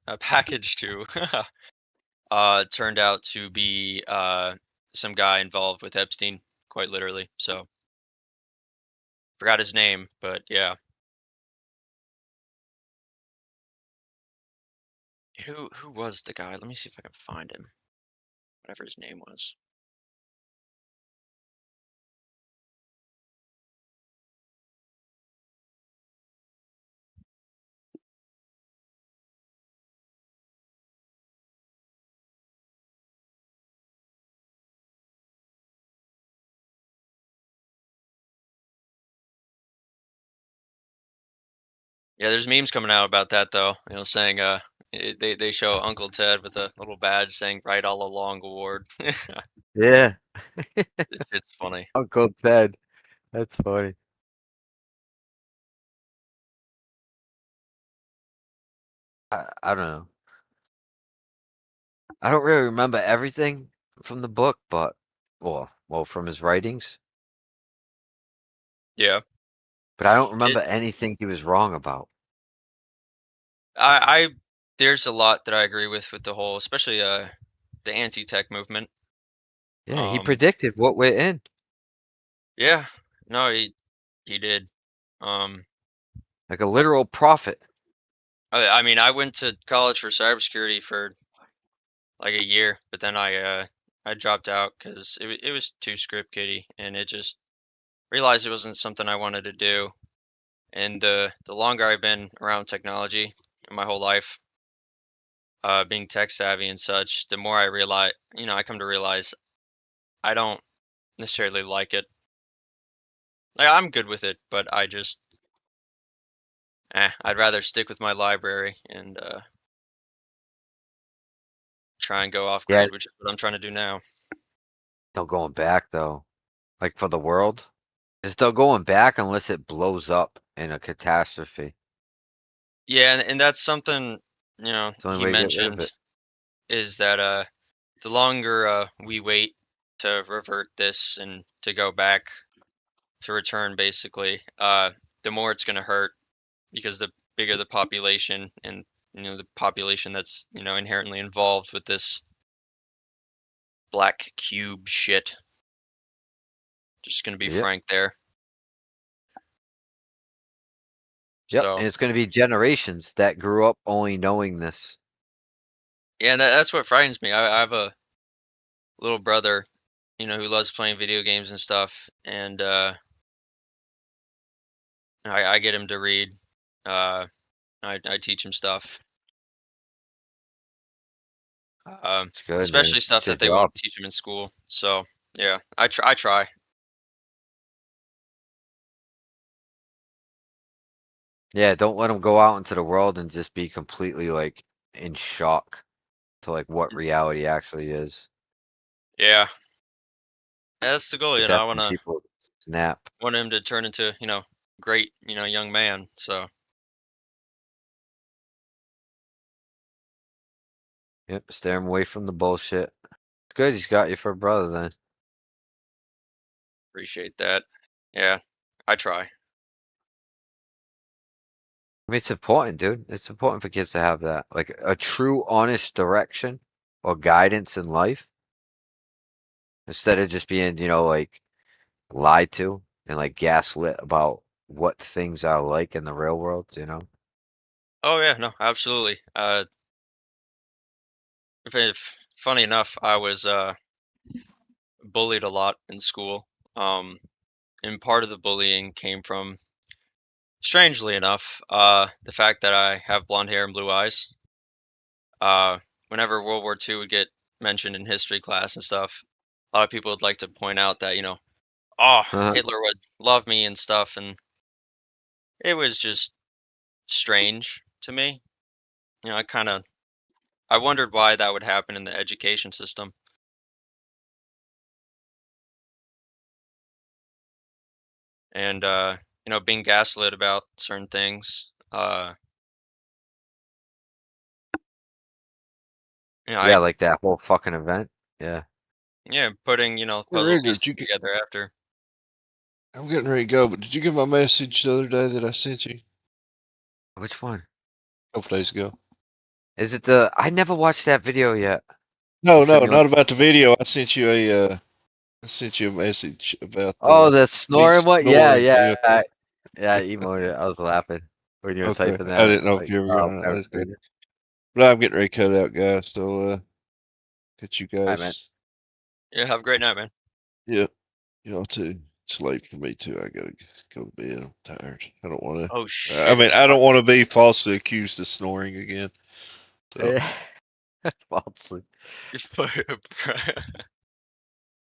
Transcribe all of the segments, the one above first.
a package to turned out to be some guy involved with Epstein, quite literally. So forgot his name, but yeah. Who was the guy? Let me see if I can find him. Whatever his name was. Yeah, there's memes coming out about that though. Saying they show Uncle Ted with a little badge saying "Right all along" award. Yeah. It's funny. Uncle Ted. That's funny. I don't know. I don't really remember everything from the book, but well, from his writings, Yeah. but I don't It remember anything he was wrong about. I there's a lot that I agree with the whole, especially the anti-tech movement. Yeah, he Um predicted what we're in. yeah. No, he did. Um Like a literal prophet. I mean, I went to college for cybersecurity for like a year, but then I dropped out because it was too script kiddie, and it just realized it wasn't something I wanted to do. And the longer I've been around technology in my whole life, being tech savvy and such, the more I realize, I come to realize I don't necessarily like it. Like, I'm good with it, but I just, I'd rather stick with my library and try and go off Yeah, grid, which is what I'm trying to do now. no going back though. Like for the world, there's no going back unless it blows up in a catastrophe. Yeah, and that's something, It's the only he way to get rid of mentioned it. is that the longer we wait to revert this and to go back to return, basically, the more it's going to hurt because the bigger the population and the population that's inherently involved with this black cube shit. Just going to be Yep. frank there. Yep. So And it's going to be generations that grew up only knowing this. yeah, that's what frightens me. I have a little brother, who loves playing video games and stuff, and I get him to read. Uh, I teach him stuff, It's good, man. especially stuff It's your that they won't job. teach him in school. So yeah, I try. Yeah, don't let them go out into the world and just be completely like in shock to like what reality actually is. Yeah, that's the goal. Because I that's when wanna people snap. want him to turn into great young man. So Yep, steer him away from the bullshit. It's good he's got you for a brother then. appreciate that. Yeah, I try. I mean, it's important, dude. It's important for kids to have that. Like a true honest direction or guidance in life instead of just being, like lied to and like gaslit about what things are like in the real world. Oh yeah, no, absolutely. If funny enough, I was bullied a lot in school. Um, and part of the bullying came from, strangely enough, the fact that I have blonde hair and blue eyes. Whenever World War II would get mentioned in history class and stuff, a lot of people would like to point out that, oh, Uh-huh. Hitler would love me and stuff, and it was just strange to me. I wondered why that would happen in the education system, and being gaslit about certain things. Yeah, I like that whole fucking event. Yeah. yeah, putting Hey, puzzle Raider, pieces together after. I'm getting ready to go, but did you get my message the other day that I sent you Which one? a couple days ago? Is it the? I never watched that video yet. No, You sent no, me one. not about the video. I sent you a message about Oh, the the me snoring one. Yeah, snoring. yeah, Yeah. yeah. I emoted. I was laughing when you were Okay. typing I that. didn't know if Like, you ever oh, gonna. never That's good. mind. But I'm getting ready to cut out, guys. So catch you All right, man. guys. Yeah, have a great night, man. Yeah, y'all too. It's late for me too. I gotta go to bed. I'm tired. I don't want Oh to. I shit, mean, it's I five. don't want to be falsely accused of snoring again. So Yeah. Falsely.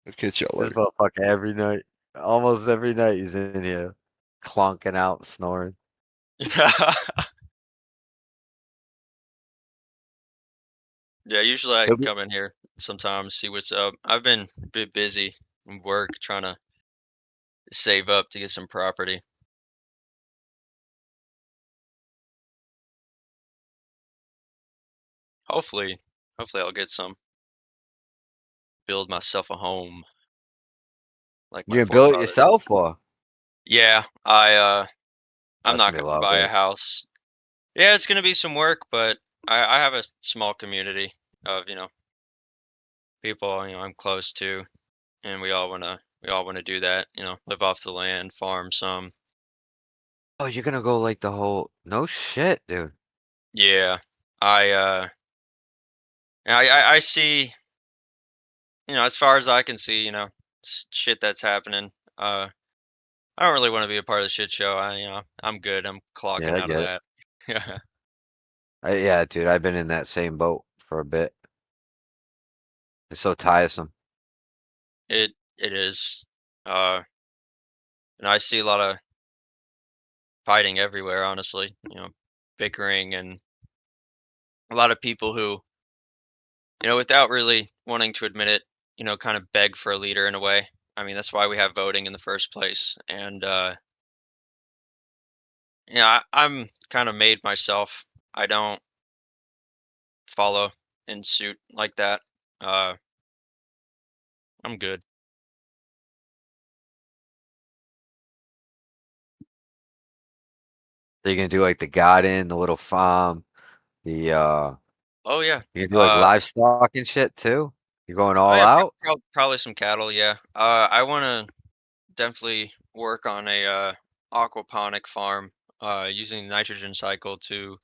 I'll catch y'all This later. motherfucker every night. Almost every night he's in here, clonking out, snoring. Yeah, usually I He'll be. come in here sometimes, see what's up. I've been a bit busy in work trying to save up to get some property. Hopefully, hopefully I'll get some, build myself a home like You my gonna build it forefathers. yourself or? Yeah, I'm That's not gonna be a gonna lot of buy a work. house. Yeah, it's gonna be some work, but I have a small community of, people, I'm close to, and we all wanna do that, live off the land, farm some. Oh, you're gonna go like the whole. No shit, dude. Yeah. I yeah, I see, as far as I can see, shit that's happening. I don't really want to be a part of the shit show. I'm good. I'm Yeah, clocking I out of get it. that. Yeah. Yeah, dude. I've been in that same boat for a bit. It's so tiresome. It is. Uh, and I see a lot of fighting everywhere, honestly. Bickering and a lot of people who, without really wanting to admit it, kind of beg for a leader in a way. I mean, that's why we have voting in the first place. And I'm kind of made myself. I don't follow in suit like that. Uh, I'm good. So you're gonna do like the garden, the little farm, the Oh yeah. you gonna do like livestock and shit too? You're going Oh all yeah, out? probably some cattle. Yeah. I want to definitely work on a aquaponic farm, using the nitrogen cycle to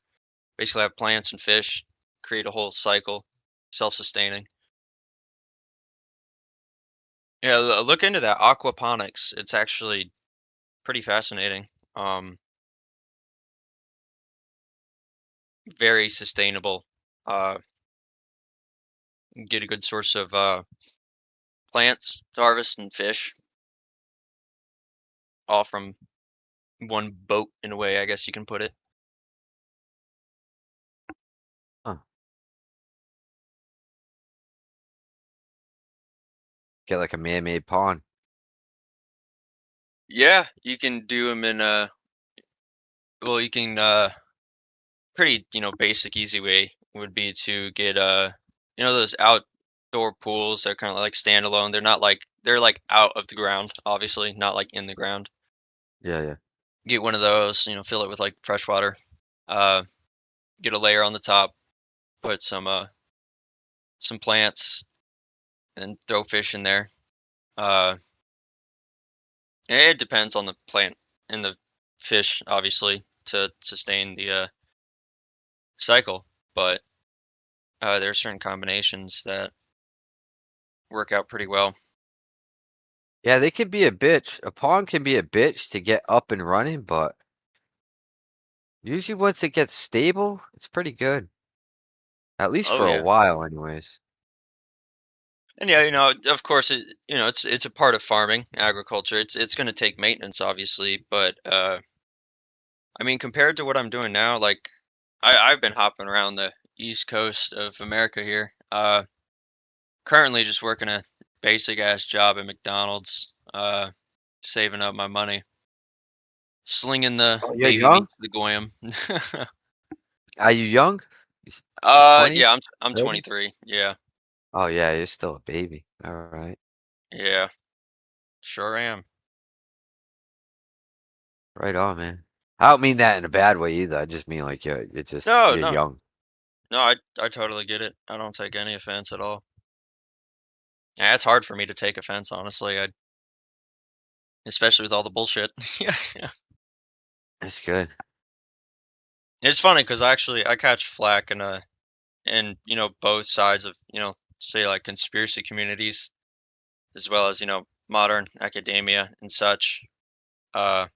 basically have plants and fish, create a whole cycle, self-sustaining. Yeah, look into that aquaponics. It's actually pretty fascinating. Um, Very sustainable. Uh, get a good source of plants to harvest and fish, all from one boat in a way, I guess you can put it. Huh. Get like a man-made pond. Yeah, you can do them in a well, you can pretty, basic easy way would be to get those outdoor pools. They're kind of like standalone. They're like out of the ground, obviously, not like in the ground. Yeah, yeah. Get one of those, fill it with like fresh water. Uh get a layer on the top, put some plants and throw fish in there. Uh it depends on the plant and the fish, obviously, to sustain the cycle, but there are certain combinations that work out pretty well. Yeah, they can be a bitch. A pond can be a bitch to get up and running, but usually once it gets stable, it's pretty good. At least Oh for a yeah. while, anyways. And yeah, of course it's a part of farming, agriculture. It's going to take maintenance, obviously, but I mean, compared to what I'm doing now, like I've been hopping around the east coast of America here. Currently just working a basic ass job at McDonald's, saving up my money, slinging the Oh, you're baby young? meat to the goyim. Are you young? You 20s? Yeah, I'm 30s? 23. Yeah, Oh yeah, you're still a baby. All right. yeah, sure am. Right on, man. I don't mean that in a bad way either. I just mean like you're No, you're no, young. No, I totally get it. I don't take any offense at all. Yeah, it's hard for me to take offense, honestly. I especially with all the bullshit. Yeah. That's good. It's funny because I catch flack in both sides of say like conspiracy communities as well as modern academia and such. Uh,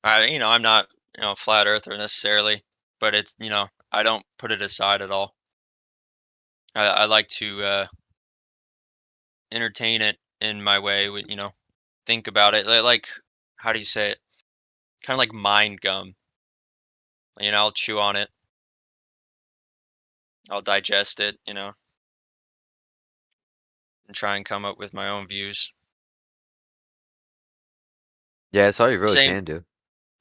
I'm not a flat earther necessarily, but it's I don't put it aside at all. I like to entertain it in my way with think about it like how do you say it? Kind of like mind gum. I'll chew on it, I'll digest it, and try and come up with my own views. Yeah, it's all you really Same, can do.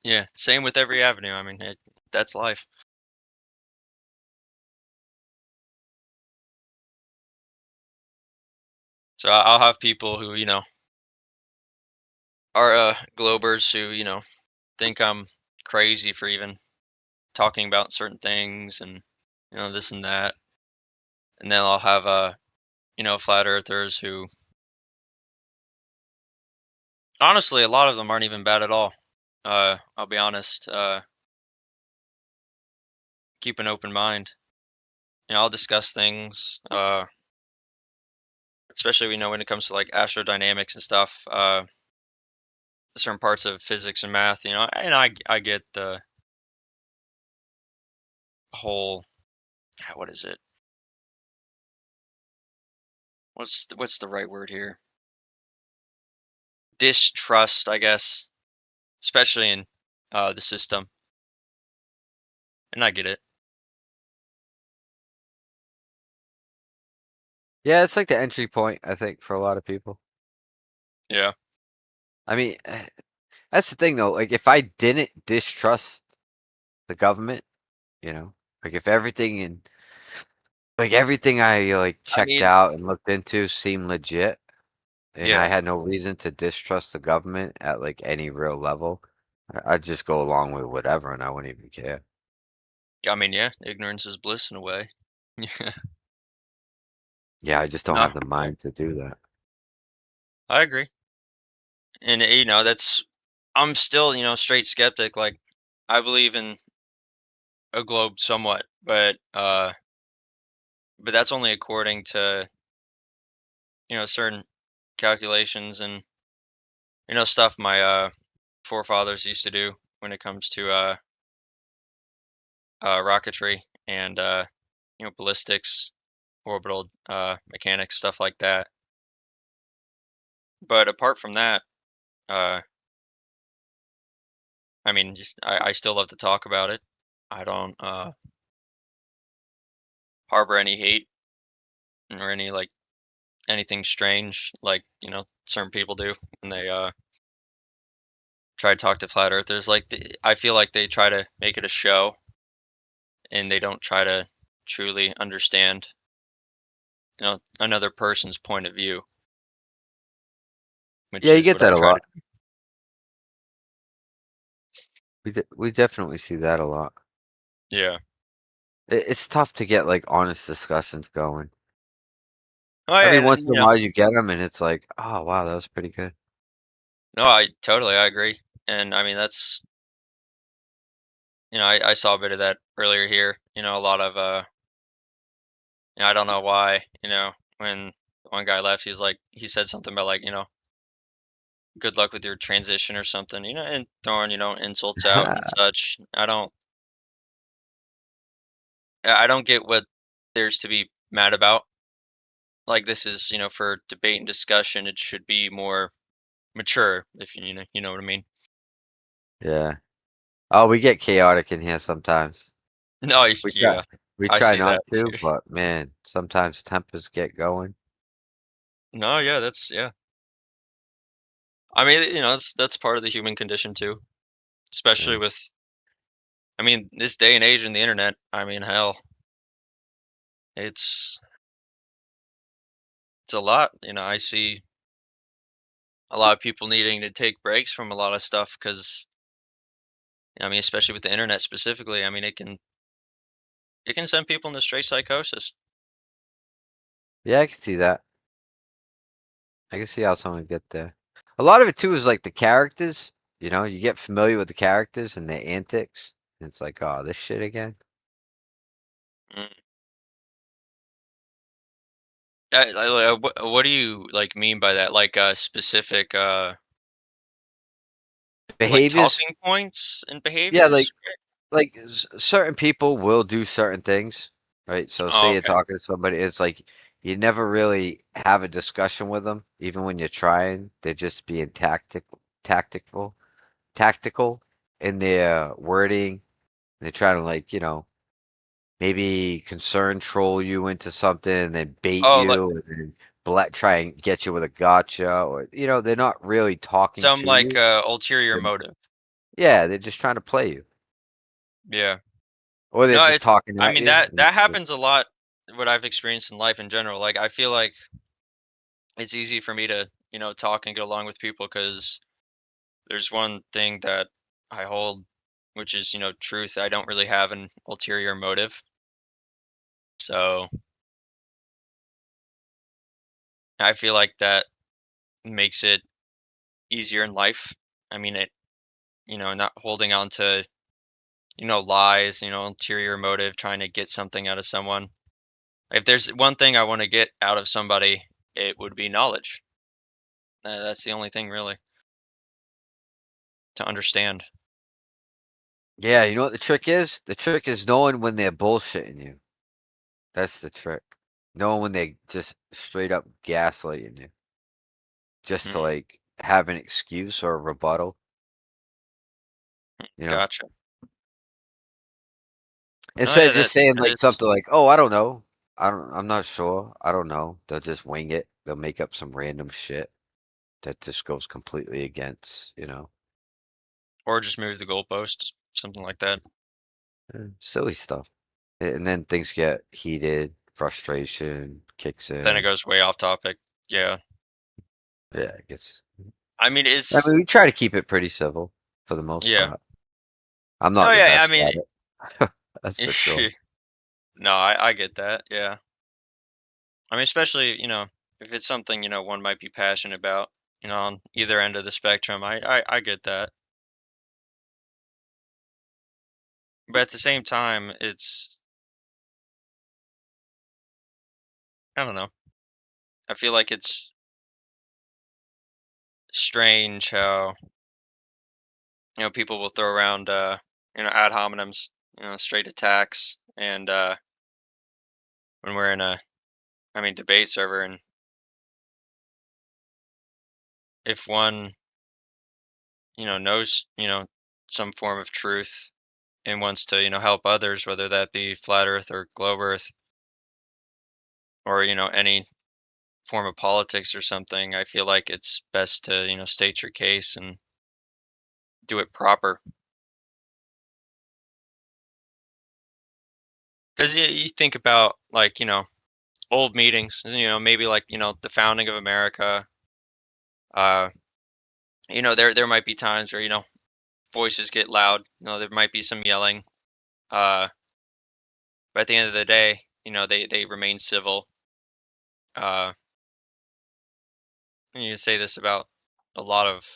yeah, same with every avenue. I mean, that's life. So I'll have people who are globers who think I'm crazy for even talking about certain things and this and that, and then I'll have flat earthers who honestly a lot of them aren't even bad at all. I'll be honest. Keep an open mind. I'll discuss things, especially when it comes to like astrodynamics and stuff. Certain parts of physics and math, and I get the whole what is it? What's the right word here? Distrust, I guess, especially in the system, and I get it. Yeah, it's like the entry point, I think, for a lot of people. Yeah, I mean, that's the thing though. Like, if I didn't distrust the government, you know, like if everything I like I checked mean, out and looked into seemed legit, and I yeah, had no reason to distrust the government at like any real level, I'd just go along with whatever, and I wouldn't even care. I mean, yeah, ignorance is bliss in a way. Yeah, Yeah, I just don't no, have the mind to do that. I agree, and that's I'm still straight skeptic. Like, I believe in a globe somewhat, but that's only according to certain calculations and stuff my forefathers used to do when it comes to rocketry and ballistics, orbital mechanics, stuff like that. But apart from that, uh, I mean, just I still love to talk about it. I don't harbor any hate or any like anything strange like certain people do when they try to talk to flat earthers. Like I feel like they try to make it a show and they don't try to truly understand another person's point of view, which Yeah, you is get what I that a try to lot. We definitely see that a lot. yeah. It's tough to get like honest discussions going. Oh yeah, Every and once in a while, you get them, and it's like, oh wow, that was pretty good. no, I agree. And I mean that's I saw a bit of that earlier here. A lot of I don't know why, when one guy left, he said something about like, good luck with your transition or something, and throwing, insults out and such. I don't get what there's to be mad about. Like this is, for debate and discussion, it should be more mature, if you know what I mean. Yeah. Oh, we get chaotic in here sometimes. No, We try yeah, we I try see not that. to, but man, sometimes tempers get going. No, yeah, yeah. I mean, that's part of the human condition too, especially Yeah. with, I mean, this day and age in the internet. I mean, hell, it's it's a lot. I see a lot of people needing to take breaks from a lot of stuff because, I mean, especially with the internet specifically. I mean, it can send people into straight psychosis. Yeah, I can see that. I can see how someone would get there. A lot of it too is like the characters. You know, you get familiar with the characters and their antics. And it's like, oh, this shit again. Mm. What do you like mean by that? Like specific like Behaviors. talking points and Yeah, behaviors? like certain people will do certain things, right? So Oh, say you're okay. talking to somebody, it's like you never really have a discussion with them, even when you're trying. They're just being tactical, tactical in their wording. They're trying to like, maybe concern troll you into something and then bait Oh, like you and then try and get you with a gotcha or they're not really talking some to like you. ulterior They're- motive. Yeah, they're just trying to play you. Yeah. Or they're No, just it's talking I at mean you. that And that happens a lot what I've experienced in life in general. Like I feel like it's easy for me to, talk and get along with people because there's one thing that I hold, which is, truth. I don't really have an ulterior motive. So I feel like that makes it easier in life. I mean, not holding on to, lies, ulterior motive, trying to get something out of someone. If there's one thing I want to get out of somebody, it would be knowledge. That's the only thing really to understand. Yeah, you know what the trick is? The trick is knowing when they're bullshitting you. That's the trick. Knowing when they just straight up gaslighting you, just to Mm, like have an excuse or a rebuttal. You know, gotcha. Oh instead yeah, of just that saying that like is. something like, "Oh, I don't know, I'm not sure, I don't know." They'll just wing it. They'll make up some random shit that just goes completely against. Or just move the goalpost, something like that. Silly stuff. And then things get heated, frustration kicks Then it in. goes way off topic. Yeah. Yeah, it gets. I mean, I it's mean, we try to keep it pretty civil for the most yeah. part. I'm Oh not the yeah, I best mean, at it. That's for sure. no, I get that. Yeah. I mean, especially, if it's something, one might be passionate about, on either end of the spectrum. I get that. But at the same time, I don't know. I feel like it's strange how, people will throw around, ad hominems, straight attacks. And when we're in debate server, and if one, knows, some form of truth and wants to, help others, whether that be flat earth or globe earth or, any form of politics or something, I feel like it's best to, state your case and do it proper. Because you think about like, old meetings, maybe like, the founding of America. Uh, there might be times where, voices get loud. There might be some yelling. Uh, but at the end of the day, they remain civil. Uh, and you say this about a lot of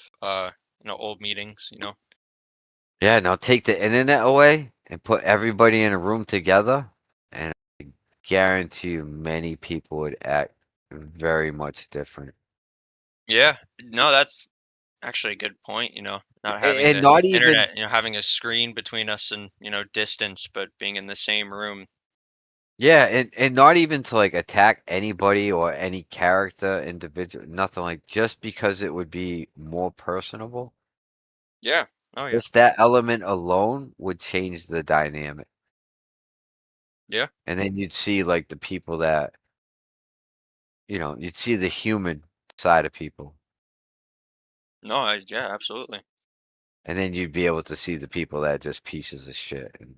old meetings. Yeah, now take the internet away and put everybody in a room together, and I guarantee you many people would act very much different. Yeah, no, that's actually a good point. Not having And the not even, internet, having a screen between us and distance, but being in the same room. yeah, and not even to like attack anybody or any character, individual, nothing like just because it would be more personable. Yeah. Oh yeah. Just that element alone would change the dynamic. Yeah. And then you'd see like the people that, you'd see the human side of people. No, yeah, absolutely. And then you'd be able to see the people that are just pieces of shit and,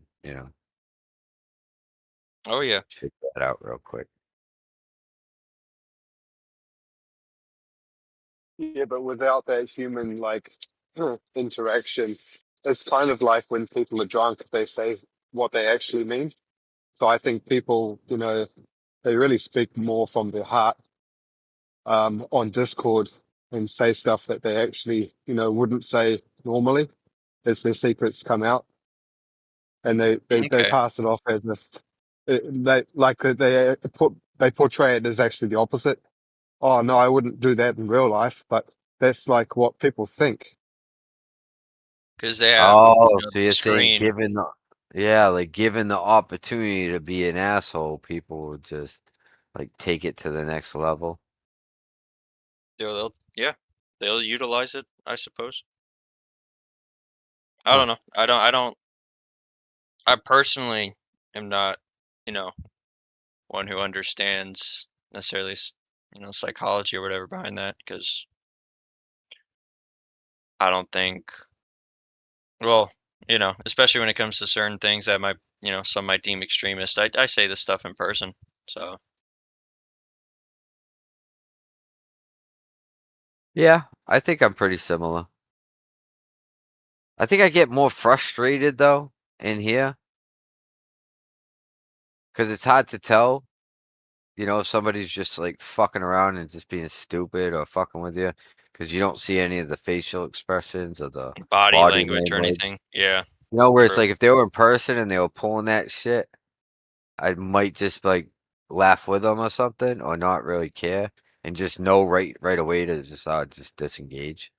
Oh yeah. figure that out real quick. Yeah, but without that human interaction, it's kind of like when people are drunk, they say what they actually mean. So I think people, they really speak more from their heart on Discord and say stuff that they actually, wouldn't say normally as their secrets come out, and they Okay. pass it off as if they portray it as actually the opposite. Oh no, I wouldn't do that in real life, but that's like what people think. Because they have, Oh, so the you're saying screen. given the opportunity to be an asshole, people would just like take it to the next level. Yeah, they'll utilize it, I suppose. I Huh. don't know. I personally am not, you know, one who understands necessarily, psychology or whatever behind that, because I don't think, well, especially when it comes to certain things that some might deem extremist. I say this stuff in person, so Yeah, I think I'm pretty similar. I think I get more frustrated though in here because it's hard to tell, if somebody's just like fucking around and just being stupid or fucking with you because you don't see any of the facial expressions or the body body language or language. anything. Yeah, Where it's true. like if they were in person and they were pulling that shit, I might just like laugh with them or something or not really care and just know right away to just disengage.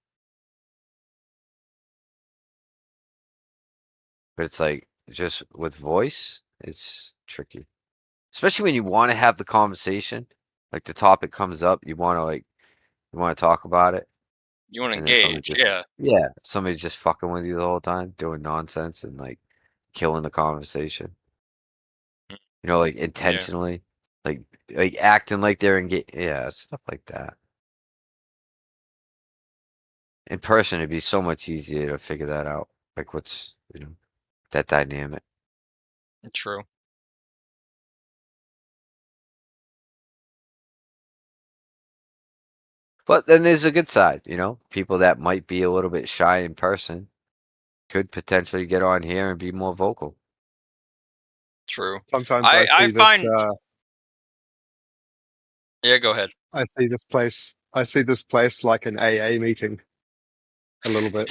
But it's like just with voice, it's tricky. Especially when you want to have the conversation, like the topic comes up, you want to talk about it, You want to and then somebody engage, just yeah. yeah, somebody's just fucking with you the whole time, doing nonsense and like killing the conversation. Mm, Like yeah, intentionally, like acting like they're engaged. Yeah, stuff like that. In person, it'd be so much easier to figure that out. Like what's that dynamic. true. But then there's a good side, people that might be a little bit shy in person could potentially get on here and be more vocal. True. Sometimes I find, yeah, go ahead. I see this place like an AA meeting a little bit,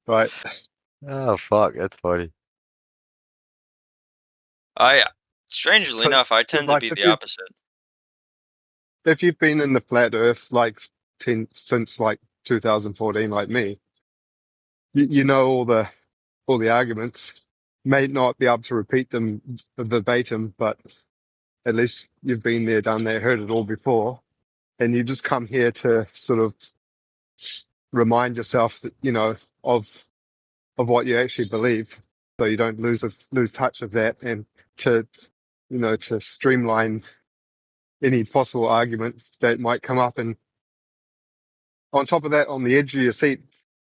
right? Oh fuck, that's funny. I Strangely enough, I tend to Like be the opposite. if you've been in the flat Earth like since like 2014, like me, you know all the arguments. May not be able to repeat them verbatim, but at least you've been there, done that, heard it all before, and you just come here to sort of remind yourself that of what you actually believe, so you don't lose touch of that, and to to streamline any possible argument that might come up. And on top of that, on the edge of your seat,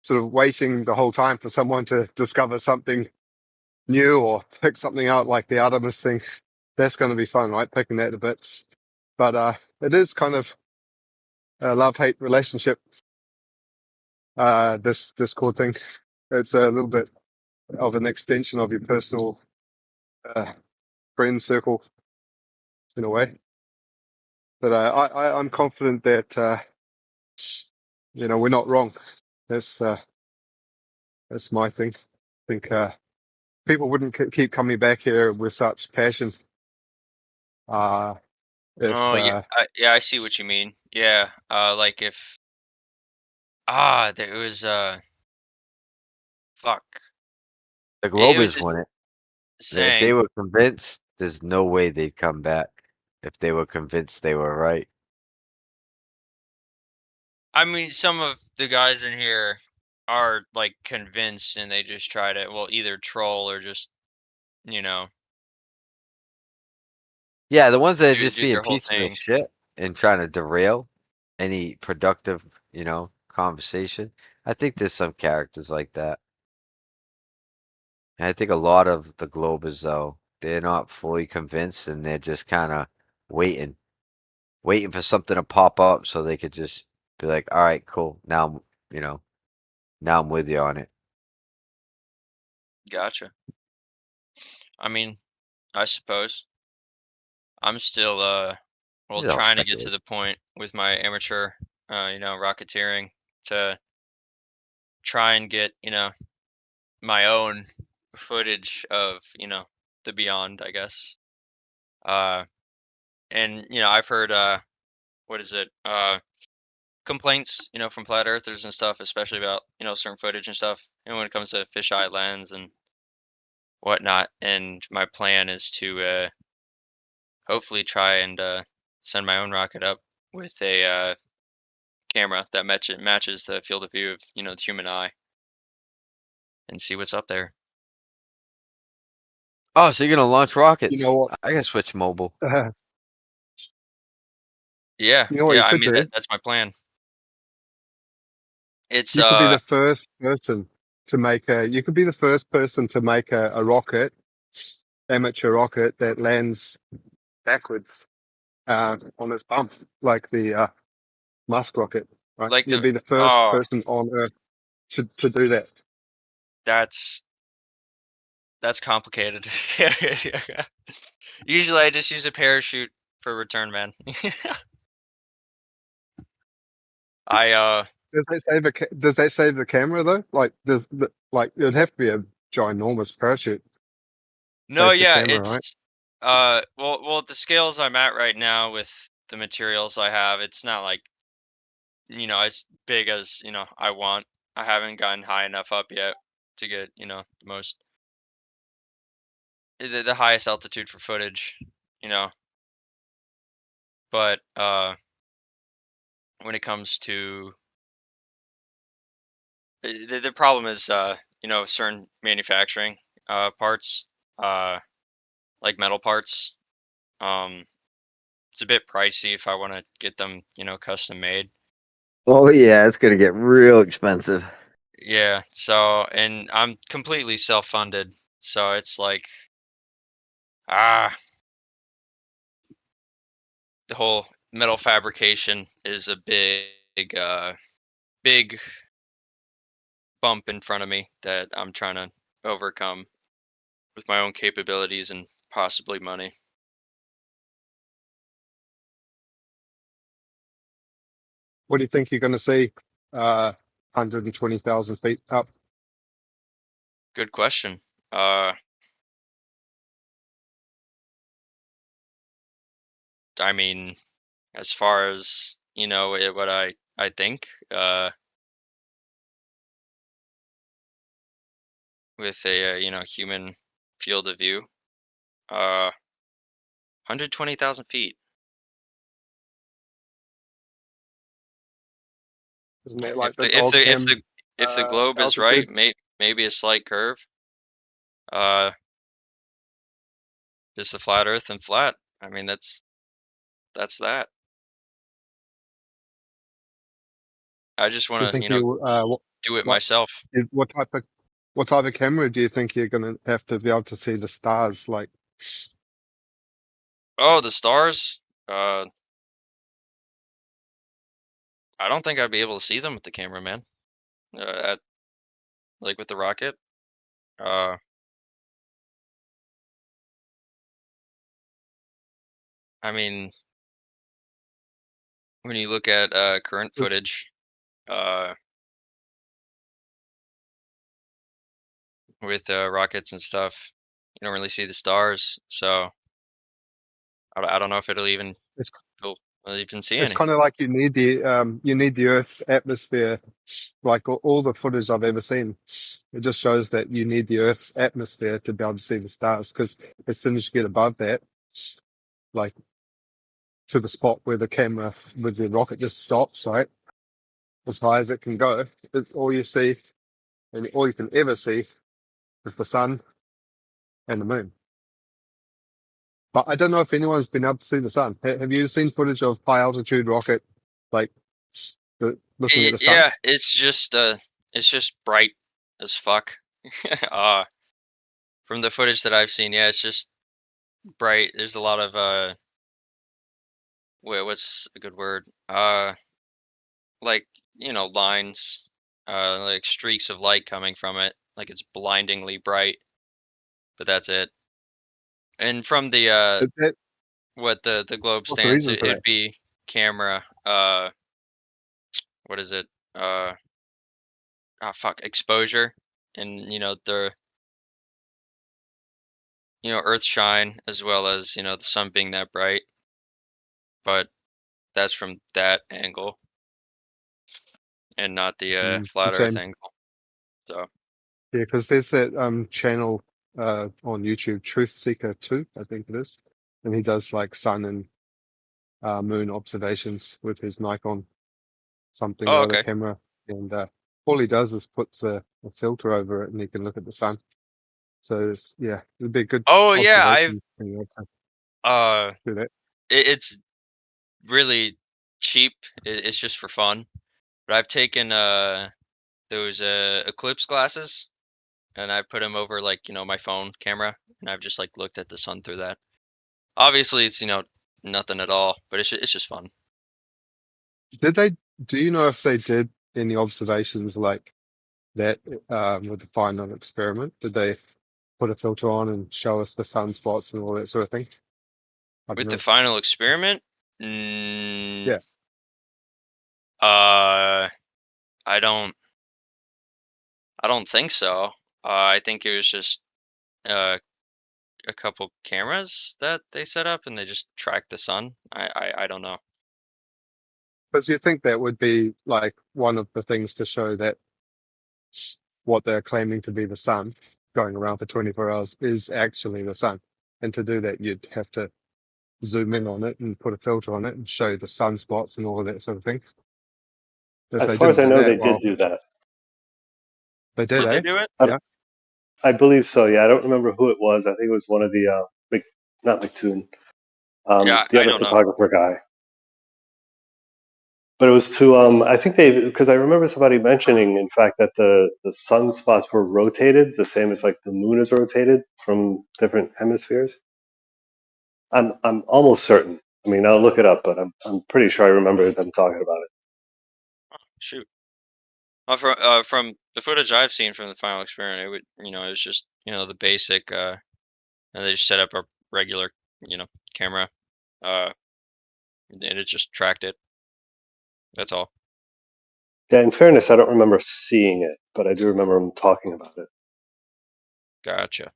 sort of waiting the whole time for someone to discover something new or pick something out, like the Artemis thing. That's going to be fun, right? Picking that to bits. But it is kind of a love-hate relationship. This Discord thing, it's a little bit of an extension of your personal uh, friend circle in a way. But I'm confident that we're not wrong. That's that's my thing. I think people wouldn't keep coming back here with such passion uh, if Oh yeah, I see what you mean. Yeah, like if there was fuck. The It was Globers this wouldn't. If they saying. were convinced, there's no way they'd come back. If they were convinced they were right. I mean, some of the guys in here are like convinced, and they just try to, well, either troll or just you know Yeah, the ones that are just do being their whole pieces of thing. shit and trying to derail any productive, conversation. I think there's some characters like that. And I think a lot of the Globers, though, they're not fully convinced and they're just kind of waiting, waiting for something to pop up so they could just be like, all right, cool. Now I'm with you on it. Gotcha. I mean, I suppose I'm still well It's all trying to get to speculative. the point with my amateur rocketeering to try and get my own footage of the beyond, I guess. Uh, and I've heard what is it? Complaints, from flat earthers and stuff, especially about certain footage and stuff. And when it comes to fisheye lens and whatnot, and my plan is to hopefully try and send my own rocket up with a camera that matches the field of view of the human eye and see what's up there. Oh, so you're gonna launch You rockets? know what? I can switch mobile. Yeah, You know what yeah. you I could mean do? that's my plan. It's You could be the first person to make a. You could be the first person to make a rocket, amateur rocket that lands backwards on its bump, like the Musk rocket. Right? like You'd the be the first oh person on Earth to do that. that's that's complicated. Usually I just use a parachute for return, man. I Does that save the camera though? Like like it'd have to be a ginormous parachute to no, save the yeah, camera, right? it's well at the scales I'm at right now with the materials I have, it's not like as big as I want. I haven't gotten high enough up yet to get the most the highest altitude for footage, you know. But when it comes to the problem is certain manufacturing parts like metal parts. Um, it's a bit pricey if I want to get them custom made. Oh yeah, it's gonna get real expensive. Yeah, so and I'm completely self-funded, so it's like ah, the whole metal fabrication is a big bump in front of me that I'm trying to overcome with my own capabilities and possibly money. What do you think you're going to see? 120,000 feet up. Good question. Uh, I mean, as far as what I think, with a human field of view, 120,000 feet. Isn't that like If the the if dog the if cam the if the globe is right, altitude? maybe a slight curve. Uh, just a flat Earth and flat. I mean, that's that. I just Do you want to think you do it what myself. what type of camera do you think you're going to have to be able to see the stars? Like, Oh, the stars. Uh, I don't think I'd be able to see them with the camera, man. At like with the rocket. Uh, I mean, when you look at current footage, uh, with rockets and stuff, you don't really see the stars. So I don't know if it's we'll even see it's any. kind of like you need the Earth's atmosphere. Like all the footage I've ever seen, it just shows that you need the Earth's atmosphere to be able to see the stars. Because as soon as you get above that, like to the spot where the camera with the rocket just stops, right, as high as it can go, it's all you see, and all you can ever see is the sun and the moon. But I don't know if anyone's been able to see the sun. Have you seen footage of high altitude rocket, like looking at the sun? Yeah, it's just bright as fuck. uh, from the footage that I've seen, yeah, it's just bright. There's a lot of what's a good word? Like lines, like streaks of light coming from it, like it's blindingly bright. But that's it. And from the what the globe What's the stance, reason for it'd that? be camera. What is it? Fuck, exposure, and the Earth shine, as well as the sun being that bright. But that's from that angle, and not the The flat Earth same. angle. So. Yeah, because there's that channel on YouTube, Truth Seeker 2, I think it is, and he does like sun and moon observations with his Nikon something Oh, or other okay. camera, and all he does is puts a filter over it, and he can look at the sun. So it'd be a good Oh yeah, observation when you uh, do that. it's really cheap. It's just for fun. But I've taken those eclipse glasses, and I put them over like my phone camera, and I've just like looked at the sun through that. Obviously, it's nothing at all, but it's just fun. Did they? Do you know if they did any observations like that with the final experiment? Did they put a filter on and show us the sunspots and all that sort of thing? I don't With the know. final experiment, Yeah, uh, I don't think so. I think it was just uh a couple cameras that they set up, and they just tracked the sun. I don't know. because you think that would be like one of the things to show that what they're claiming to be the sun going around for 24 hours is actually the sun. And to do that, you'd have to zoom in on it and put a filter on it and show the sunspots and all of that sort of thing. If As they far as didn't I do know, that, they did well, do that. they did, Did they eh? do it? I, Yeah. I believe so. Yeah, I don't remember who it was. I think it was one of the not McToon, Yeah, the I other don't know. photographer guy. But it was to I think they, because I remember somebody mentioning, in fact, that the sunspots were rotated the same as like the moon is rotated from different hemispheres. I'm almost certain. I mean, I'll look it up, but I'm pretty sure I remember them talking about it. Shoot. From the footage I've seen from the final experiment, it was just the basic, and they just set up a regular camera, uh, and it just tracked it. That's all. Yeah, in fairness, I don't remember seeing it, but I do remember them talking about it. Gotcha.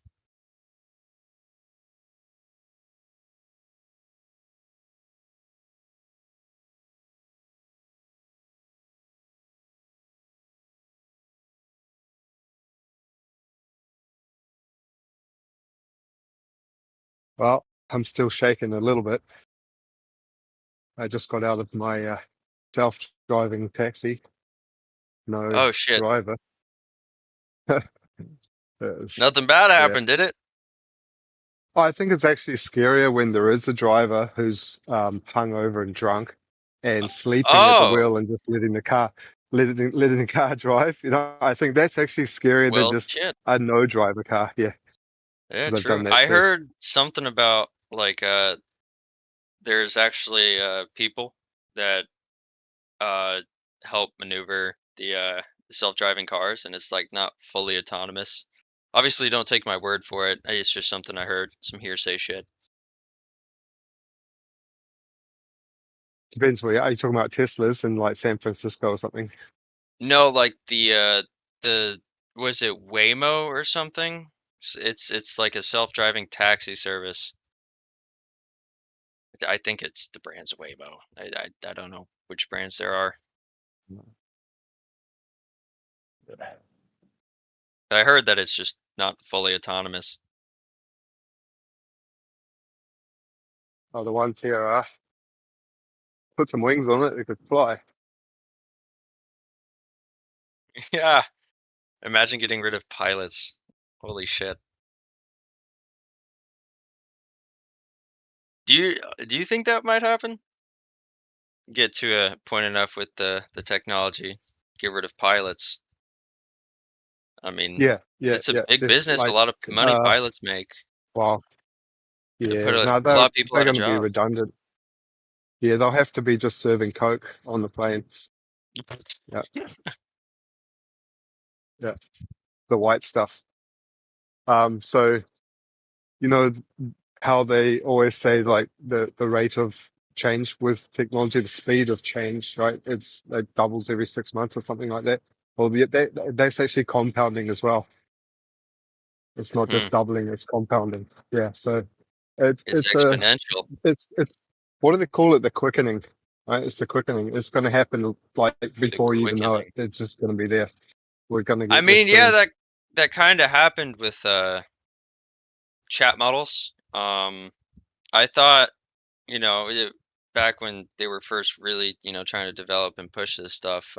Well, I'm still shaking a little bit. I just got out of my self-driving taxi. No Oh shit! driver. Uh, Nothing bad yeah. happened, did it? I think it's actually scarier when there is a driver who's hungover and drunk and sleeping at the Oh, wheel and just letting the car drive. You know, I think that's actually scarier than well, just shit. a no driver car. Yeah, Yeah, because I've done true. that I too. heard something about like there's actually people that uh help maneuver the self-driving cars, and it's like not fully autonomous. Obviously, don't take my word for it. It's just something I heard, some hearsay shit. Depends where are you talking about Teslas in like San Francisco or something? No, like the was it Waymo or something? It's like a self-driving taxi service. I think it's the brand's Waymo. I don't know which brands there are. I heard that it's just not fully autonomous. Oh, the ones here are put some wings on it, it could fly. Yeah. Imagine getting rid of pilots. Holy shit. Do you think that might happen? Get to a point enough with the technology, get rid of pilots. I mean, Yeah, yeah, it's a yeah. big Just business. A like lot of money pilots make. well, It yeah. put No, a lot of people they're out of going to be jobs. redundant. Yeah, they'll have to be just serving Coke on the planes. Yeah, yeah, the white stuff. So you know how they always say like the rate of change with technology, the speed of change, right? It doubles every 6 months or something like that. Well, that's actually compounding as well. It's not Hmm. just doubling; it's compounding. Yeah. So it's It's it's a exponential. it's what do they call it? The quickening, right? It's the quickening. It's going to happen like The before you even know it. quickening. It's just going to be there. We're going to I get this mean, yeah, soon. that kind of happened with chat models. I thought, back when they were first really, trying to develop and push this stuff,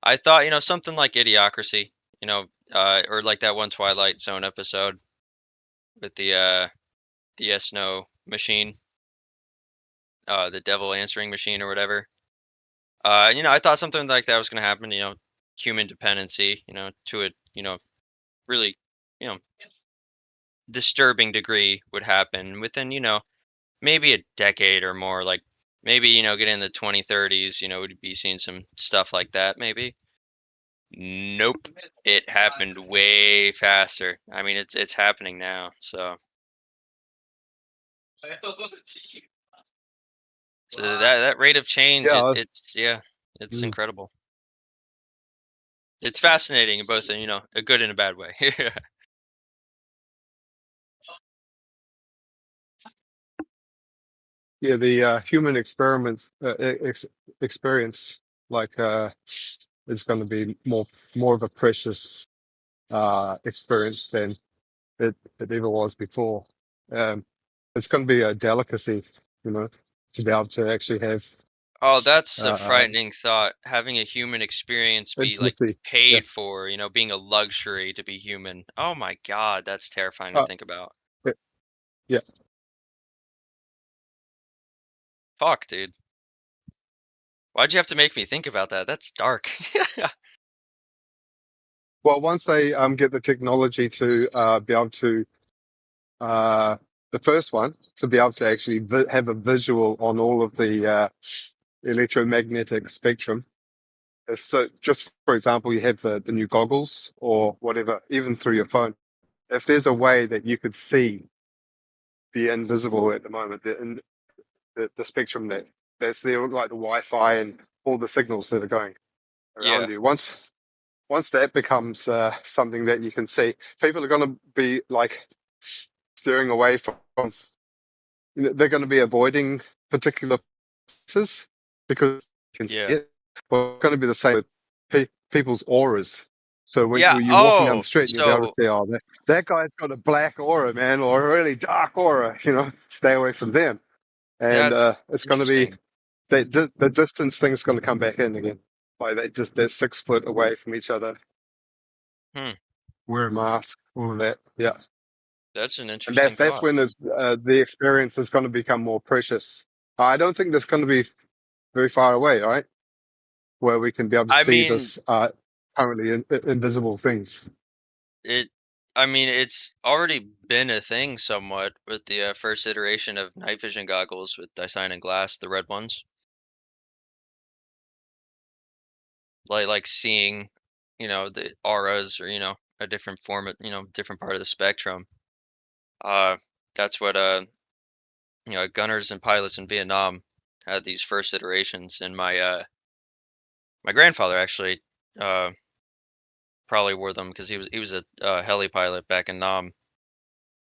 I thought, something like Idiocracy, or like that one Twilight Zone episode with the yes no machine, the devil answering machine or whatever. I thought something like that was going to happen, human dependency, to a, really, you know, disturbing degree would happen within, maybe a decade or more. Like maybe, get in the 2030s, we'd be seeing some stuff like that maybe. Nope. It happened way faster. I mean, it's happening now. So that rate of change, Yeah. it's Mm. incredible. It's fascinating in both, a good and a bad way. Yeah, the human experiments experience like is going to be more of a precious experience than it ever was before. Um, it's going to be a delicacy, you know, to be able to actually have Oh, that's a uh, frightening thought. Having a human experience be like intimacy. Yeah, paid for, being a luxury to be human. Oh my God, that's terrifying to uh, think about. yeah, yeah. Fuck, dude. Why'd you have to make me think about that? That's dark. Well, once they get the technology to be able to uh, the first one to be able to actually have a visual on all of the electromagnetic spectrum. So, just for example, you have the new goggles or whatever, even through your phone. If there's a way that you could see the invisible at the moment, the spectrum that's there, like the Wi-Fi and all the signals that are going around Yeah, you. Once that becomes something that you can see, people are going to be like steering away from. They're going to be avoiding particular places because you can see yeah. it. Well, it's going to be the same with people's auras. So Yeah, when you're walking down the oh, street, and you'll be able to so say, "Oh, that guy's got a black aura, man, or a really dark aura." Stay away from them. And that's it's going to be interesting. the distance thing's going to come back in again. Like they're 6 foot away from each other. Hmm, Wear a mask, all of that. Yeah, that's an and interesting that's thought. when the experience is going to become more precious. I don't think that's going to be very far away, right? Where we can be able to I see mean, this currently invisible things. it I mean, it's already been a thing somewhat with the first iteration of night vision goggles with Dyson and glass, the red ones. Like seeing, the auras or, a different form of, different part of the spectrum. Uh, that's what gunners and pilots in Vietnam had these first iterations, and my grandfather actually uh probably wore them because he was a heli pilot back in Nam,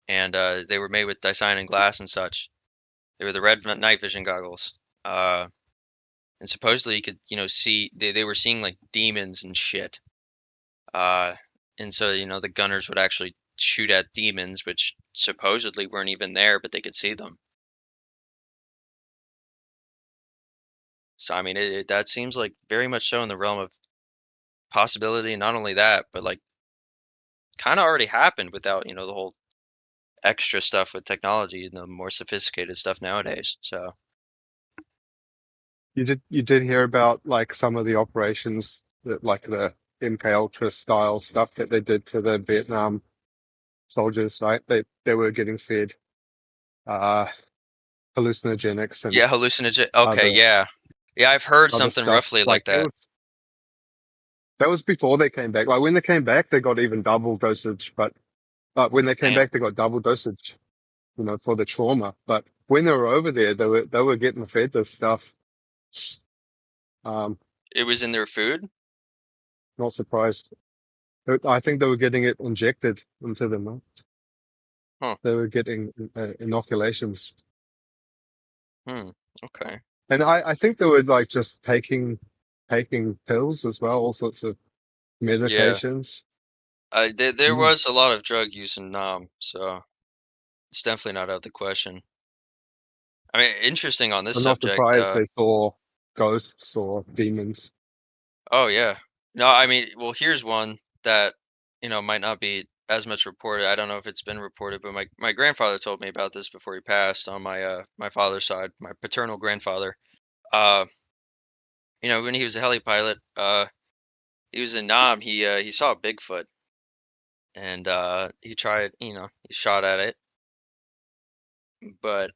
and they were made with Dyson and glass and such. They were the red night vision goggles. Uh, and supposedly you could, see they were seeing like demons and shit. Uh, and so, the gunners would actually shoot at demons, which supposedly weren't even there, but they could see them. So, I mean, that seems like very much so in the realm of possibility. Not only that, but like kind of already happened without, the whole extra stuff with technology and the more sophisticated stuff nowadays. So, You did hear about like some of the operations that like the MK Ultra style stuff that they did to the Vietnam soldiers, right? They were getting fed uh hallucinogenics and yeah, hallucinogen. Okay, other yeah. Yeah, I've heard other something stuff. roughly Like like that. that was before they came back. Like when they came back, they got even double dosage. But when they came Damn. back, they got double dosage. for the trauma. But when they were over there, they were getting fed this stuff. It was in their food? Not surprised. I think they were getting it injected into them. Huh. They were getting inoculations. Okay. And I think they were like just taking pills as well, all sorts of Yeah. medications. There was a lot of drug use in Nam, so it's definitely not out of the question. I mean, interesting on this I'm not subject. surprised they saw ghosts or demons. Oh yeah. No, I mean, well, here's one that, might not be as much reported. I don't know if it's been reported, but my grandfather told me about this before he passed on my father's side, my paternal grandfather. Uh, when he was a heli pilot, he was in Nam, he saw a Bigfoot and he tried, he shot at it, but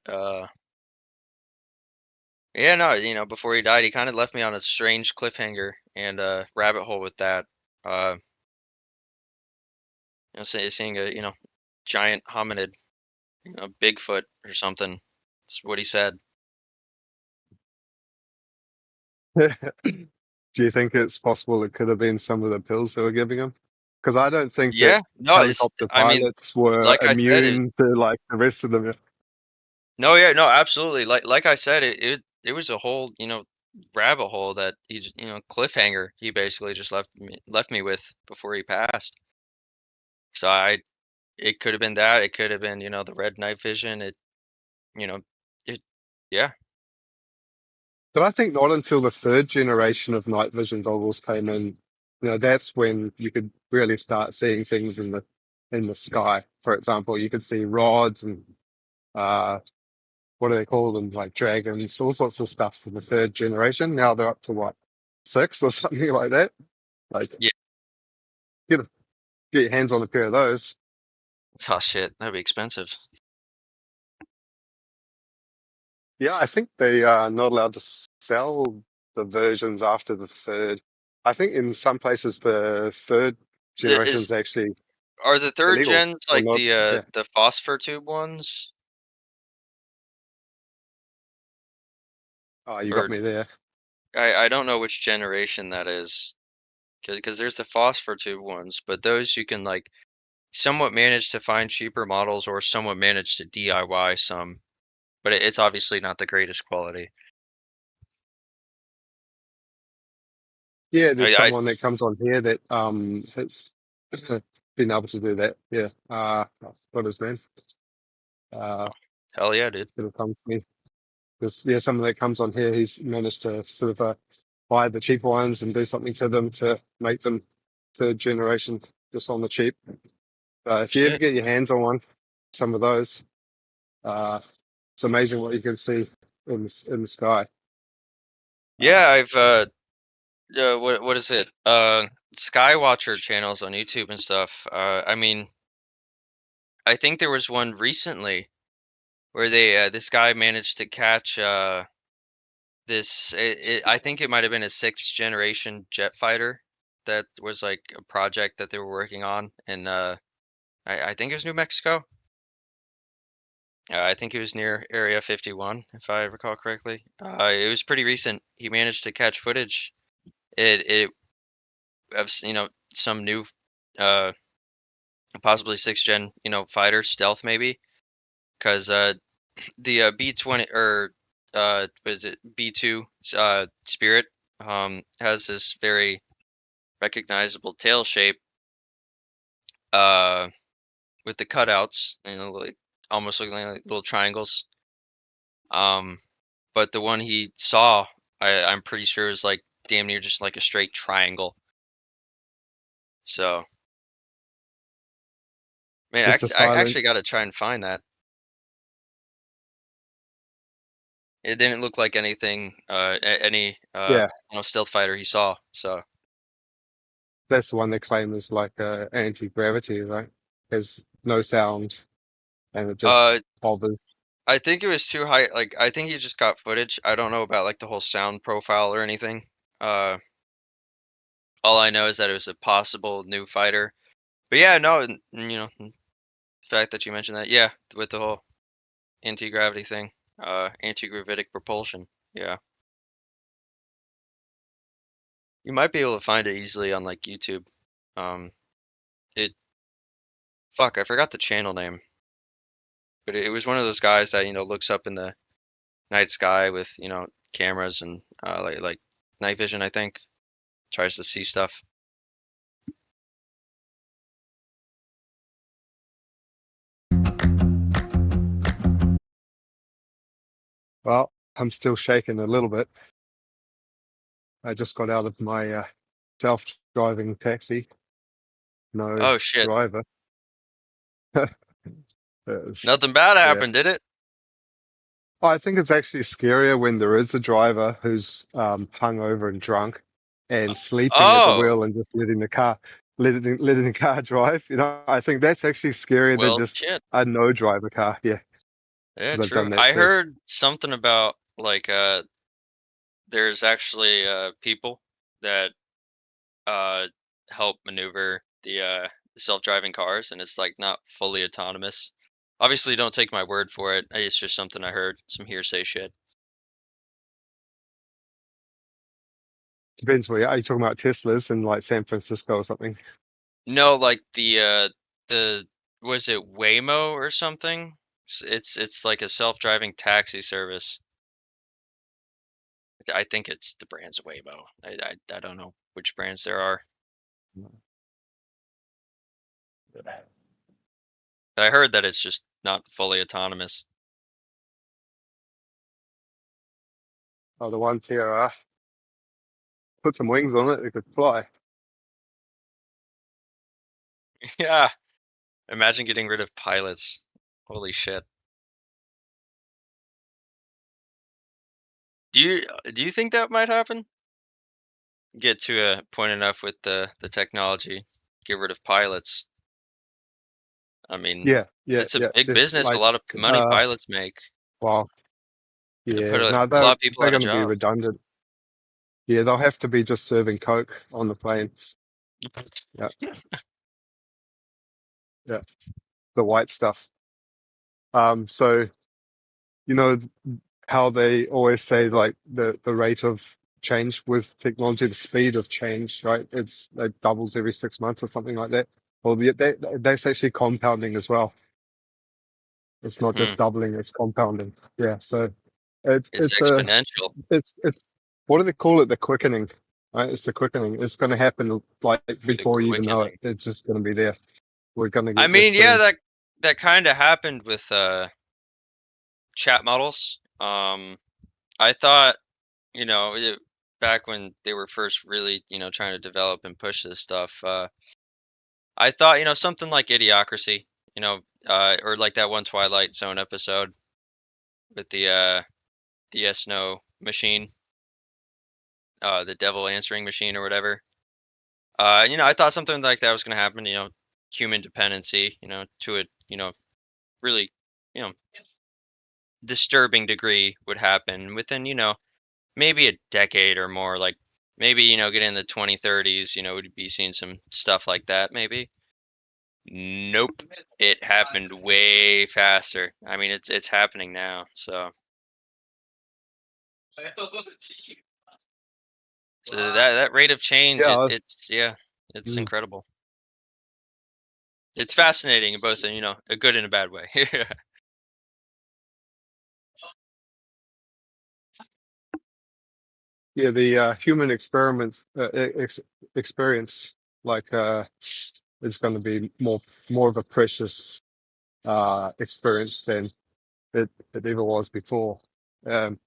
yeah, no, before he died, he kind of left me on a strange cliffhanger and rabbit hole with that. Uh, seeing a giant hominid, Bigfoot or something. That's what he said. Do you think it's possible it could have been some of the pills they were giving him? Because I don't think that Yeah, no, helicopter I mean, pilots were like I said, immune to like the rest of them. no, yeah, no, absolutely. Like I said, it was a whole, rabbit hole that he just, cliffhanger. He basically just left me with before he passed. So it could have been that. It could have been, the red night vision. You know, it, yeah, But I think not until the third generation of night vision goggles came in, that's when you could really start seeing things in the sky. For example, you could see rods and uh what do they call them? Like dragons, all sorts of stuff from the third generation. Now they're up to what, 6 or something like that. Like yeah. get get your hands on a pair of those. Oh shit, that'd be expensive. Yeah, I think they are not allowed to sell the versions after the third. I think in some places the third The, generation is is actually Are the third illegal gens or like not. Yeah. the phosphor tube ones? Oh, you got Or me there. I don't know which generation that is. Because there's the phosphor tube ones, but those you can like somewhat manage to find cheaper models or somewhat manage to DIY some, but it's obviously not the greatest quality. Yeah, there's I someone that comes on here that has been able to do that. Yeah. What is his name? Uh, hell yeah, dude. it'll come to me. There's someone that comes on here. He's managed to sort of buy the cheap ones and do something to them to make them third generation just on the cheap. If you ever Shit. get your hands on one, some of those, it's amazing what you can see in the sky. Yeah, I've what is it? Skywatcher channels on YouTube and stuff. I mean, I think there was one recently where this guy managed to catch I think it might have been a sixth generation jet fighter that was like a project that they were working on in I think it was New Mexico. I think it was near Area 51, if I recall correctly. It was pretty recent. He managed to catch footage it of some new uh possibly sixth gen fighter stealth maybe because the B-20 or what is it B-2 Spirit has this very recognizable tail shape uh with the cutouts, like almost looking like little triangles. Um, but the one he saw, I'm pretty sure is like damn near just like a straight triangle. So, man, Just a I silent. actually got to try and find that. It didn't look like anything, any Yeah, stealth fighter he saw. So, that's the one they claim is like anti-gravity, right? Has no sound and it just uh, hovers. I think it was too high. Like, I think he just got footage. I don't know about like the whole sound profile or anything. Uh, all I know is that it was a possible new fighter. But yeah, no, the fact that you mentioned that, yeah, with the whole anti-gravity thing. Anti-gravitic propulsion. Yeah. You might be able to find it easily on like YouTube. It fuck, I forgot the channel name, but it was one of those guys that looks up in the night sky with cameras and like night vision. I think tries to see stuff. Well, I'm still shaking a little bit. I just got out of my self-driving taxi. No Oh shit! driver. Uh, Nothing bad yeah. happened, did it? I think it's actually scarier when there is a driver who's hungover and drunk and sleeping at the Oh, wheel and just letting the car drive. I think that's actually scarier than well, just shit. a no driver car. Yeah, Yeah, because I've done true. that I too. heard something about like there's actually people that uh help maneuver the self-driving cars, and it's like not fully autonomous. Obviously, don't take my word for it. It's just something I heard, some hearsay shit. Depends where you are. You talking about Teslas in like San Francisco or something? No, like the was it Waymo or something? It's like a self-driving taxi service. I think it's the brand's Waymo. I don't know which brands there are. I heard that it's just not fully autonomous. Oh, the ones here are put some wings on it, it could fly. Yeah. Imagine getting rid of pilots. Holy shit. Do you think that might happen? Get to a point enough with the technology, get rid of pilots. I mean, Yeah, yeah, it's a yeah. big Just business, a like lot of money pilots make. well, It put yeah. a No, lot they're of people they're out of going to be jobs. redundant. Yeah, they'll have to be just serving Coke on the planes. Yeah, yeah. The white stuff. So you know how they always say like the rate of change with technology, the speed of change, right? It doubles every 6 months or something like that. Well, that's actually compounding as well. It's not Hmm. just doubling; it's compounding. Yeah. So it's It's it's a exponential. it's what do they call it? The quickening, right? It's the quickening. It's going to happen like The before you even know it. quickening. It's just going to be there. We're going to I get there mean, yeah, soon. that kind of happened with chat models. I thought, back when they were first really, trying to develop and push this stuff, I thought, something like Idiocracy, or like that one Twilight Zone episode with the yes no machine, the devil answering machine or whatever. I thought something like that was going to happen, human dependency, to a, really, you know, disturbing degree would happen within, maybe a decade or more. Like maybe, get in the 2030s, we'd be seeing some stuff like that maybe. Nope. It happened way faster. I mean, it's happening now. So that rate of change, Yeah. it's yeah, it's Mm. incredible. It's fascinating in both, a good and a bad way. Yeah, the human experiments experience like is going to be more of a precious experience than it ever was before. Um,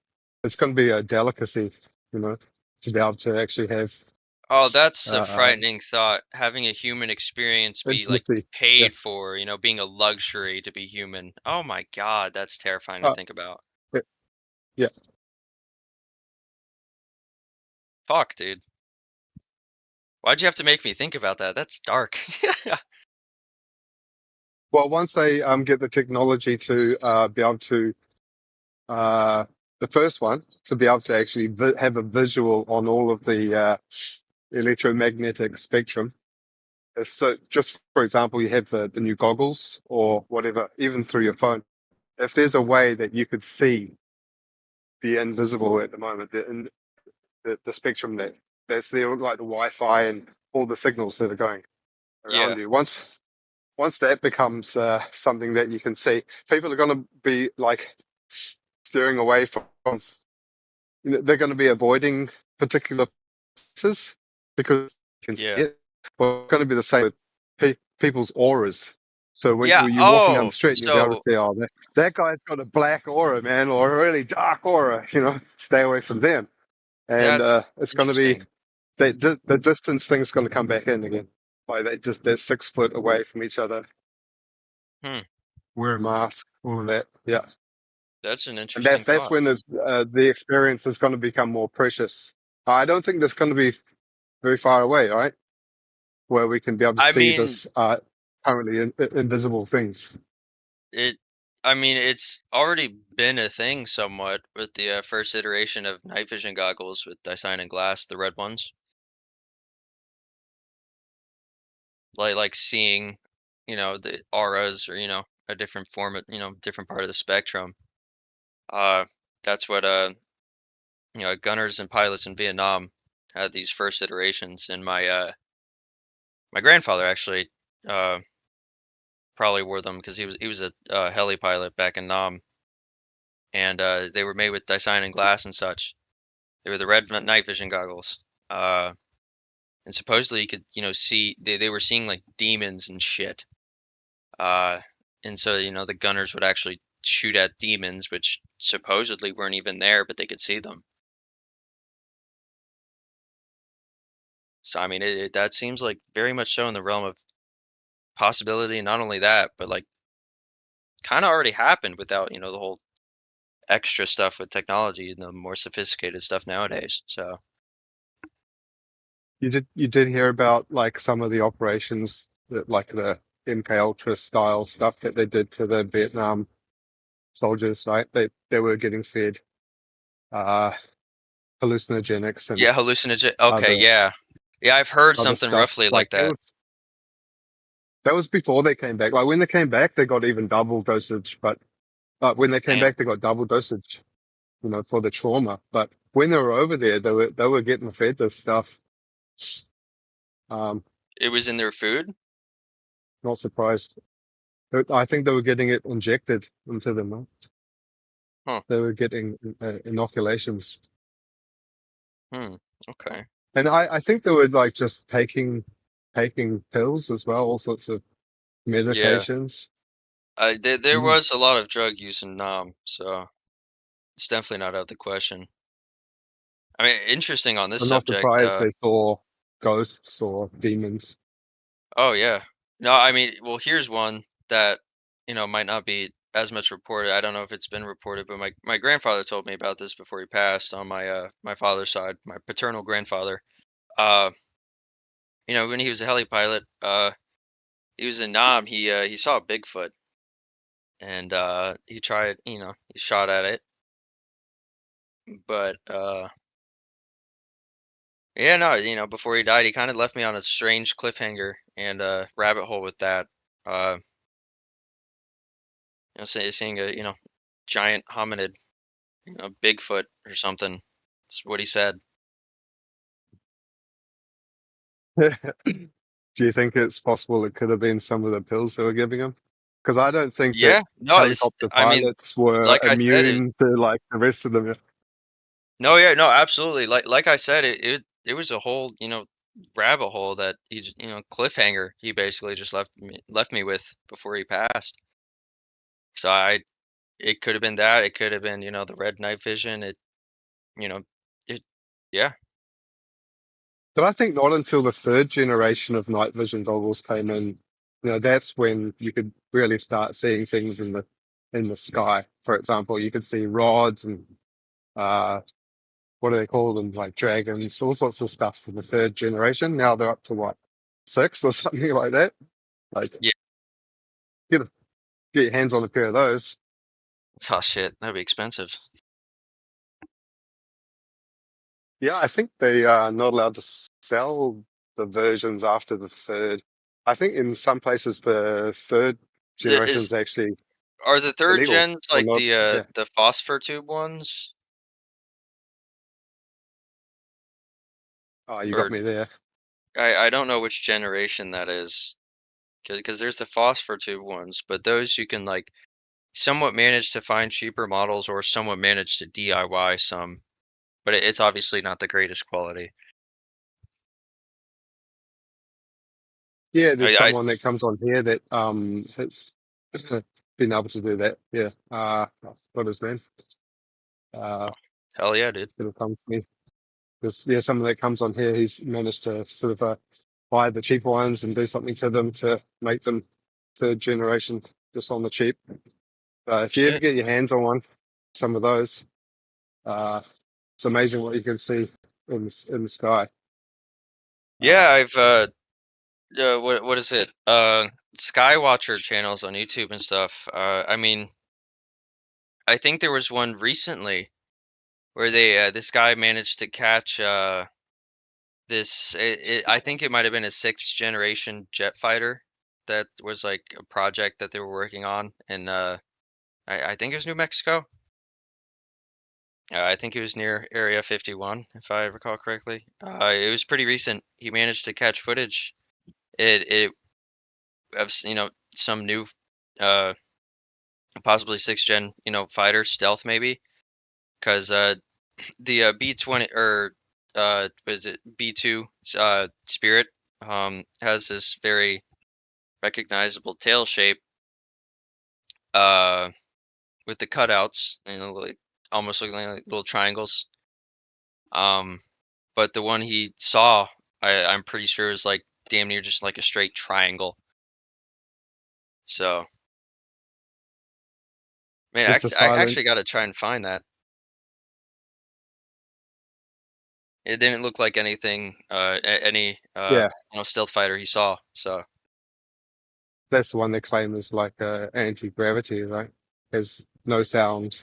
it's going to be a delicacy, you know, to be able to actually have Oh, that's a uh, frightening thought. Having a human experience be like intimacy. Yeah, paid for, being a luxury to be human. Oh my God, that's terrifying to uh, think about. yeah, yeah. Fuck, dude. Why'd you have to make me think about that? That's dark. Well, once they get the technology to be able to uh, the first one to be able to actually have a visual on all of the electromagnetic spectrum. So, just for example, you have the new goggles or whatever, even through your phone. if there's a way that you could see the invisible at the moment, the spectrum that's there, like the Wi-Fi and all the signals that are going Yeah, around you. Once that becomes something that you can see, people are going to be like steering away from. They're going to be avoiding particular places because you can see yeah, it. Well, it's going to be the same with people's auras. So yeah. when you're walking down Oh, the street, you'll be able to so see, oh, that guy's got a black aura, man, or a really dark aura. Stay away from them. And that's it's going to be interesting. the distance thing's going to come back in again. Like they're 6 foot away from each other. Hmm, Wear a mask, all of that. Yeah, that's an and interesting that's thought. when the experience is going to become more precious. I don't think that's going to be very far away, right? Where we can be able to I see mean, this currently invisible things. it. I mean, it's already been a thing somewhat with the first iteration of night vision goggles with Dyson glass, the red ones. Like seeing, the auras or a different form of different part of the spectrum. Uh, that's what gunners and pilots in Vietnam had these first iterations, and my grandfather actually uh probably wore them because he was a heli pilot back in Nam, and they were made with Dyson and glass and such. They were the red night vision goggles. Uh, and supposedly you could see they were seeing like demons and shit. Uh, and so the gunners would actually shoot at demons, which supposedly weren't even there, but they could see them. So I mean, that seems like very much so in the realm of possibility. Not only that, but like kind of already happened without the whole extra stuff with technology and the more sophisticated stuff nowadays. So You did hear about like some of the operations that like the MK Ultra style stuff that they did to the Vietnam soldiers, right? They were getting fed uh hallucinogenics and yeah, hallucinogen. Okay, other yeah, yeah, I've heard other something stuff. roughly Like like that. that was before they came back. Like when they came back, they got even double dosage. But when they came Damn, back, they got double dosage, for the trauma. But when they were over there, they were getting fed this stuff. Um, it was in their food. Not surprised. I think they were getting it injected into them. Huh. They were getting inoculations, Hmm. Okay. and I think they were like just taking pills as well, all sorts of Yeah. medications. There Mm. was a lot of drug use in Nam, so it's definitely not out of the question. I mean, interesting on this I'm not subject. surprised they saw ghosts or demons. Oh yeah. No, I mean, well, here's one that might not be as much reported. I don't know if it's been reported, but my grandfather told me about this before he passed on my father's side, my paternal grandfather. Uh, when he was a heli pilot, he was in Nam. He saw a Bigfoot, and he tried, he shot at it, but yeah, no, before he died, he kind of left me on a strange cliffhanger and rabbit hole with that. Uh, seeing a giant hominid, Bigfoot or something. That's what he said. Do you think it's possible it could have been some of the pills they were giving him? Because I don't think that Yeah, no, helicopter I mean, pilots were like I said, immune to like the rest of them. no, yeah, no, absolutely. Like I said, it was a whole, rabbit hole that he just, cliffhanger he basically just left me with before he passed. So it could have been that. It could have been, the red night vision. You know, it, yeah, But I think not until the third generation of night vision goggles came in, that's when you could really start seeing things in the sky. For example, you could see rods and uh, what do they call them, like dragons, all sorts of stuff from the third generation. Now they're up to what, 6 or something like that. Like yeah. get get your hands on a pair of those. Oh shit, that'd be expensive. Yeah, I think they are not allowed to sell the versions after the third. I think in some places the third There generation is is actually Are the third illegal gens or like not. Yeah. the phosphor tube ones? Oh, you got Or me there. I don't know which generation that is. Because there's the phosphor tube ones, but those you can like somewhat manage to find cheaper models or somewhat manage to DIY some, but it's obviously not the greatest quality. Yeah, there's I someone that comes on here that has been able to do that. Yeah. What his name? hell yeah, dude. It'll come to me. There's someone that comes on here. He's managed to sort of buy the cheaper ones and do something to them to make them third generation just on the cheap. If you ever Shit. get your hands on one, some of those, it's amazing what you can see in the sky. Yeah, I've what is it? Skywatcher channels on YouTube and stuff. I mean, I think there was one recently where they this guy managed to catch I think it might have been a sixth generation jet fighter that was like a project that they were working on in I think it was New Mexico. I think it was near Area 51, if I recall correctly. It was pretty recent. He managed to catch footage. It of some new, uh, possibly sixth gen, fighter stealth maybe, because the B-20 or what is it B-2 Spirit has this very recognizable tail shape uh with the cutouts, like almost looking like little triangles. Um, but the one he saw, I'm pretty sure is like damn near just like a straight triangle. So, man, Just a I silent. actually got to try and find that. It didn't look like anything, any Yeah, stealth fighter he saw. So, that's the one they claim is like anti-gravity, right? There's no sound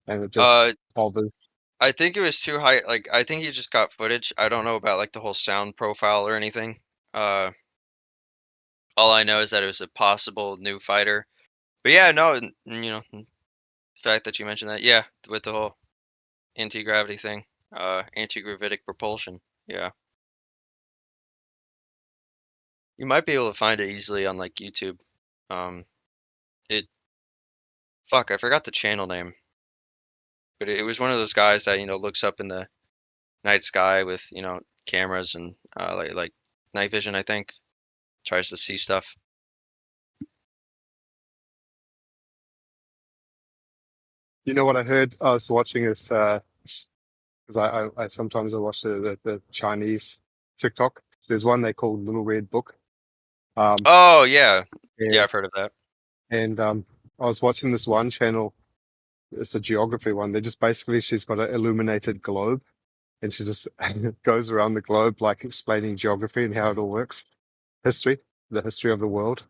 and it just uh, hovers. I think it was too high. Like, I think he just got footage. I don't know about like the whole sound profile or anything. Uh, all I know is that it was a possible new fighter. But yeah, no, the fact that you mentioned that, yeah, with the whole anti-gravity thing, anti-gravitic propulsion. Yeah. You might be able to find it easily on like YouTube. Um, it fuck, I forgot the channel name, but it was one of those guys that looks up in the night sky with cameras and like night vision. I think tries to see stuff. You know what I heard? I was watching this because I sometimes I watch the Chinese TikTok. There's one they call Little Red Book. Um, Oh yeah, yeah, and I've heard of that. and I was watching this one channel. It's a geography one. They just basically she's got an illuminated globe, and she just goes around the globe like explaining geography and how it all works, history, the history of the world.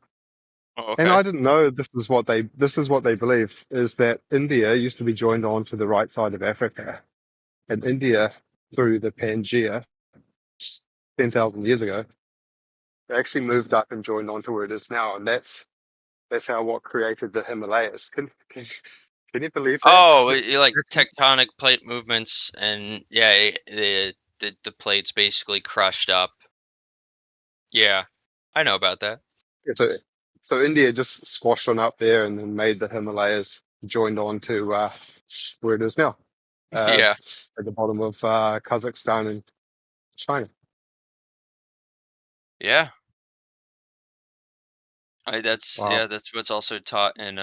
Oh, And okay. I didn't know this is what they believe is that India used to be joined on to the right side of Africa, and India through the Pangea 10,000 years ago, they actually moved up and joined on to where it is now, and that's how what created the Himalayas. Can you believe that? Oh, you like tectonic plate movements, and yeah, the plates basically crushed up. Yeah, I know about that. so, so India just squashed on up there and then made the Himalayas joined on to where it is now, uh, Yeah, at the bottom of Kazakhstan and China. yeah. That's Wow. yeah, that's what's also taught in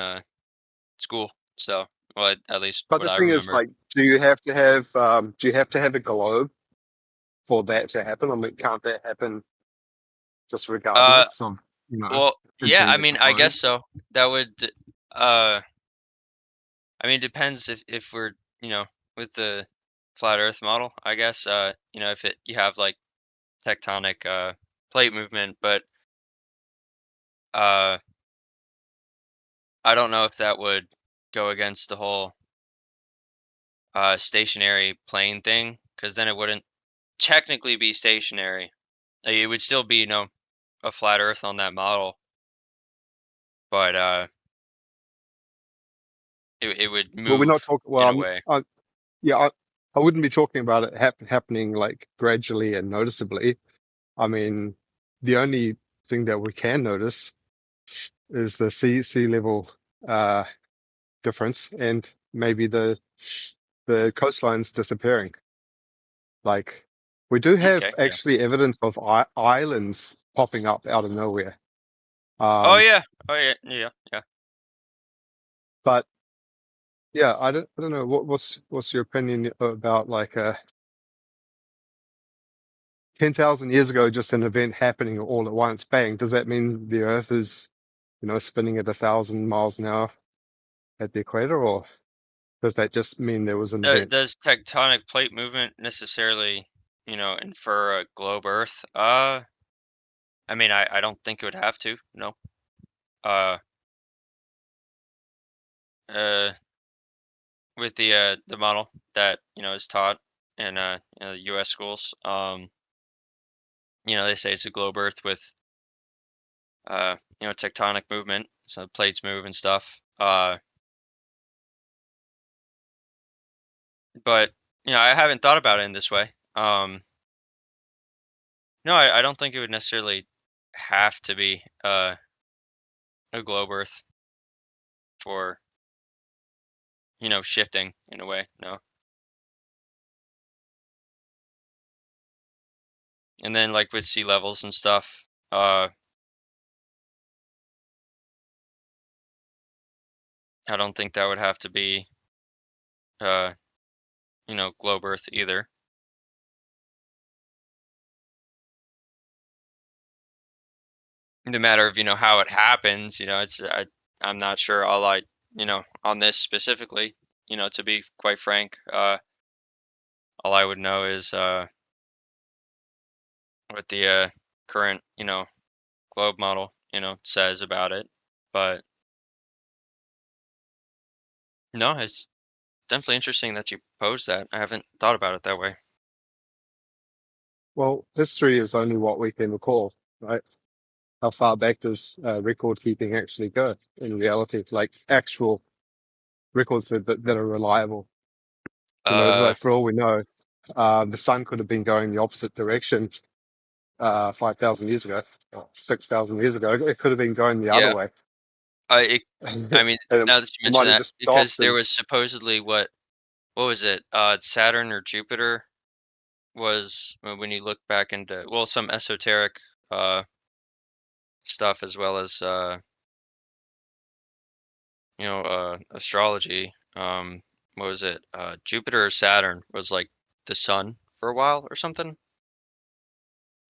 school. So, well, at least But what the I thing is, remember. like, do you have to have a globe for that to happen? I mean, can't that happen just Uh, regardless of, well, the yeah, I gender mean, I guess proposed? so. That would, uh, I mean, depends if we're, with the flat Earth model, I guess, if you have like tectonic plate movement, but uh, I don't know if that would go against the whole stationary plane thing, because then it wouldn't technically be stationary. Like, it would still be, a flat Earth on that model, but it would Well, we're not move talking. in Well, a way. yeah, I wouldn't be talking about it happening like gradually and noticeably. I mean, the only thing that we can notice is the sea level uh difference, and maybe the coastlines disappearing. Like, we do have Okay, yeah. actually evidence of islands popping up out of nowhere. Oh Um, yeah. Oh yeah. Yeah. Yeah. but yeah, I don't know. What's your opinion about like 10,000 years ago, just an event happening all at once, bang? Does that mean the Earth is, spinning at 1,000 miles an hour at the equator, or does that just mean there was an event? Does tectonic plate movement necessarily, infer a globe Earth? I mean, I don't think it would have to. No. Uh, uh, with the model that is taught in the U.S. schools, they say it's a globe Earth with tectonic movement, so plates move and stuff. But I haven't thought about it in this way. No, I don't think it would necessarily have to be a globe Earth for shifting in a way. No. And then like with sea levels and stuff, I don't think that would have to be uh, globe Earth either. The matter of how it happens, I'm not sure. On this specifically, to be quite frank, all I would know is what the current globe model says about it. But no, it's definitely interesting that you posed that. I haven't thought about it that way. Well, history is only what we can recall, right? How far back does record keeping actually go in reality? It's like actual records that are reliable. Uh, Like for all we know, the sun could have been going the opposite direction 5,000 years ago, or 6,000 years ago. It could have been going the other yeah. way. I it, And I mean, it now that you mention might have that, just because stopped. there And was supposedly what was it? Saturn or Jupiter was when you look back into some esoteric stuff as well as astrology. What was it? Jupiter or Saturn was like the sun for a while or something.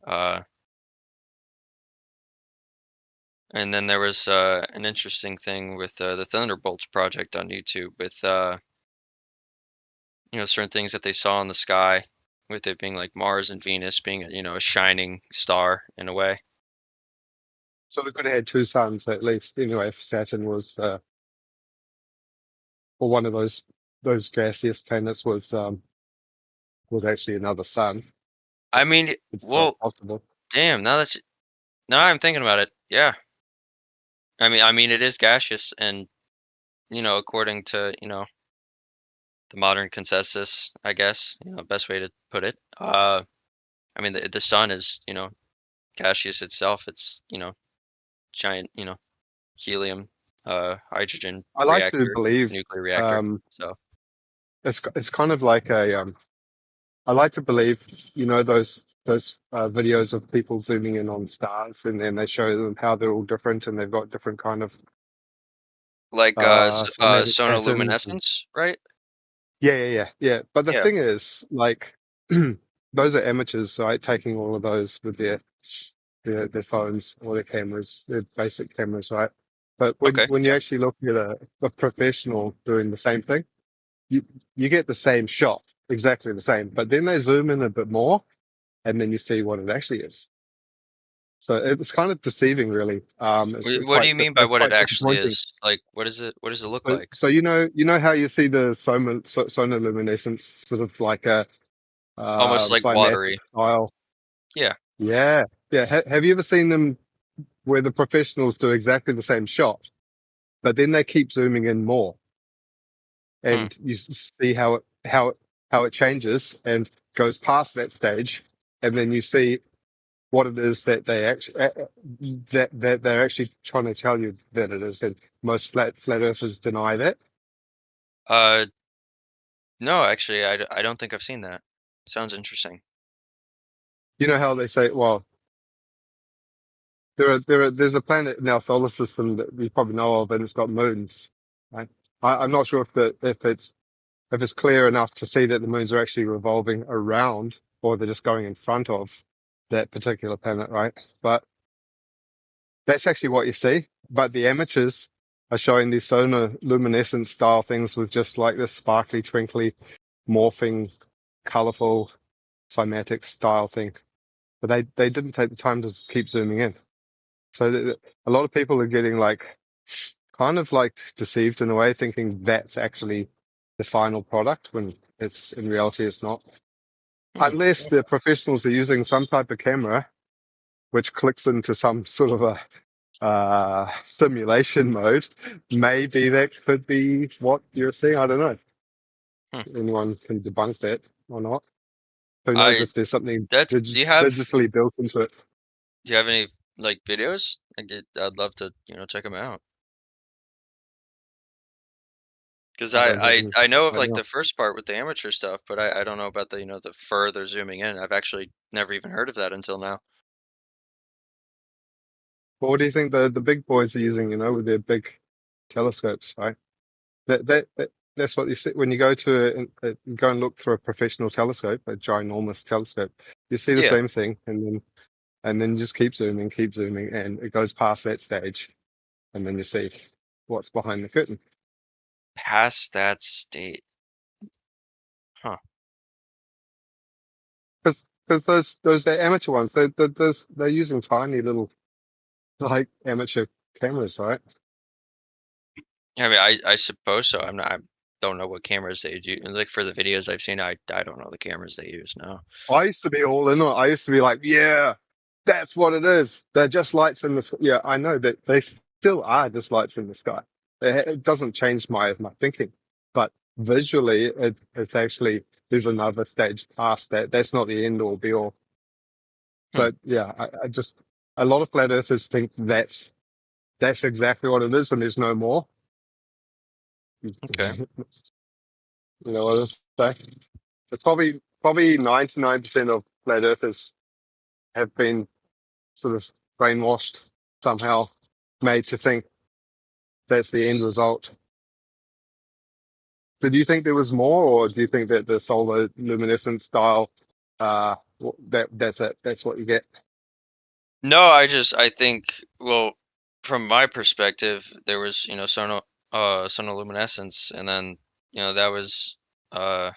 Uh, and then there was an interesting thing with the Thunderbolts project on YouTube with certain things that they saw in the sky, with it being like Mars and Venus being a shining star in a way. so we could have had two suns at least. Anyway, if Saturn was, or one of those gaseous planets was actually another sun. I mean, It's well, possible. damn. Now I'm thinking about it. Yeah. I mean, it is gaseous, and according to the modern consensus, I guess best way to put it. I mean, the sun is gaseous itself. It's giant helium, hydrogen I like to reactor, believe nuclear reactor. um, So it's kind of like I like to believe those videos of people zooming in on stars, and then they show them how they're all different and they've got different kind of like somatic patterns. And sonoluminescence, right? yeah. But the Yeah. thing is, like, those are amateurs, right? Taking all of those with their phones or their cameras, their basic cameras, right? But Okay. when you Yeah. actually look at a professional doing the same thing, you you get the same shot, exactly the same. But then they zoom in a bit more, and then you see what it actually is. So it's kind of deceiving, really. What do you mean by It's what it quite actually disappointing. is? Like, what is it? What does it look So, like? so you know how you see the sonoluminescence, sort of like a Almost like cymatic watery. style. Yeah. Yeah. Have you ever seen them where the professionals do exactly the same shot, but then they keep zooming in more? and you see how it changes and goes past that stage, and then you see what it is that they actually that they're actually trying to tell you that it is, and most flat earthers deny that. Uh, no, actually, I don't think I've seen that. Sounds interesting. You know how they say, well, there's a planet in our solar system that you probably know of, and it's got moons, right? I'm not sure if it's clear enough to see that the moons are actually revolving around, or they're just going in front of that particular planet, right? But that's actually what you see. But the amateurs are showing these solar luminescence style things with just like this sparkly, twinkly, morphing, colorful, cymatic style thing. But they didn't take the time to keep zooming in. So a lot of people are getting like kind of like deceived in a way, thinking that's actually the final product when it's in reality it's not. Unless the professionals are using some type of camera which clicks into some sort of a simulation mode, maybe that could be what you're seeing. I don't know. Hmm. Anyone can debunk that or not. Who knows I if there's something that's do you have digitally built into it. any like videos? I'd love to, check them out. Because I don't have any I know of right like now. the first part with the amateur stuff, but I don't know about the, the further zooming in. I've actually never even heard of that until now. But what do you think the big boys are using? You know, with their big telescopes, right? That's what you see when you go to you go and look through a professional telescope, a ginormous telescope. You see the Yeah, same thing, and then you just keep zooming, and it goes past that stage, and then you see what's behind the curtain. past that state. Huh. Because those amateur ones, they're using tiny little like amateur cameras, right? I mean, I suppose so. I don't know what cameras they do. Like for the videos I've seen, I don't know the cameras they use. No. I used to be all in on it. I used to be like, yeah, that's what it is. They're just lights in the sky. Yeah, I know that they still are just lights in the sky. It doesn't change my thinking, but visually, it's actually there's another stage past that. That's not the end all be all. Hmm. So yeah, I just a lot of flat earthers think that's exactly what it is, and there's no more. Okay. You know what I'm saying? It's probably 99% of flat earthers have been sort of brainwashed somehow, made to think that's the end result. Did you think there was more, or do you think that the solar luminescent style, that's it? That's what you get. No, I think, well, from my perspective, there was, sonoluminescence, and then, that was, uh,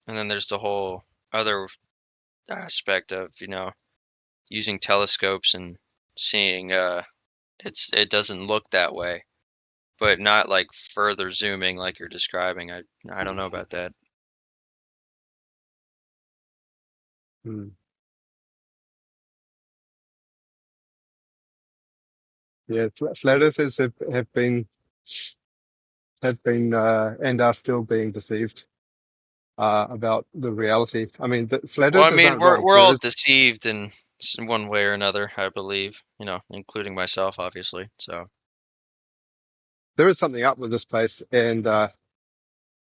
and then there's the whole other aspect of, using telescopes and seeing, it doesn't look that way, but not like further zooming like you're describing. I don't know about that. Hmm. Yeah, flat earthers have been and are still being deceived about the reality. I mean, the flat Well, I earthers mean, aren't wrong. we're There all is deceived in one way or another, I believe, including myself, obviously. So, something up with this place, and it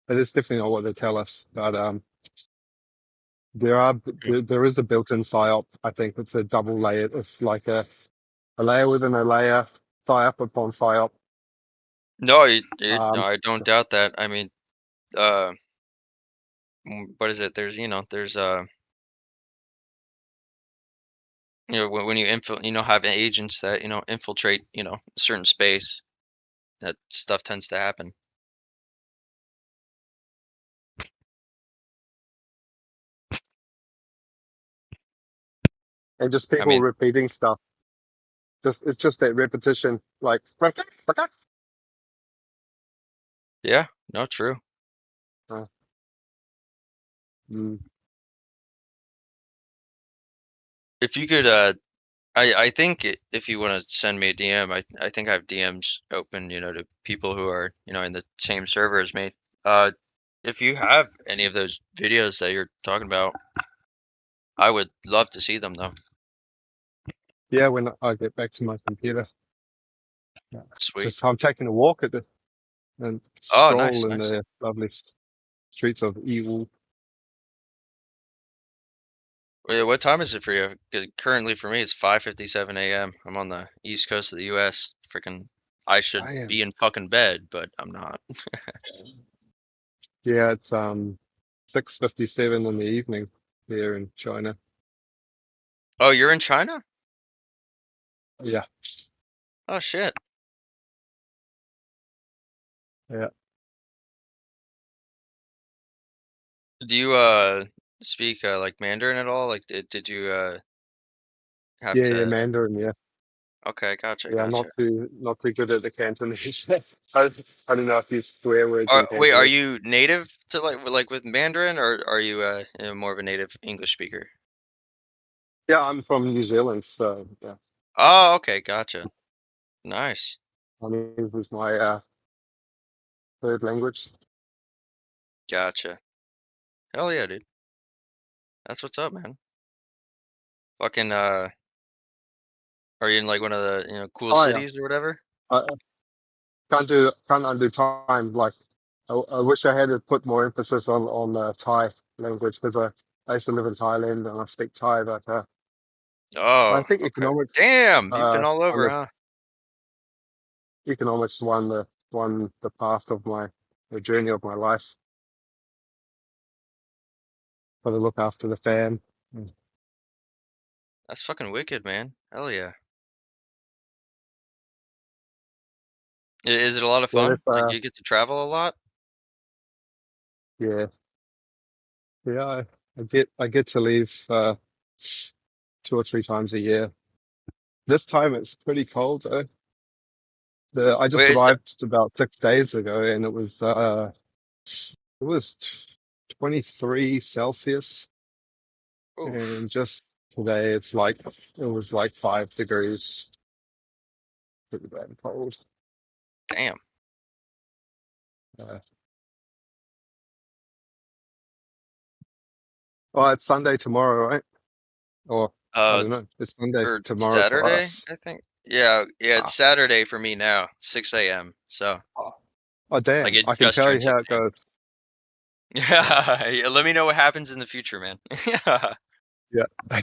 is definitely not what they tell us. But there is a built-in psyop. I think it's a double layer. It's like a layer within a layer, psyop upon psyop. no, no, Um, I don't doubt that. I mean, uh, what is it? There's when you have agents that infiltrate a certain space, that stuff tends to happen. and just I people mean, repeating stuff. It's just that repetition, like yeah, no, true. mm, If you could, I think if you want to send me a DM, I think I have DMs open, to people who are in the same server as me. If you have any of those videos that you're talking about, I would love to see them though. Yeah, when I get back to my computer. Yeah. Sweet. Just I'm taking a walk at the and Oh, nice, stroll in nice. the lovely streets of Ewu. Wait, what time is it for you? 'Cause currently for me, it's 5:57 a.m. I'm on the east coast of the U.S. Freaking, I should I am. be in fucking bed, but I'm not. Yeah, it's 6:57 in the evening here in China. Oh, you're in China? Yeah, Oh shit. yeah, Do you speak like Mandarin at all? Like, did you have yeah, to? Mandarin. Yeah, Okay, gotcha, yeah, gotcha. not too good at the Cantonese. I, I don't know if you swear words in Wait, are Cantonese. you native to like with Mandarin, or are you more of a native English speaker? Yeah, I'm from New Zealand, so yeah, Oh, okay, gotcha. Nice. Chinese is my third language. Gotcha. Hell yeah, dude. That's what's up, man. Fucking are you in like one of the cool Oh yeah, cities or whatever? I can't undo time. Like I wish I had to put more emphasis on Thai language because I used to live in Thailand and I speak Thai, but I Oh, think okay. economics Damn, you've been all kind over, of huh? economics won the path of the journey of my life. Got to look after the fam. Mm. That's fucking wicked, man. Hell yeah. Is it a lot of Yeah, fun? that's Like you get to travel a lot? yeah, yeah. I get to leave 2 or 3 times a year. This time it's pretty cold though. I just Wait, is there, arrived about 6 days ago and it was 23 Celsius, oof, and just today it was like 5 degrees. Pretty bad cold. damn. Uh, oh, it's Sunday tomorrow, right? Or I Uh, don't know. It's Sunday or tomorrow for Saturday, us. I think. Yeah, yeah, it's Ah, Saturday for me now, 6 a.m. So oh, oh, like damn! it I can just tell turned you how 6 it a.m. goes. Yeah, Yeah, yeah, let me know what happens in the future, man. Yeah. yeah. I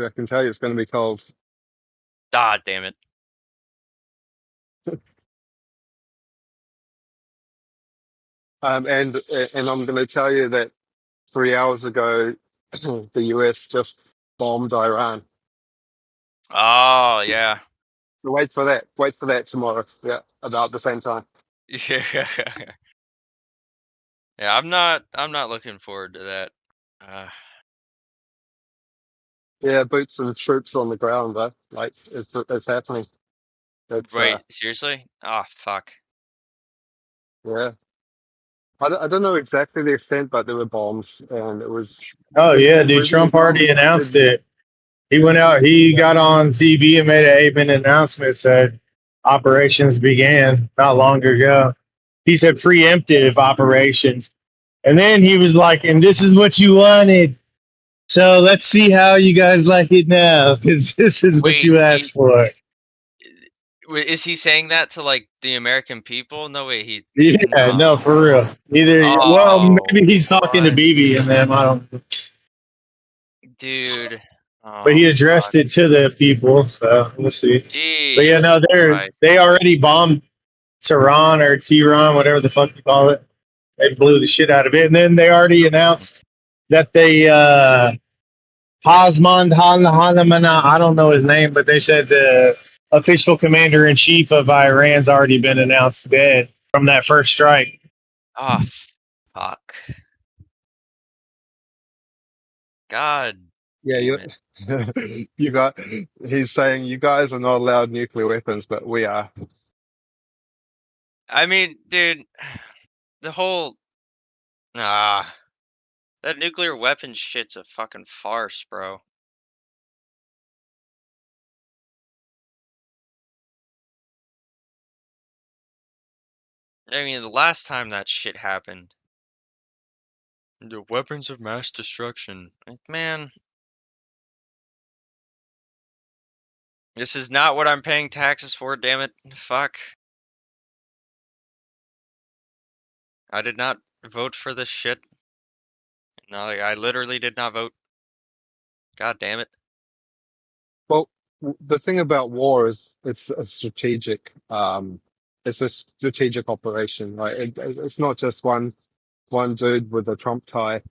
can tell you it's going to be cold. Ah, damn it. And I'm going to tell you that 3 hours ago, the US just bombed Iran. Oh, yeah. So wait for that. Wait for that tomorrow. Yeah, about the same time. Yeah. Yeah, I'm not looking forward to that. Uh, Yeah, boots and troops on the ground, though. Like it's happening. It's wait, seriously? Oh, fuck. yeah. I don't know exactly the extent, but there were bombs, and it was Oh yeah, dude. President Trump Trump already announced said, it. He went out. He yeah, got on TV and made an 8-minute announcement. Said operations began not long ago. He said preemptive operations, and then he was like, "And this is what you wanted. So let's see how you guys like it now, because this is what Wait, you asked for." is he saying that to like the American people? No way, he Yeah, no. no, for real. Either well, maybe Oh, he's talking to what? BB and them. I don't. Dude. But Oh, he fuck. addressed it to the people, so we'll see. But yeah, Jesus no, Christ. they already bombed Tehran or Tehran, whatever the fuck you call it. They blew the shit out of it, and then they already announced that they Pasmand Hanamana, I don't know his name, but they said the official commander in chief of Iran's already been announced dead from that first strike. Oh, fuck. God yeah, damn it. you got. He's saying you guys are not allowed nuclear weapons, but we are. I mean, dude, the whole ah, that nuclear weapon shit's a fucking farce, bro. I mean, the last time that shit happened, the weapons of mass destruction. Like, man, this is not what I'm paying taxes for, damn it. Fuck. I did not vote for this shit. No, like, I literally did not vote. God damn it. Well, the thing about war is it's a strategic operation, right? It's not just one dude with a Trump tie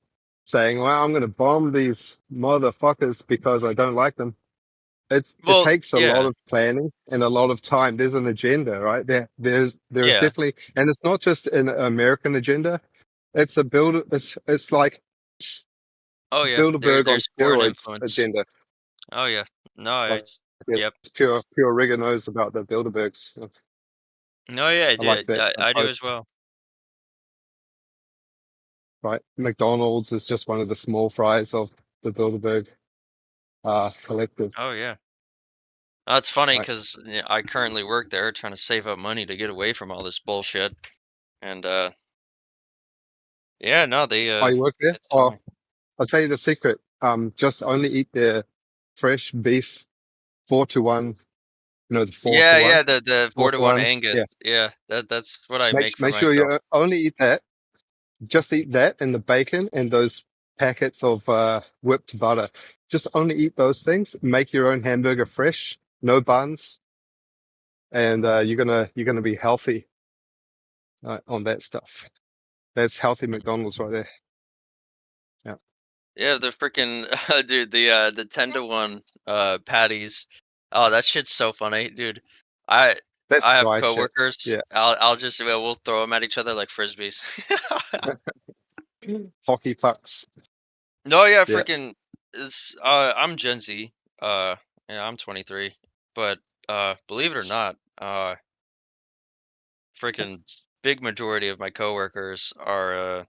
saying, "Well, I'm going to bomb these motherfuckers because I don't like them." It Well, takes a lot yeah, of planning and a lot of time. There's an agenda, right? There's yeah. definitely, and it's not just an American agenda. It's a build. It's like Oh, yeah. Bilderberg on There's foreign steroids influence. agenda. Oh, yeah. No, Like it's, it's yep. pure Rigger knows about the Bilderbergs. No, yeah, I I like do. that I do as post. well. Right, McDonald's is just one of the small fries of the Bilderberg collective. Oh, yeah. That's funny Right? because I currently work there trying to save up money to get away from all this bullshit. And, yeah, no, Oh, you work there? it's Oh, funny. I'll tell you the secret. Just only eat their fresh beef 4-1. You know, the four to Yeah, one, yeah, the four 4 to to 1 one. Angus. Yeah, Yeah, that's what I make make for make sure myself. you only eat that. Just eat that and the bacon and those packets of whipped butter. Just only eat those things. Make your own hamburger fresh, no buns, and you're gonna be healthy on that stuff. That's healthy McDonald's right there. Yeah, Yeah, the freaking dude, the 10 to 1 patties. Oh, that shit's so funny, dude. I that's I have dry shit. coworkers. Yeah, I'll just we'll throw them at each other like frisbees. hockey pucks. No, yeah, Yeah, freaking it's I'm Gen Z. Yeah, I'm 23. But believe it or not, freaking big majority of my coworkers are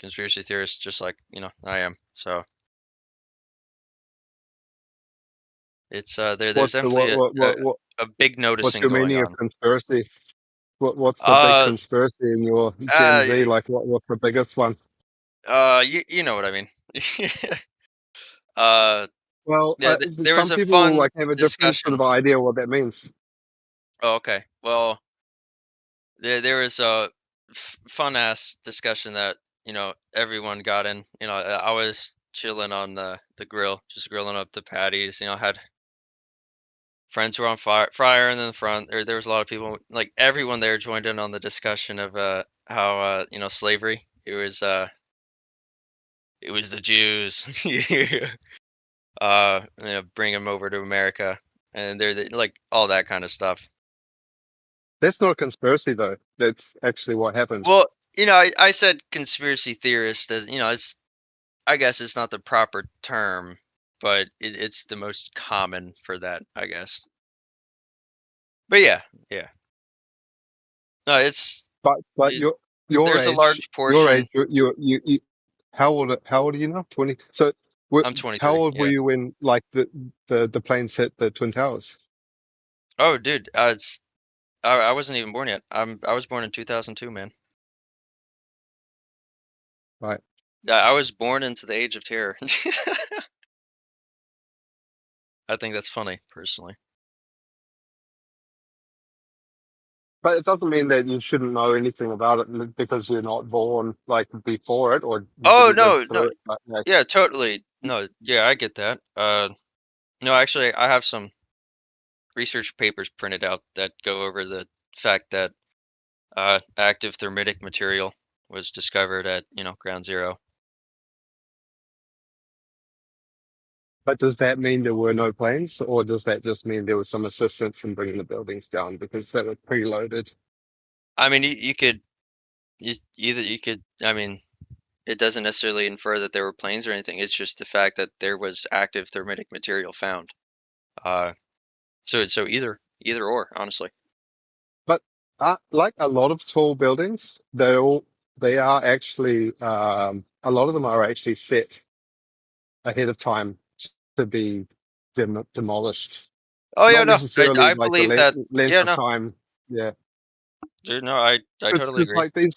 conspiracy theorists just like, I am. So, it's there's what's the definitely a big what's noticing your going meaning of on. conspiracy? What's the big Uh conspiracy in your Gen uh Z? Like what's the biggest one? you know what I mean. uh Well, yeah, there was some a people fun like have a different sort discussion. of idea what that means. Oh, okay. Well, there was a fun ass discussion that everyone got in. I was chilling on the grill, just grilling up the patties. Had friends who were on fryer in the front. There was a lot of people, like everyone there, joined in on the discussion of how slavery. It was the Jews. Bring them over to America, and like all that kind of stuff. That's not a conspiracy though. That's actually what happened. Well, I said conspiracy theorist as it's I guess it's not the proper term, but it's the most common for that, I guess. But yeah, yeah. No, But it, your there's a age, large portion. you how old are you now? 20. So I'm how 23. old were Yeah. you when like the planes hit the Twin Towers? Oh, dude, I wasn't even born yet. I was born in 2002, man. Right. I was born into the age of terror. I think that's funny, personally. But it doesn't mean that you shouldn't know anything about it because you're not born like before it or you Oh didn't live no, no, through it. But, like, yeah, totally. No, yeah, I get that. No, actually, I have some research papers printed out that go over the fact that active thermitic material was discovered at ground zero. but does that mean there were no planes, or does that just mean there was some assistance in bringing the buildings down because they were preloaded? I mean, you could you could. I mean, it doesn't necessarily infer that there were planes or anything. It's just the fact that there was active thermitic material found. Uh, so either or, honestly. But like a lot of tall buildings, they are actually a lot of them are actually set ahead of time to be Oh yeah, not no, necessarily I like the believe that. length Yeah, of no, time. Yeah, Dude, no, I totally It's agree. like these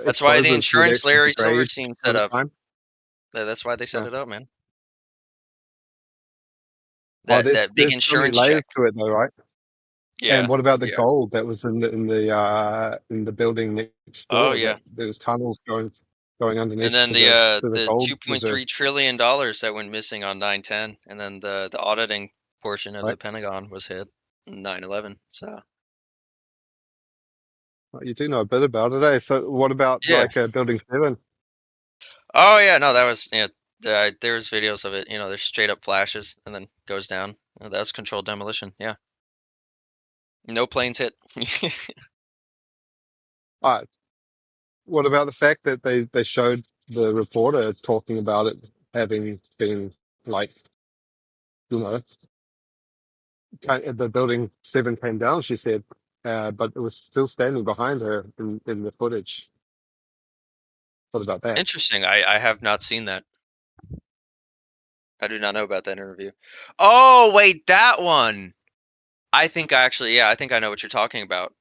That's why the explosives would insurance actually Larry degrade Silverstein set over up. time. That's why they set Yeah. it up, man. Oh, That big there's so many insurance layers check. to it though, right? Yeah. And what about the Yeah. gold that was in the building next Oh door? yeah. That there was tunnels going And underneath then to the the gold 2.3 reserves, trillion dollars that went missing on 9/10, and then the auditing portion of right? the Pentagon was hit on 9/11. So Well, you do know a bit about it, eh? So what about yeah. like Building 7? Oh yeah, no, that was there's videos of it. There's straight up flashes and then goes down. That was controlled demolition. Yeah. No planes hit. Uh, what about the fact that they showed the reporter talking about it having been like, you know, the Building 7 came down, she said, but it was still standing behind her in the footage. What about that? Interesting. I have not seen that. I do not know about that interview. Oh, wait, that one. I think I think I know what you're talking about.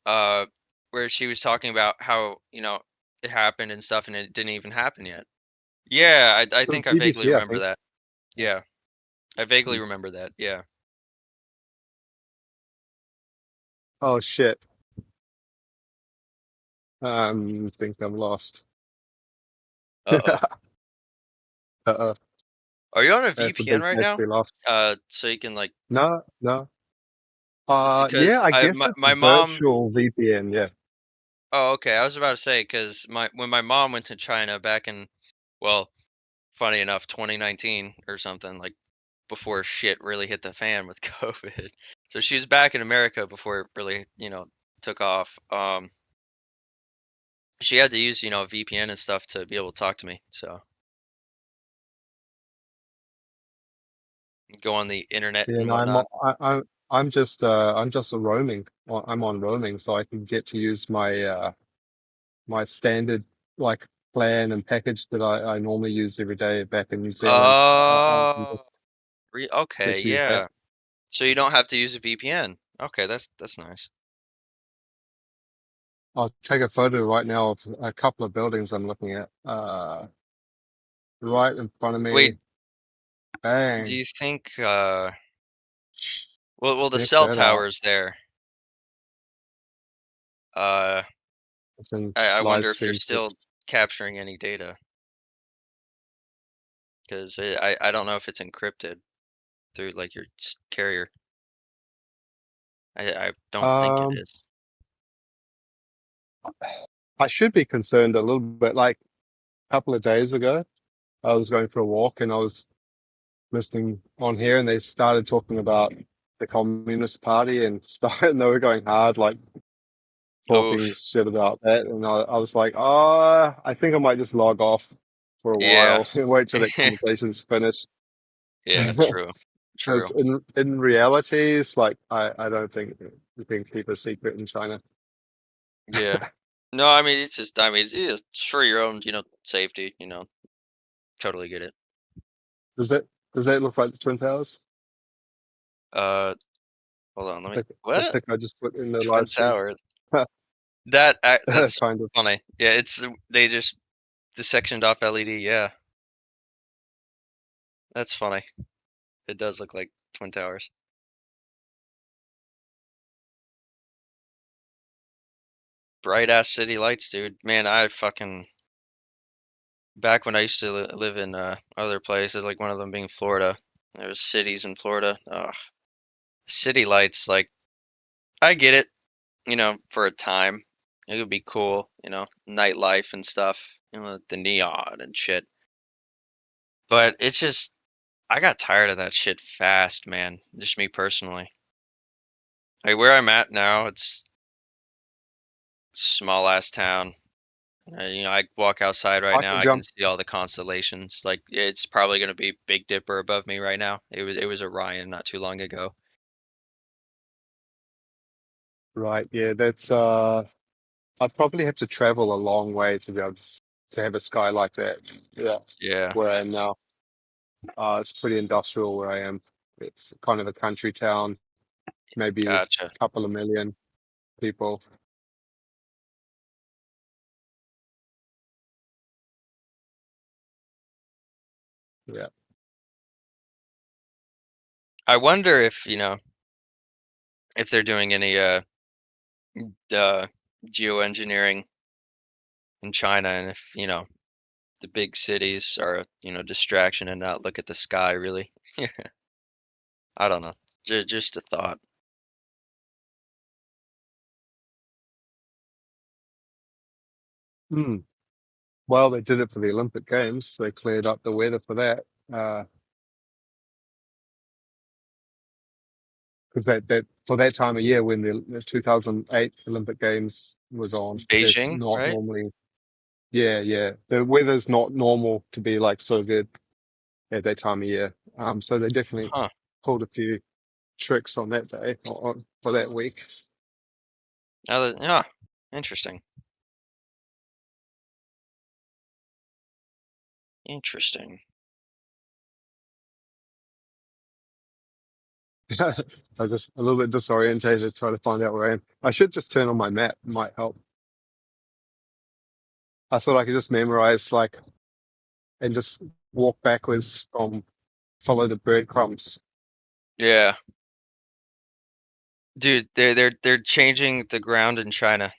Where she was talking about how, it happened and stuff and it didn't even happen yet. Yeah, I It was think I vaguely BBC, I remember think. that. Yeah. I vaguely Hmm. remember that. Yeah. Oh shit. Think I'm lost. Uh-oh. Uh-oh. Are you on a That's a VPN big right mess now? we lost. So you can like No, no. it's because Yeah, I I guess my, it's my mom. virtual VPN, yeah. Oh, okay. I was about to say because when my mom went to China back in, well, funny enough, 2019 or something, like before shit really hit the fan with COVID. So she was back in America before it really, took off. She had to use, VPN and stuff to be able to talk to me. So go on the internet Yeah, and no, whatnot. I'm just a roaming. I'm on roaming, so I can get to use my standard like plan and package that I normally use every day back in New Zealand. I can Oh, just get okay, to use that. yeah. So you don't have to use a VPN. Okay, that's nice. I'll take a photo right now of a couple of buildings I'm looking at. Right in front of me. Wait, do Bang. you think well the Check cell that out. towers there, uh It's in I live wonder if they're stream still text. capturing any data because I don't know if it's encrypted through like your carrier. I don't think it Um, is. I should be concerned a little bit. Like a couple of days ago, I was going for a walk and I was listening on here, and they started talking about the Communist Party and and they were going hard, like talking Oof. shit about that. And I was like, oh, I think I might just log off for a Yeah. while and wait till that conversation's finished. Yeah, true. Because True. in reality, it's like I don't think you can keep a secret in China. Yeah. No, I mean it's just it's for your own, safety, totally get it. Does that look like the Twin Towers? Uh hold on, let me The what? pic I just put in the Twin live stream. Towers. That's Kind of. funny. Yeah, they just the sectioned off LED, yeah. That's funny. It does look like Twin Towers. Bright ass city lights, dude. Man, I fucking back when I used to live in other places, like one of them being Florida. There was cities in Florida. Ugh. City lights, like I get it, for a time. It would be cool, nightlife and stuff, the neon and shit. But it's just I got tired of that shit fast, man. Just me personally. Like where I'm at now, it's small ass town. I walk outside right I now, can I can jump see all the constellations. Like it's probably gonna be Big Dipper above me right now. It was Orion not too long ago. right. Yeah, that's I'd probably have to travel a long way to be able to have a sky like that. Yeah, Yeah, where I am now. It's pretty industrial where I am. It's kind of a country town, maybe a gotcha. couple of million people. Yeah. I wonder if if they're doing any geoengineering in China, and if the big cities are a distraction and not look at the sky really. I don't know. Just a thought. Hmm. Well, they did it for the Olympic Games. They cleared up the weather for that. Because that for that time of year when the 2008 Olympic Games was on, it's Beijing, not right? normally. Yeah, yeah. The weather's not normal to be like so good at that time of year. So they definitely Huh. pulled a few tricks on that day or for that week. Yeah, interesting. Interesting. I'm just a little bit disorientated trying to find out where I am. I should just turn on my map. It might help. I thought I could just memorize like and just walk backwards from follow the breadcrumbs. Yeah. Dude, they're changing the ground in China.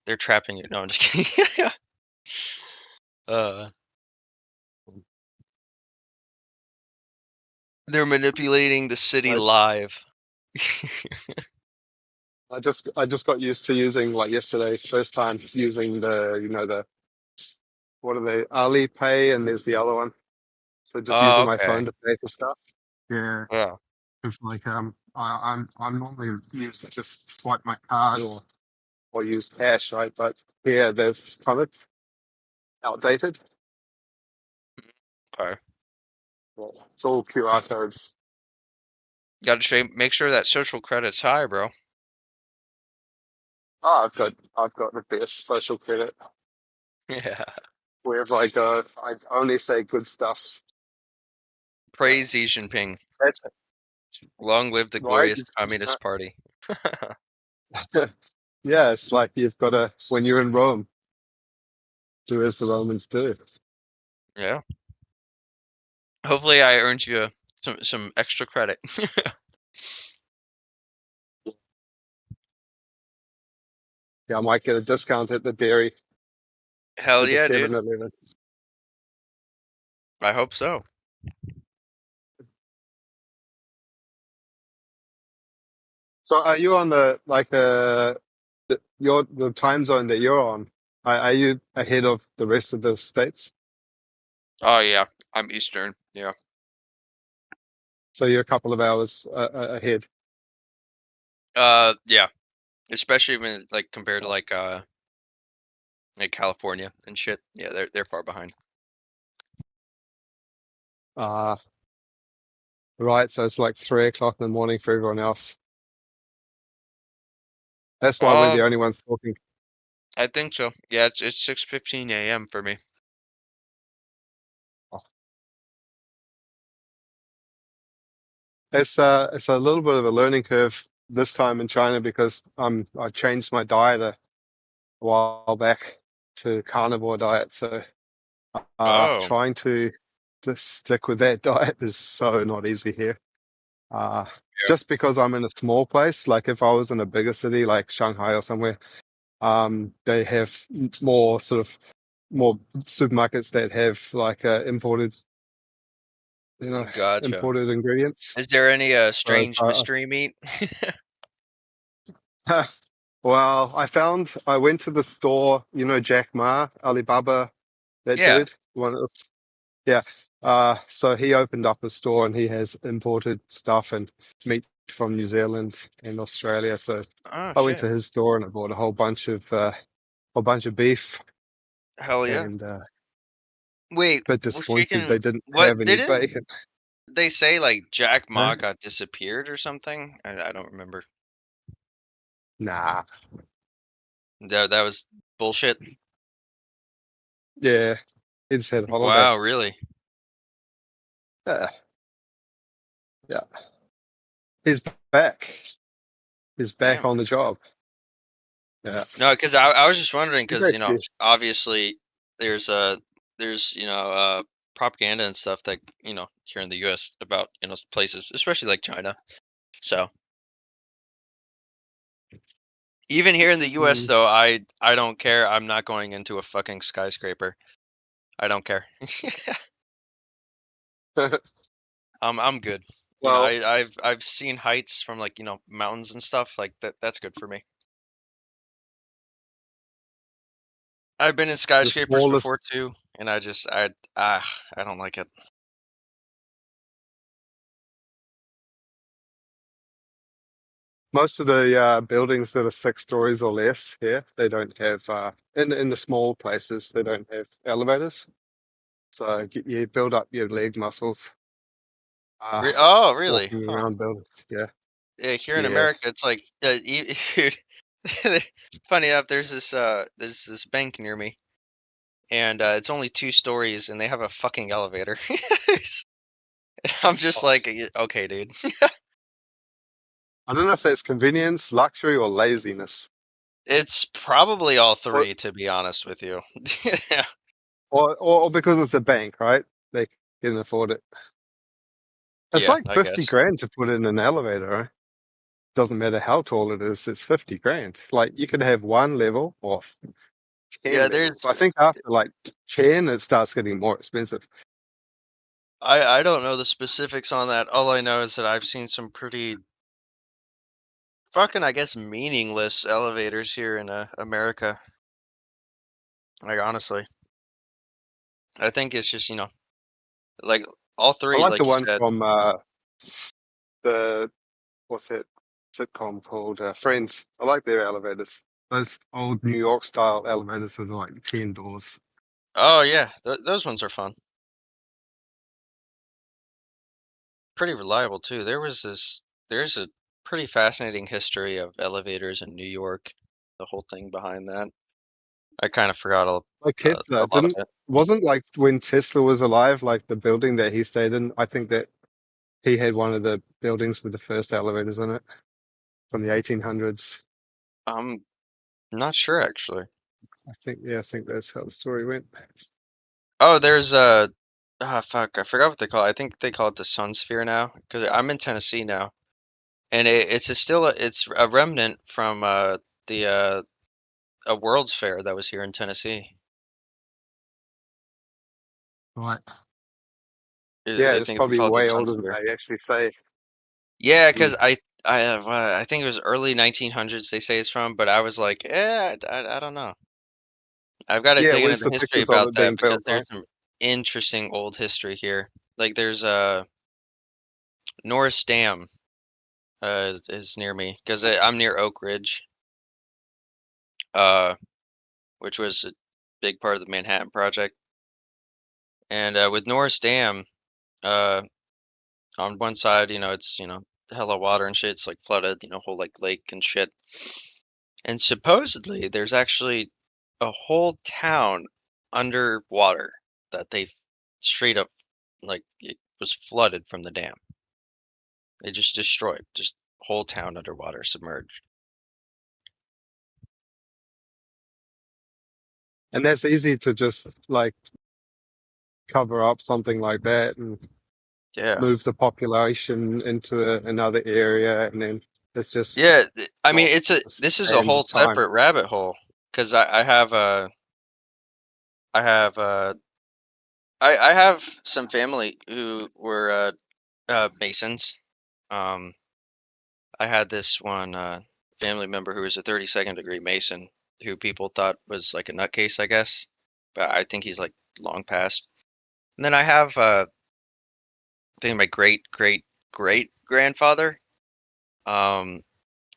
They're trapping you. No, I'm just kidding. uh, they're manipulating the city I, live. I just got used to using like yesterday, first time using the what are they, Alipay, and there's the other one. So just Oh, using my okay. phone to pay for stuff. Yeah, Yeah. it's like I'm normally used to just swipe my card or use cash, right? But yeah, there's kind of outdated. Okay. Well, it's all QR codes. Got to make sure that social credit's high, bro. Oh, I've got the best social credit. Yeah. Wherever I go, I only say good stuff. Praise Xi Jinping. That's Long live the right. glorious Communist Party. Yeah, it's like you've got to, when you're in Rome, do as the Romans do. Yeah. Hopefully, I earned you some extra credit. Yeah, I might get a discount at the dairy, Hell at the yeah, dude. 7-Eleven. I hope so. So are you on the time zone that you're on? Are you ahead of the rest of the states? Oh yeah, I'm Eastern. Yeah. So you're a couple of hours ahead. Yeah. Especially when compared to like California and shit. Yeah, they're far behind. Uh, right. So it's like 3 o'clock in the morning for everyone else. That's why we're Oh, the only ones talking. I think so. Yeah, it's 6:15 a.m. for me. Oh. It's a little bit of a learning curve this time in China because I changed my diet a while back to carnivore diet. So Oh, trying to stick with that diet is so not easy here. Uh, yeah. just because I'm in a small place, like if I was in a bigger city like Shanghai or somewhere, they have more sort of more supermarkets that have like imported, Gotcha. imported ingredients. Is there any So, strange mystery meat? well, I went to the store, Jack Ma, Alibaba, that Yeah. dude, yeah. So he opened up a store and he has imported stuff and meat from New Zealand and Australia. So Oh I went shit. to his store and I bought a whole bunch of beef Hell yeah. and Wait, bit well, disappointed freaking they didn't what? have any Didn't bacon. they say like Jack Huh? Ma got disappeared or something? I don't remember. Nah. That was bullshit. Yeah. He just had a holiday. Wow, really? Yeah. Yeah. He's back. He's back Damn. on the job. Yeah. No, because I was just wondering He's because very fish. obviously there's there's propaganda and stuff that here in the U.S. about places, especially like China. So even here in the U.S. Mm. though, I don't care. I'm not going into a fucking skyscraper. I don't care. I'm good. Well, I've seen heights from like mountains and stuff like that. That's good for me. I've been in the skyscrapers smallest, before too, and I don't like it. most of the buildings that are 6 stories or less here, they don't have in the small places they don't have elevators. So you build up your leg muscles Oh, really? walking Huh. around buildings. Yeah, Yeah, here in yeah. America, it's like, dude. Funny enough, there's this bank near me, and it's only 2 stories, and they have a fucking elevator. I'm just Oh, like, okay, dude. I don't know if that's convenience, luxury, or laziness, It's probably all or three, to be honest with you. or because it's a bank, right? They can afford it. It's Yeah, like I 50 guess. grand to put in an elevator, right? Doesn't matter how tall it is, it's 50 grand. Like you could have one level or 10 Yeah, levels. I think after like 10, it starts getting more expensive. I don't know the specifics on that. All I know is that I've seen some pretty fucking, I guess, meaningless elevators here in America. Like honestly, I think it's just like all I three, like the like you one said. from the what's that sitcom called Friends. I like their elevators. Those old New York style elevators with like 10 doors. Oh yeah, those ones are fun. Pretty reliable too. There's a pretty fascinating history of elevators in New York. The whole thing behind that. I kind of forgot Like a Tesla lot of didn't it. wasn't like when Tesla was alive, like the building that he stayed in. I think that he had one of the buildings with the first elevators in it from the 1800s. I'm not sure actually. I think that's how the story went. Oh, there's fuck, I forgot what they call it. I think they call it the Sun Sphere now because I'm in Tennessee now, and it's a remnant from the a World's Fair that was here in Tennessee. Right. Yeah, I it's think they probably call it the way Sun older than Sphere. they actually say. Yeah, because Mm. I think it was early 1900s they say it's from, but I was like, I don't know. I've got to Yeah, dig into where's the the history pictures of about it that being because built, right? there's some interesting old history here. Like there's Norris Dam is near me because I'm near Oak Ridge, uh, which was a big part of the Manhattan Project. And with Norris Dam, uh, on one side, it's hella water and shit. It's like flooded, whole like lake and shit. And supposedly, there's actually a whole town underwater that they straight up like it was flooded from the dam. They just destroyed, just whole town underwater, submerged. And that's easy to just like cover up something like that and Yeah, move the population into another area, and then it's just yeah. I mean, lost to this is a sand whole and time. separate rabbit hole because I have I have some family who were Masons. Um, I had this one family member who was a 32nd degree Mason who people thought was like a nutcase, I guess. But I think he's like long past. And then I have I think my great grandfather. Um,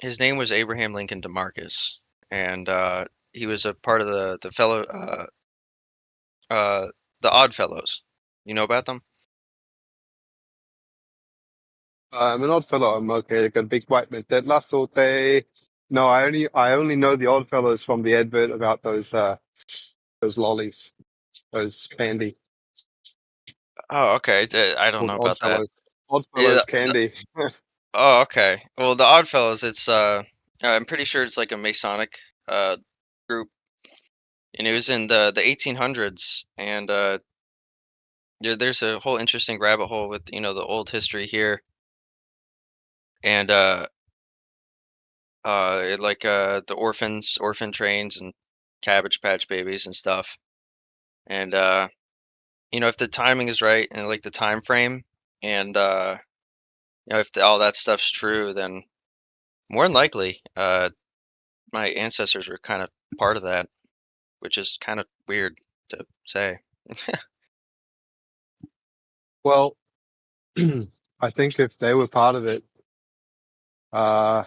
his name was Abraham Lincoln DeMarcus, and he was a part of uh, the Odd Fellows. You know about them? I'm an odd fellow. I'm okay. I got a big white man. That last all day. No, I only know the odd fellows from the advert about those lollies, those candy Oh, okay. I don't called know Odd about that. Fellows. Odd Yeah, Fellows candy. oh, okay. Well, the Odd Fellows, it's I'm pretty sure it's like a Masonic uh group, and it was in the 1800s, and there's a whole interesting rabbit hole with the old history here, and the orphan trains and Cabbage Patch Babies and stuff, and if the timing is right and like the time frame, and if all that stuff's true, then more than likely, my ancestors were kind of part of that, which is kind of weird to say. Well, I think if they were part of it, uh,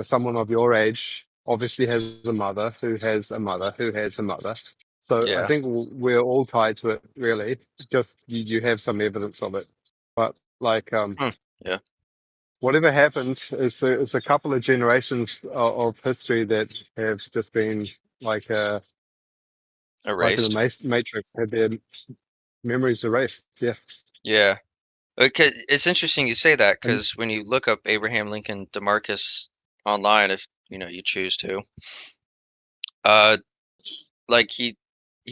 someone of your age obviously has a mother who has a mother who has a mother. So I Yeah. think we're all tied to it, really. Just you have some evidence of it, but like Hmm. Yeah. whatever happened is a couple of generations of history that have just been like in Erased. the Matrix, had their memories erased. Yeah, Yeah. Okay, it's interesting you say that and because when you look up Abraham Lincoln DeMarcus online, if you choose to, uh, like he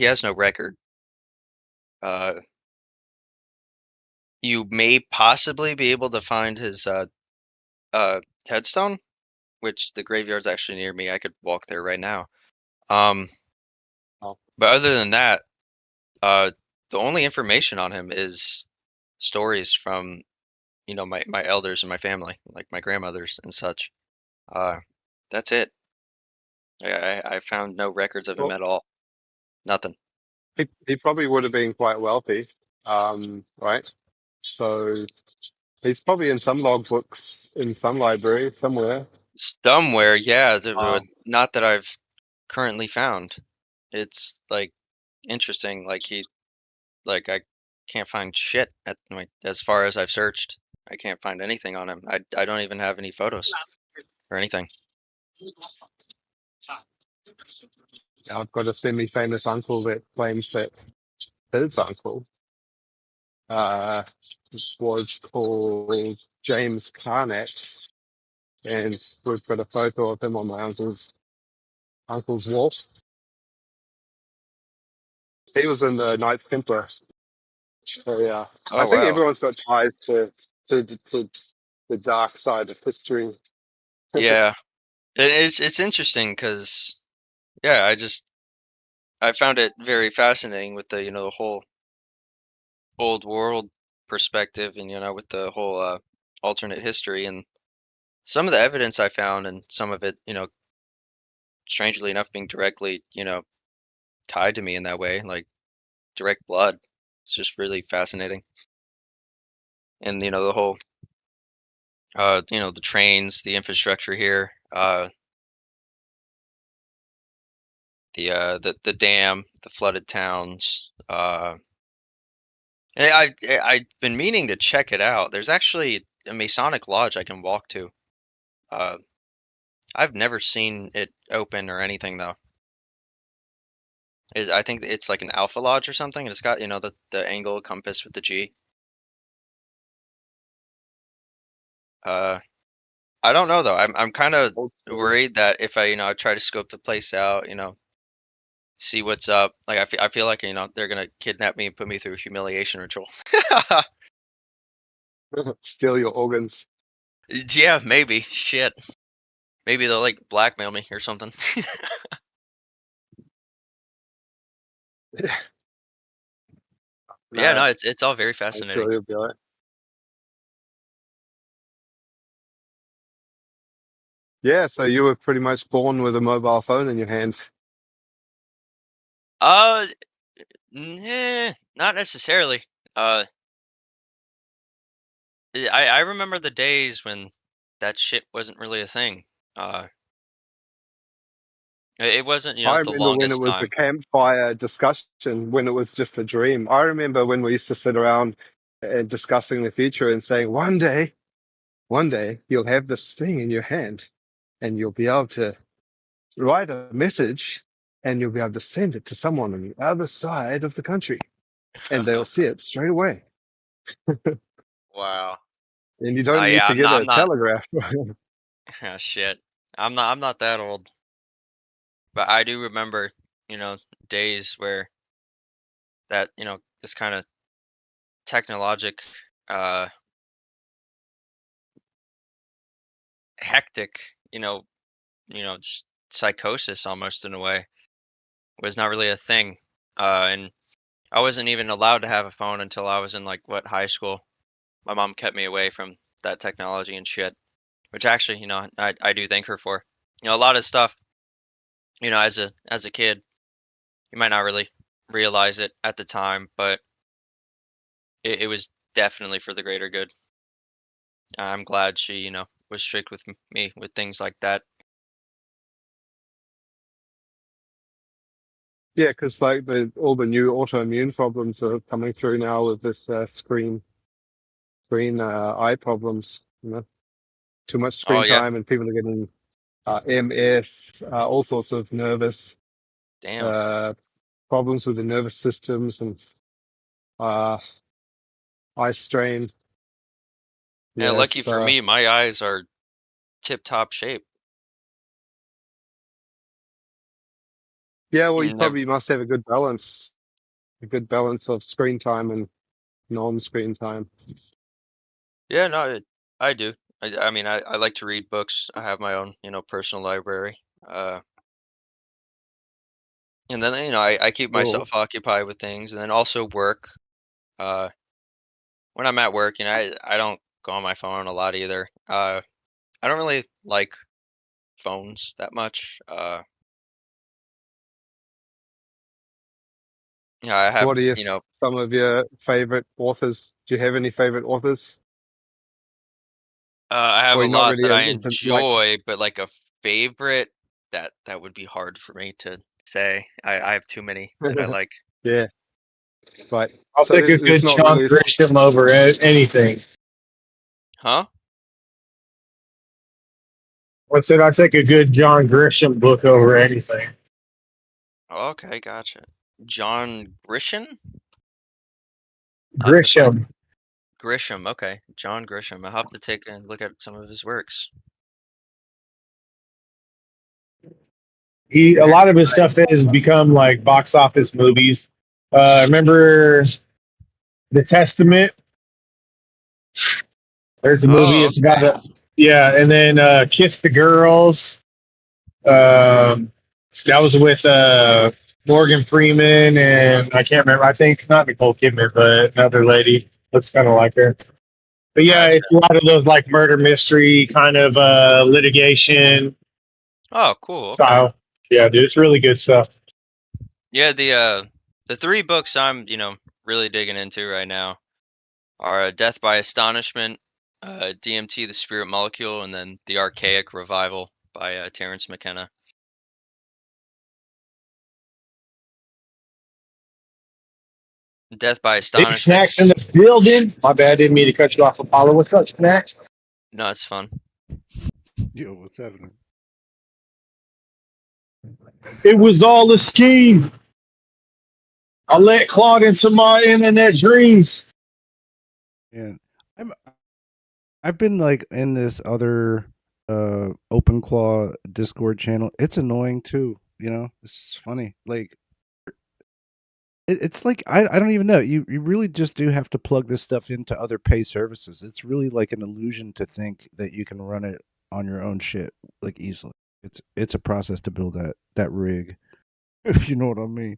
has no record. Uh, you may possibly be able to find his uh headstone, which the graveyard's actually near me. I could walk there right now. Um, oh, but other than that, uh, the only information on him is stories from my elders and my family, like my grandmothers and such. Uh, that's it. I found no records of him well, at all. Nothing. he probably would have been quite wealthy, right? So he's probably in some logbooks in some library somewhere. Somewhere, yeah, Um, not that I've currently found. It's like interesting. Like I can't find shit as far as I've searched. I can't find anything on him. I don't even have any photos or anything. I've got a semi-famous uncle that claims that his uncle uh, was called James Carnac, and we've got a photo of him on my uncle's wall. He was in the Knights Templar. So yeah, I Oh think wow. everyone's got ties to the dark side of history. Yeah. It's interesting because yeah, I found it very fascinating with the whole old world perspective and with the whole alternate history and some of the evidence I found and some of it strangely enough being directly tied to me in that way, like direct blood. It's just really fascinating. And the whole the trains, the infrastructure here, the dam, the flooded towns. And I've been meaning to check it out. There's actually a Masonic lodge I can walk to. Uh, I've never seen it open or anything though. I think it's like an Alpha Lodge or something, and it's got the angle compass with the G. Uh, I don't know though. I'm kind of Old school. worried that if I try to scope the place out, see what's up. Like I feel like they're gonna kidnap me and put me through a humiliation ritual. Steal your organs. Yeah, maybe. Shit. Maybe they'll like blackmail me or something. Yeah, No, no, it's all very I'm fascinating. sure you'll be alright. Yeah, so you were pretty much born with a mobile phone in your hand. Uh, not necessarily. Uh, I remember the days when that shit wasn't really a thing. Uh, it wasn't I the remember when it longest was the time. campfire discussion, when it was just a dream. I remember when we used to sit around and discussing the future and saying, one day you'll have this thing in your hand and you'll be able to write a message and you'll be able to send it to someone on the other side of the country and they'll see it straight away. Wow. And you don't need Yeah, to I'm get not. a I'm not. telegraph. Ah, shit. I'm not that old, but I do remember days where that this kind of technologic, uh, hectic, just psychosis almost in a way was not really a thing. And I wasn't even allowed to have a phone until I was in like what high school. My mom kept me away from that technology and shit, which actually, I do thank her for. A lot of stuff, as a kid, you might not really realize it at the time, but it was definitely for the greater good. I'm glad she, was strict with me with things like that. Yeah, because like all the new autoimmune problems are coming through now with this screen eye problems. Too much Oh screen yeah, time, and people are getting MS, all sorts of nervous damn. uh, problems with the nervous systems and uh, eye strain. Yeah, Yeah, lucky it's for me, my eyes are tip top shape. yeah. Well, you Never, probably must have a good balance of screen time and non-screen time. yeah, no, I do. I mean, I like to read books. I have my own, personal library. And then, I keep Cool. myself occupied with things, and then also work. Uh, when I'm at work, I don't go on my phone a lot either. I don't really like phones that much. I have, What are some of your favorite authors? Do you have any favorite authors? I have Or a you're not lot really that I into like, enjoy, but like a favorite, that would be hard for me to say. I have too many that I like. yeah, right. I'll So take a there's good not John really. Grisham over anything. Huh? I said I'd take a good John Grisham book over anything. Okay, gotcha. John Grisham? I'll have to find Grisham. Grisham. Okay, John Grisham. I'll have to take a look at some of his works. A Very lot of his stuff has become like box office movies. Remember The Testament? There's a movie. Oh, It's about okay. and then Kiss the Girls. Um, that was with Morgan Freeman and I can't remember. I think not Nicole Kidman, but another lady looks kind of like her. But yeah, Gotcha. it's a lot of those like murder mystery kind of litigation Oh, cool. Okay. style. Yeah, dude, it's really good stuff. Yeah, the three books I'm, really digging into right now are Death by Astonishment, DMT: The Spirit Molecule, and then The Archaic Revival by Terrence McKenna. Death by Big Astonishment. snacks in the building. My bad, didn't mean to cut you off, Apollo. What's up, snacks? No, it's fun. Yo, what's happening? It was all a scheme. I let Claude into my internet dreams. And I'm I've been like in this other OpenClaw Discord channel. It's annoying too, It's funny. Like it's like I don't even know. You really just do have to plug this stuff into other pay services. It's really like an illusion to think that you can run it on your own shit like easily. It's a process to build that rig, if you know what I mean.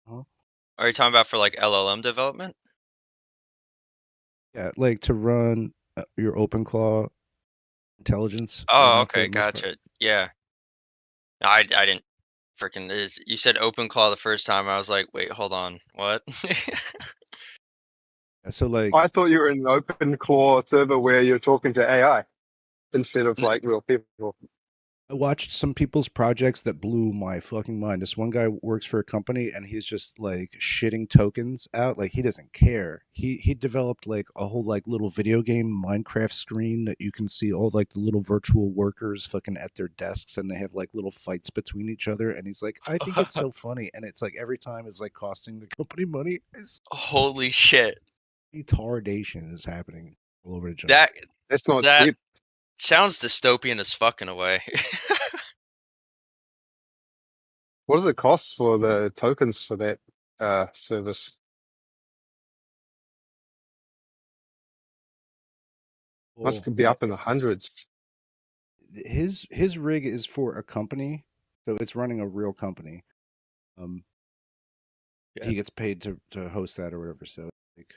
Huh? Are you talking about for like LLM development? Yeah, like to run your OpenClaw intelligence, Oh, for okay, the most part. gotcha. Yeah. No, I didn't freaking is you said OpenClaw the first time. I was like, wait, hold on, what? So like I thought you were in an open claw server where you're talking to AI instead of N- like real people. I watched some people's projects that blew my fucking mind. This one guy works for a company and he's just like shitting tokens out. Like he doesn't care. He developed like a whole like little video game Minecraft screen that you can see all like the little virtual workers fucking at their desks and they have like little fights between each other. And he's like, I think it's so funny. And it's like every time it's like costing the company money. It's Holy shit. retardation is happening all over the joint. That That's not that cheap. sounds dystopian as fuck in a way. What does it cost for the tokens for that service? Must Well, be up in the hundreds. his rig is for a company, so it's running a real company. Yeah. He gets paid to host that or whatever. So like,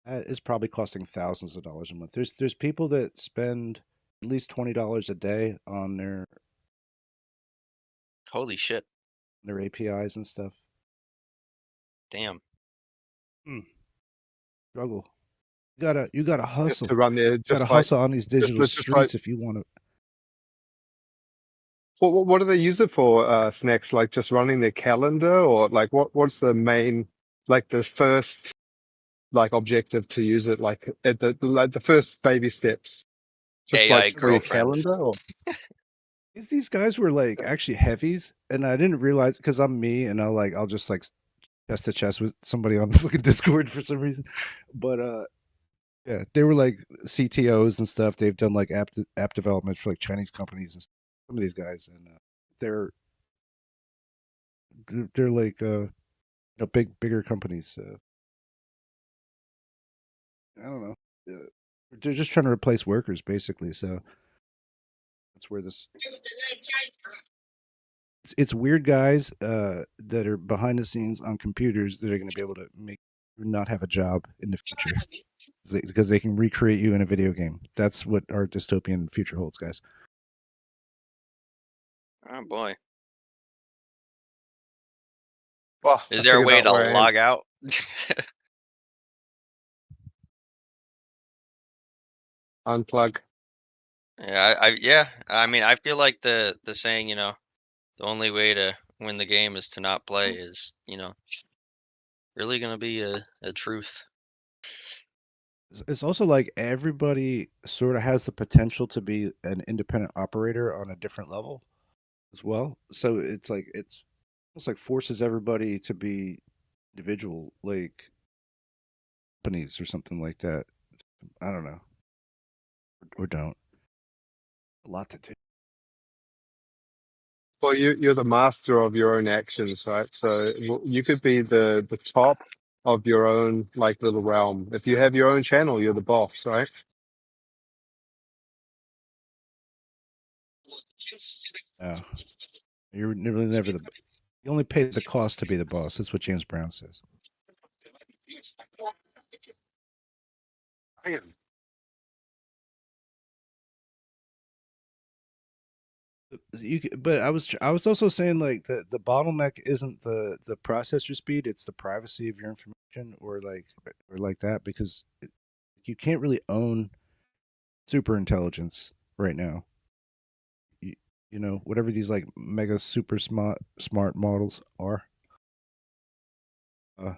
that is probably costing thousands of dollars a month. There's people that spend at least $20 a day on Holy shit. their APIs and stuff. Damn. Struggle. You gotta Just hustle. to run there, You gotta just like hustle on these digital just like streets if you want to. what do they use it for? Snacks, like just running their calendar, or like what's the main, like the first like objective to use it, like at the first baby steps, just AI like for your girlfriend. calendar, or These guys were like actually heavies, and I didn't realize because I'm me, and I'll just like chest to chest with somebody on fucking Discord for some reason. But yeah, they were like CTOs and stuff. They've done like app development for like Chinese companies and stuff. Some of these guys, and they're like bigger companies. I don't know. They're just trying to replace workers basically. So that's where this. It's weird guys that are behind the scenes on computers that are going to be able to make you not have a job in the future because they can recreate you in a video game. That's what our dystopian future holds, guys. Oh boy. well, Is I there a figured way out to where I am. log out? Unplug. Yeah, I mean, I feel like the saying, the only way to win the game is to not play is, really gonna be a truth. It's also like everybody sort of has the potential to be an independent operator on a different level as well. So it's almost like forces everybody to be individual, like companies or something like that. I don't know, or don't. A lot to do. Well, you're the master of your own actions, right? So you could be the top of your own like little realm. If you have your own channel, you're the boss, right? Yeah, you're never the. You only pay the cost to be the boss. That's what James Brown says. But I was also saying like the bottleneck isn't the processor speed; it's the privacy of your information, or like that, because you can't really own super intelligence right now. You, you know, whatever these like mega super smart models are. Uh,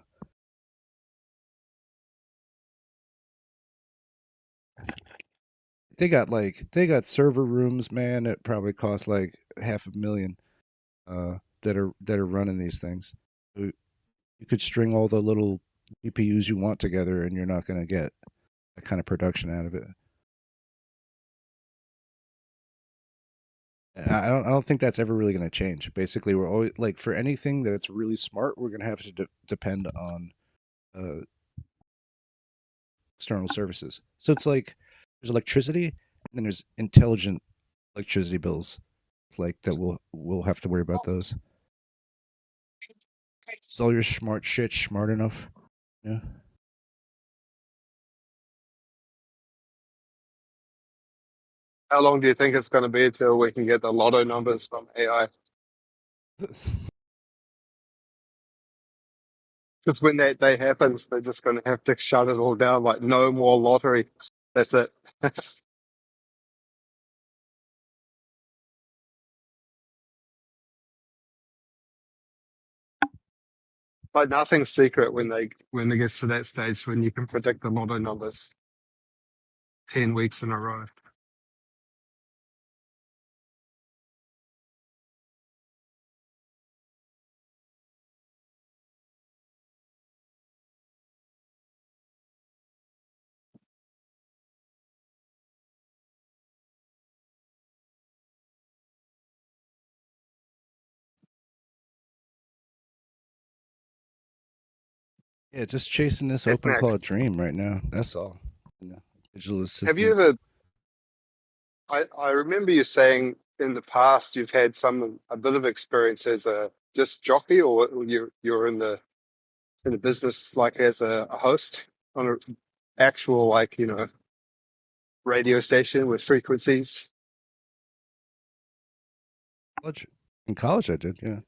they got server rooms, man. That probably cost like $500,000. That are running these things. You could string all the little GPUs you want together, and you're not going to get that kind of production out of it. I don't think that's ever really going to change. Basically, we're always like for anything that's really smart, we're going to have to depend on uh, external services. So it's like there's electricity, and then there's intelligent electricity bills, like that we'll have to worry about those. Is all your smart shit smart enough? Yeah. How long do you think it's going to be till we can get the lotto numbers from AI? Because when that day happens, they're just going to have to shut it all down. Like no more lottery. That's it. Like nothing's secret when it gets to that stage when you can predict the lotto numbers 10 weeks in a row. Yeah, just chasing this It's open next. claw dream right now. That's all. You know. Digital assistants. Have you ever? I remember you saying in the past you've had a bit of experience as a disc jockey, or you're in the business like as a host on an actual like radio station with frequencies. In college, I did, yeah.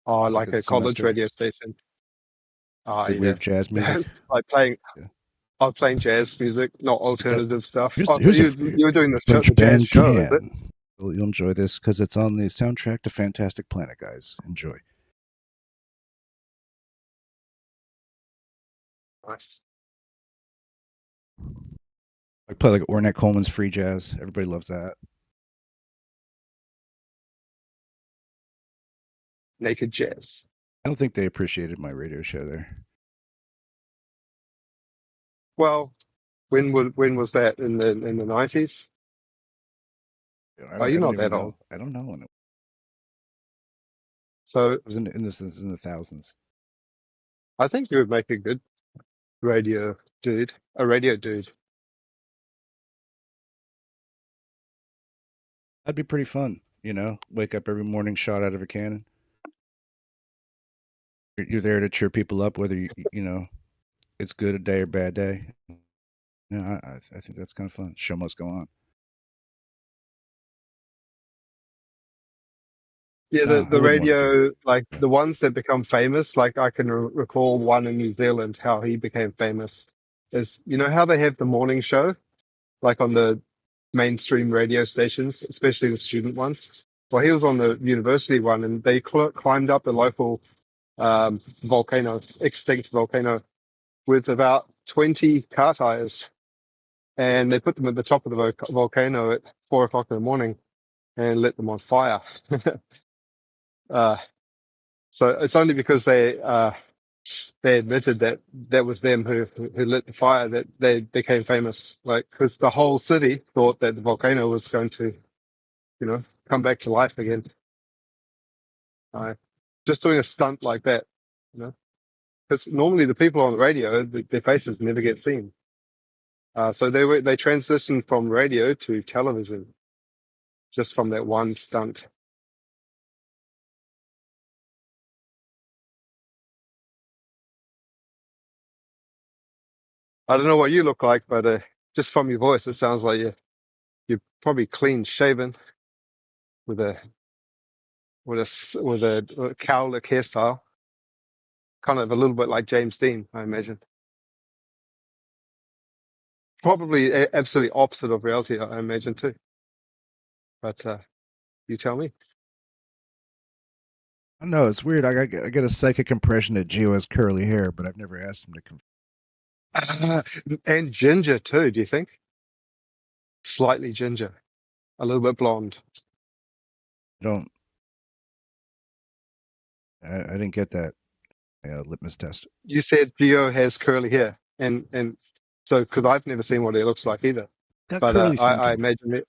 Oh, like a a college semester. radio station. Oh, Like yeah. weird jazz music. Like playing. Yeah. I was playing jazz music, not alternative stuff. Here's, Oh, here's so a you were doing the French the jazz band show, is it? Can. You'll enjoy this because it's on the soundtrack to Fantastic Planet, guys. Enjoy. Nice. I play like Ornette Coleman's free jazz. Everybody loves that. Naked jazz. I don't think they appreciated my radio show there. Well, when was that in the 90s? Oh, you're not that old. I don't know when it So was in the thousands. I think you would make a good radio dude. A radio dude. That'd be pretty fun, wake up every morning shot out of a cannon. You're there to cheer people up, whether it's good a day or bad day. I think that's kind of fun. Show must go on. Yeah, No, the radio, like the ones that become famous, like I can recall one in New Zealand, how he became famous is, how they have the morning show, like on the mainstream radio stations, especially the student ones. Well, he was on the university one, and they climbed up a local volcano, extinct volcano, with about 20 car tires, and they put them at the top of the volcano at 4 o'clock in the morning and lit them on fire. So it's only because they admitted that that was them who lit the fire that they became famous. Like, because the whole city thought that the volcano was going to, come back to life again. Just doing a stunt like that, because normally the people on the radio, their faces never get seen. So they transitioned from radio to television just from that one stunt. I don't know what you look like, but just from your voice, it sounds like you're probably clean shaven with a cowlick hairstyle, kind of a little bit like James Dean, I imagine. Probably absolutely opposite of reality, I imagine too. But you tell me. I know it's weird. I get a psychic impression that Gio has curly hair, but I've never asked him to confirm. And ginger too. Do you think? Slightly ginger, a little bit blonde. I didn't get that litmus test. You said Gio has curly hair, and so because I've never seen what he looks like either. Got But curly thinking. I imagine it.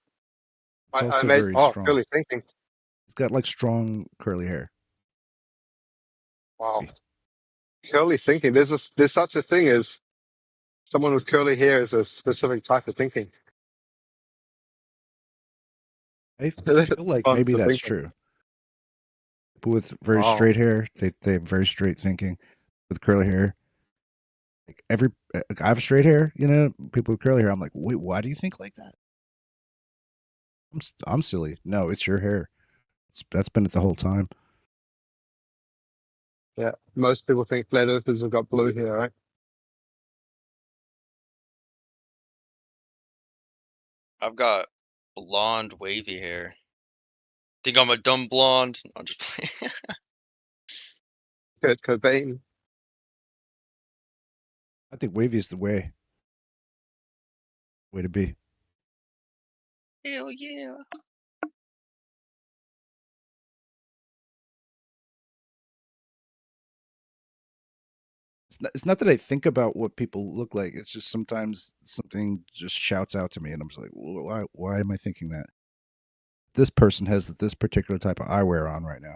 It's also I very strong. Curly thinking. He's got like strong curly hair. Wow. Curly thinking. There's such a thing as someone with curly hair is a specific type of thinking. I feel like maybe that's true. People with very straight hair, they have very straight thinking. With curly hair, like I have straight hair, people with curly hair. I'm like, wait, why do you think like that? I'm silly. No, it's your hair. That's been it the whole time. Yeah, most people think flat earthers have got blue hair, right? I've got blonde, wavy hair. Think I'm a dumb blonde? I'm just playing. Kurt Cobain. I think wavy is the way to be. Hell yeah. It's not that I think about what people look like. It's just sometimes something just shouts out to me, and I'm just like, why am I thinking that? This person has this particular type of eyewear on right now.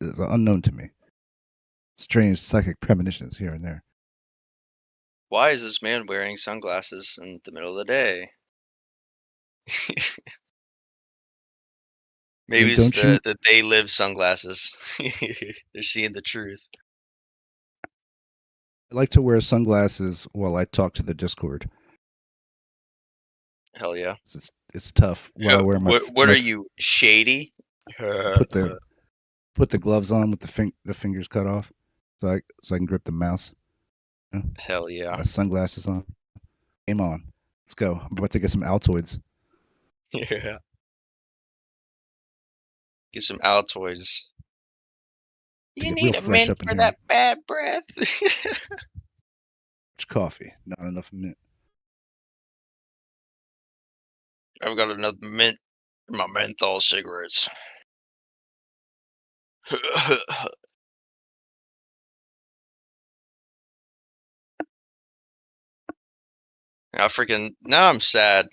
It's unknown to me. Strange psychic premonitions here and there. Why is this man wearing sunglasses in the middle of the day? Maybe And it's don't you the they live sunglasses. They're seeing the truth. I like to wear sunglasses while I talk to the Discord? Hell yeah. It's tough while I wear What are you, shady? put the gloves on with the fingers cut off, so I can grip the mouse. You know? Hell yeah. My sunglasses on. Game on. Let's go. I'm about to get some Altoids. Yeah. Get some Altoids. To You get real need a fresh mint up in for here. that bad breath. Much coffee, not enough mint. I've got another mint in my menthol cigarettes. Now I'm sad.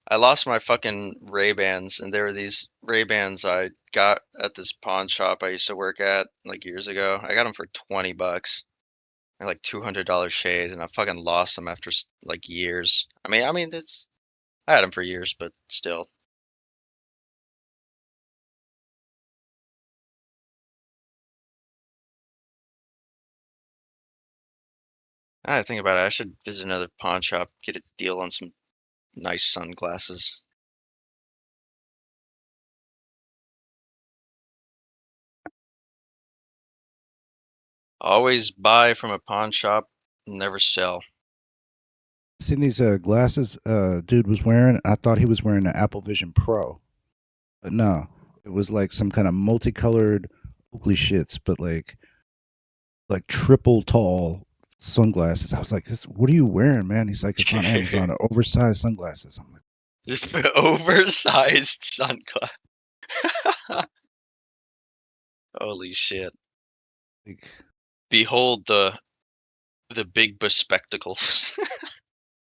I lost my fucking Ray-Bans, and there were these Ray-Bans I got at this pawn shop I used to work at like years ago. I got them for $20. They're like $200 shades, and I fucking lost them after like years. I mean, I had them for years, but still. I think about it. I should visit another pawn shop, get a deal on some nice sunglasses. Always buy from a pawn shop, never sell. Seen these glasses dude was wearing? I thought he was wearing an Apple Vision Pro. But no. It was like some kind of multicolored Oakley shits, but like triple tall sunglasses. I was like, what are you wearing, man? He's like, it's on Amazon, oversized sunglasses. I'm like, Oversized sunglasses. Holy shit. like Behold the big bespectacles.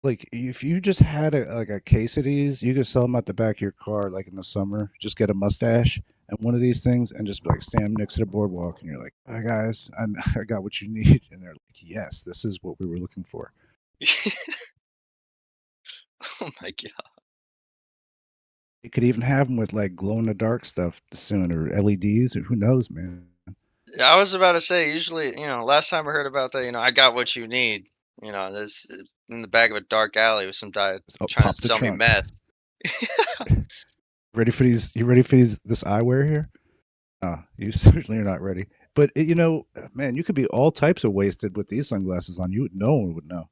like if you just had a case of these, you could sell them at the back of your car like in the summer. Just get a mustache and one of these things and just like stand next to the boardwalk and you're like, hi guys, I got what you need. And they're like, yes, this is what we were looking for. Oh my god. You could even have them with like glow in the dark stuff soon or LEDs or who knows, man. I was about to say, usually, last time I heard about that, I got what you need. This in the back of a dark alley with some guy trying Pop to the sell me trunk. meth. Ready for these? You ready for this eyewear here? You certainly are not ready. But man, you could be all types of wasted with these sunglasses on. No one would know.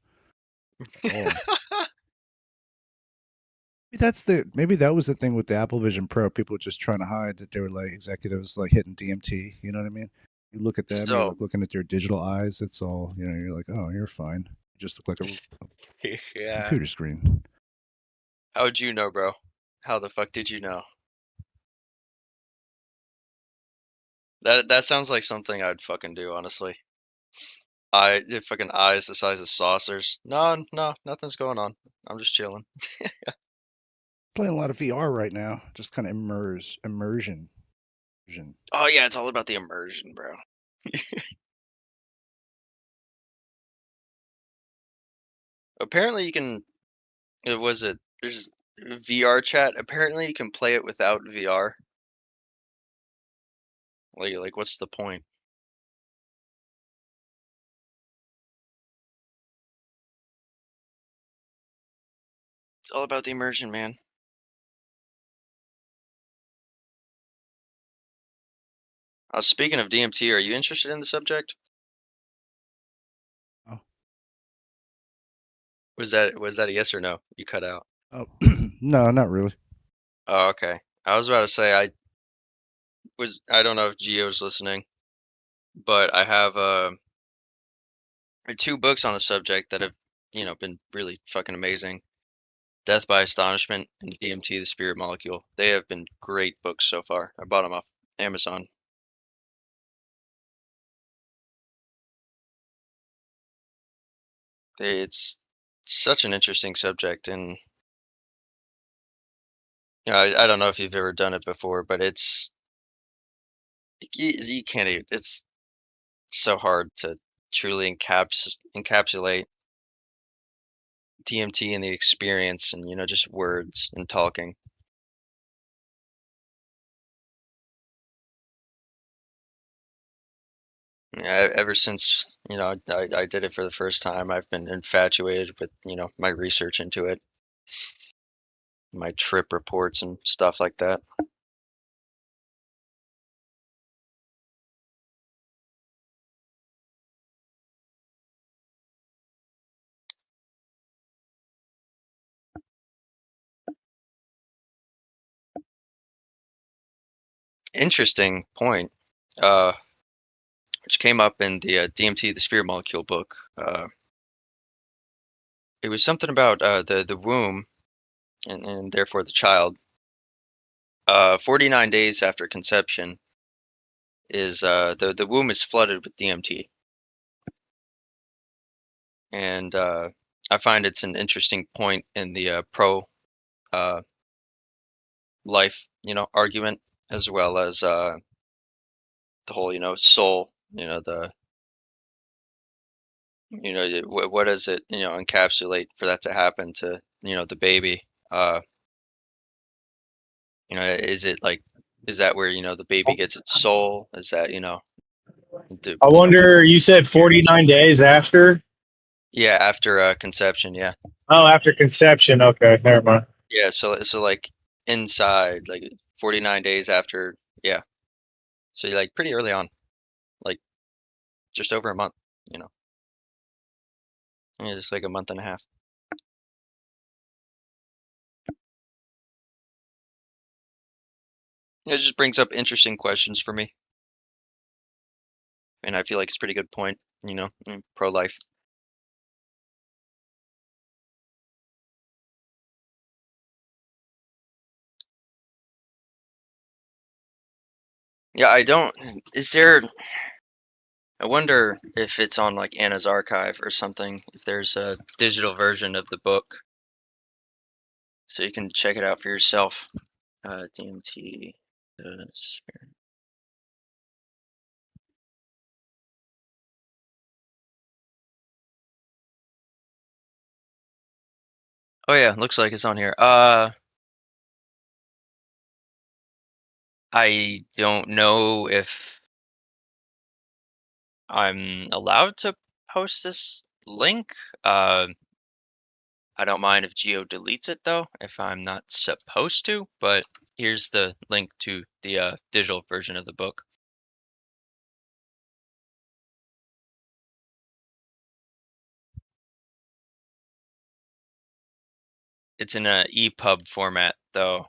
Maybe that was the thing with the Apple Vision Pro. People were just trying to hide that they were like executives like hitting DMT. You know what I mean? You look at them, you're like looking at their digital eyes. It's all you're like, oh, you're fine. You just look like a Yeah. computer screen. How'd you know, bro? How the fuck did you know? That sounds like something I'd fucking do, honestly. Fucking eyes the size of saucers. No, nothing's going on. I'm just chilling. Playing a lot of VR right now. Just kind of immersion. Oh yeah, it's all about the immersion, bro. Apparently you can. There's VR chat. Apparently you can play it without VR. Like what's the point? It's all about the immersion, man. Speaking of DMT, are you interested in the subject? Oh. Was that a yes or no? You cut out. Oh, no, not really. Oh, okay. I was about to say I don't know if Gio's listening, but I have 2 books on the subject that have, been really fucking amazing. Death by Astonishment and DMT, the Spirit Molecule. They have been great books so far. I bought them off Amazon. It's such an interesting subject, and I don't know if you've ever done it before, but you can't even. It's so hard to truly encapsulate DMT and the experience, and just words and talking. Yeah, ever since I did it for the first time, I've been infatuated with my research into it, my trip reports and stuff like that. Interesting point, uh, which came up in the DMT, the Spirit Molecule book. It was something about the womb and therefore the child. 49 days after conception is the womb is flooded with DMT, and I find it's an interesting point in the pro uh, life argument, as well as the whole soul, the what does it encapsulate for that to happen to the baby. Is it like, is that where the baby gets its soul? Is that do, I wonder. You said 49 days after. yeah, after conception, yeah. Oh, after conception. Okay, never mind. Yeah, so like inside, like 49 days after, yeah. So you're like pretty early on, like just over a month, you know. Yeah, just like a month and a half. It just brings up interesting questions for me, and I feel like it's a pretty good point, pro-life. Yeah, I don't. Is there? I wonder if it's on like Anna's archive or something. If there's a digital version of the book, so you can check it out for yourself. DMT. Spirit. Oh yeah, looks like it's on here. I don't know if I'm allowed to post this link. I don't mind if Geo deletes it though, if I'm not supposed to, but here's the link to the digital version of the book. It's in a EPUB format though.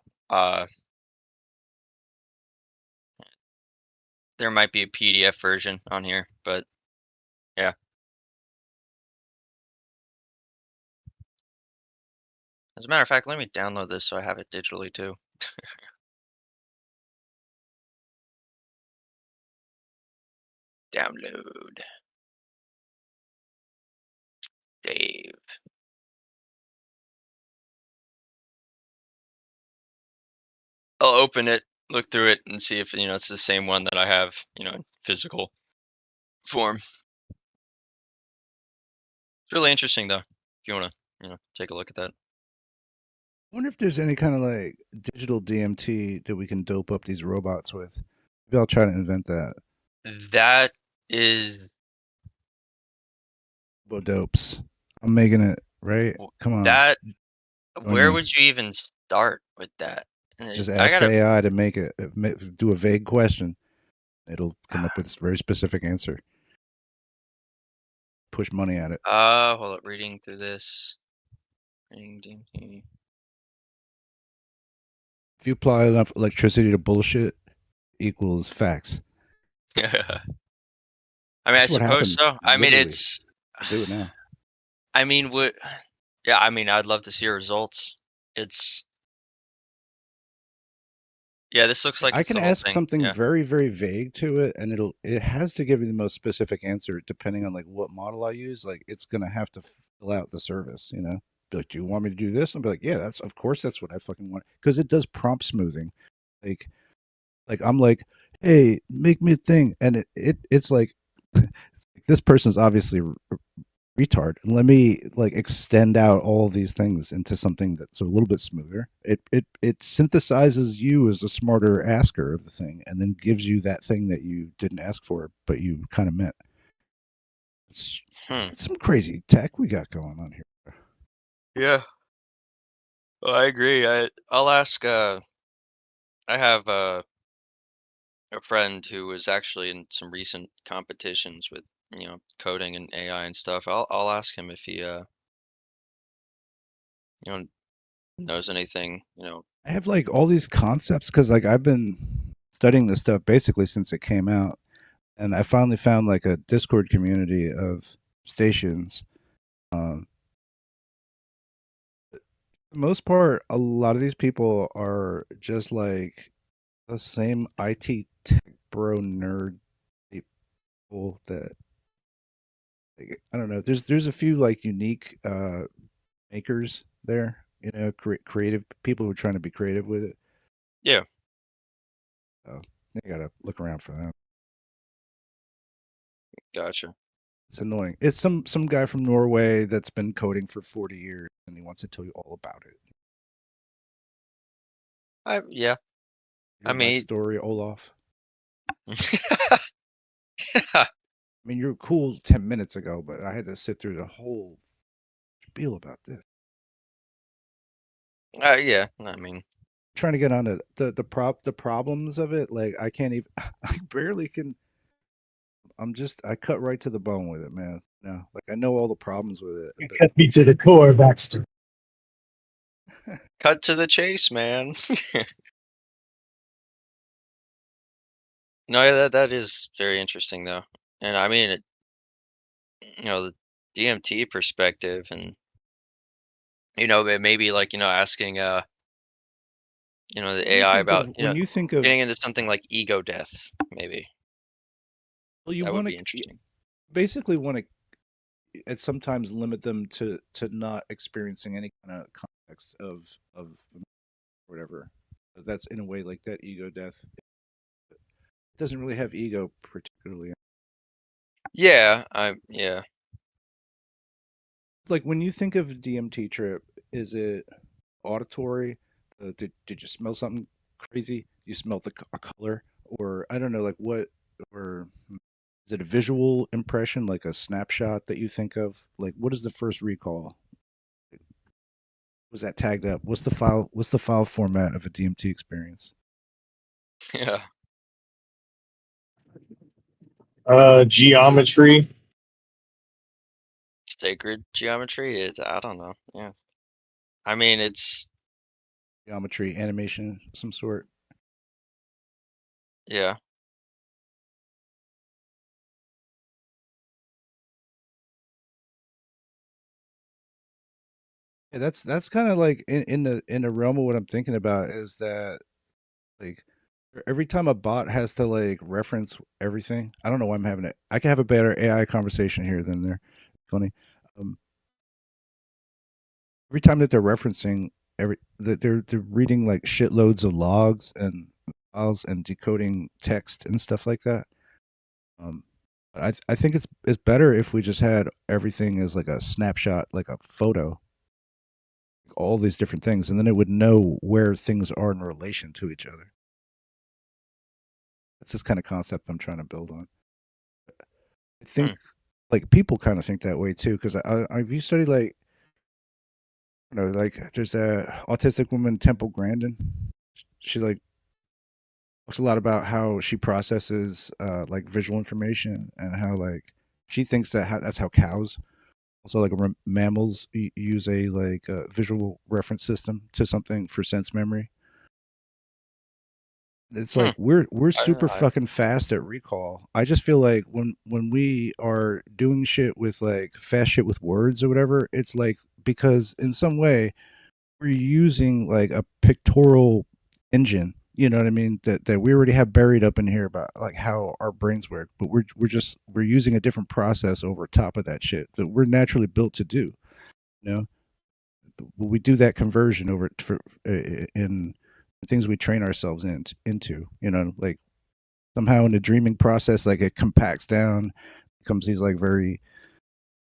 There might be a PDF version on here, but yeah. As a matter of fact, let me download this so I have it digitally too. Download. Dave. I'll open it, look through it, and see if it's the same one that I have, in physical form. It's really interesting though, if you want to, take a look at that. I wonder if there's any kind of like digital DMT that we can dope up these robots with. Maybe I'll try to invent that. That is Dopes. I'm making it, right? Come on. that. Join Where me. would you even start with that? Just I ask gotta. AI to make it, do a vague question. It'll come up with a very specific answer. Push money at it. Hold up. Reading through this. Reading DMT. If you apply enough electricity to bullshit, equals facts. I mean, That's I what suppose happens, so. I mean, literally. it's. I'll do it now. I mean, what? Yeah, I mean, I'd love to see your results. It's. Yeah, this looks like I it's can the whole ask thing. something Yeah. very, very vague to it, and it has to give me the most specific answer depending on like what model I use. Like it's gonna have to fill out the service, Be like, do you want me to do this? And I'll be like, yeah, of course that's what I fucking want. Because it does prompt smoothing. Like I'm like, hey, make me a thing. And it's like this person's obviously retard and let me like extend out all of these things into something that's a little bit smoother. It synthesizes you as a smarter asker of the thing and then gives you that thing that you didn't ask for but you kind of meant. It's some crazy tech we got going on here. Yeah. Well, I agree. I'll ask. I have a friend who was actually in some recent competitions with coding and AI and stuff. I'll ask him if he you know knows anything. I have like all these concepts because like I've been studying this stuff basically since it came out, and I finally found like a Discord community of stations. For the most part, a lot of these people are just like the same IT tech bro nerd people that like, I don't know. There's a few like unique makers there, creative people who are trying to be creative with it. Yeah. So you gotta look around for them. Gotcha. It's annoying. It's some guy from Norway that's been coding for 40 years and he wants to tell you all about it. Yeah. Your I life mean, story, Olaf. yeah. I mean, you were cool 10 minutes ago, but I had to sit through the whole spiel about this. Yeah. I mean, Trying to get on the problems of it. Like I can't even. I barely can. I cut right to the bone with it, man. No, like I know all the problems with it. You cut me to the core, Baxter. cut to the chase, man. No, yeah, that is very interesting though, and I mean, the DMT perspective, and maybe like asking the When you AI think about of when you think of getting into something like ego death, maybe well, you that would want be to interesting. basically want to at sometimes limit them to not experiencing any kind of context of whatever. That's in a way like that ego death. It doesn't really have ego particularly. Yeah, yeah. Like when you think of DMT trip, is it auditory? Did you smell something crazy? You smelled a color, or I don't know, like what, or is it a visual impression, like a snapshot that you think of? Like what is the first recall? Was that tagged up? What's the file? What's the file format of a DMT experience? Yeah. Geometry. Sacred geometry is, I don't know. Yeah. I mean, it's, Geometry, animation, some sort. yeah. Yeah, that's kind of like in the realm of what I'm thinking about is that like every time a bot has to like reference everything, I don't know why I'm having it. I can have a better AI conversation here than they're funny. Um, every time that they're referencing they're reading like shitloads of logs and files and decoding text and stuff like that. I think it's better if we just had everything as like a snapshot, like a photo, all these different things, and then it would know where things are in relation to each other. That's this kind of concept I'm trying to build on. I think like people kind of think that way too, because I've you studied like like there's a autistic woman Temple Grandin. She like talks a lot about how she processes like visual information and how like she thinks that that's how cows also like mammals use a like visual reference system to something for sense memory. It's like we're super fucking fast at recall. I just feel like when we are doing shit with like fast shit with words or whatever, it's like because in some way we're using like a pictorial engine, you know what I mean, that we already have buried up in here about like how our brains work, but we're using a different process over top of that shit that we're naturally built to do, you know. We do that conversion over in things we train ourselves into, you know, like somehow in the dreaming process, like it compacts down, becomes these like very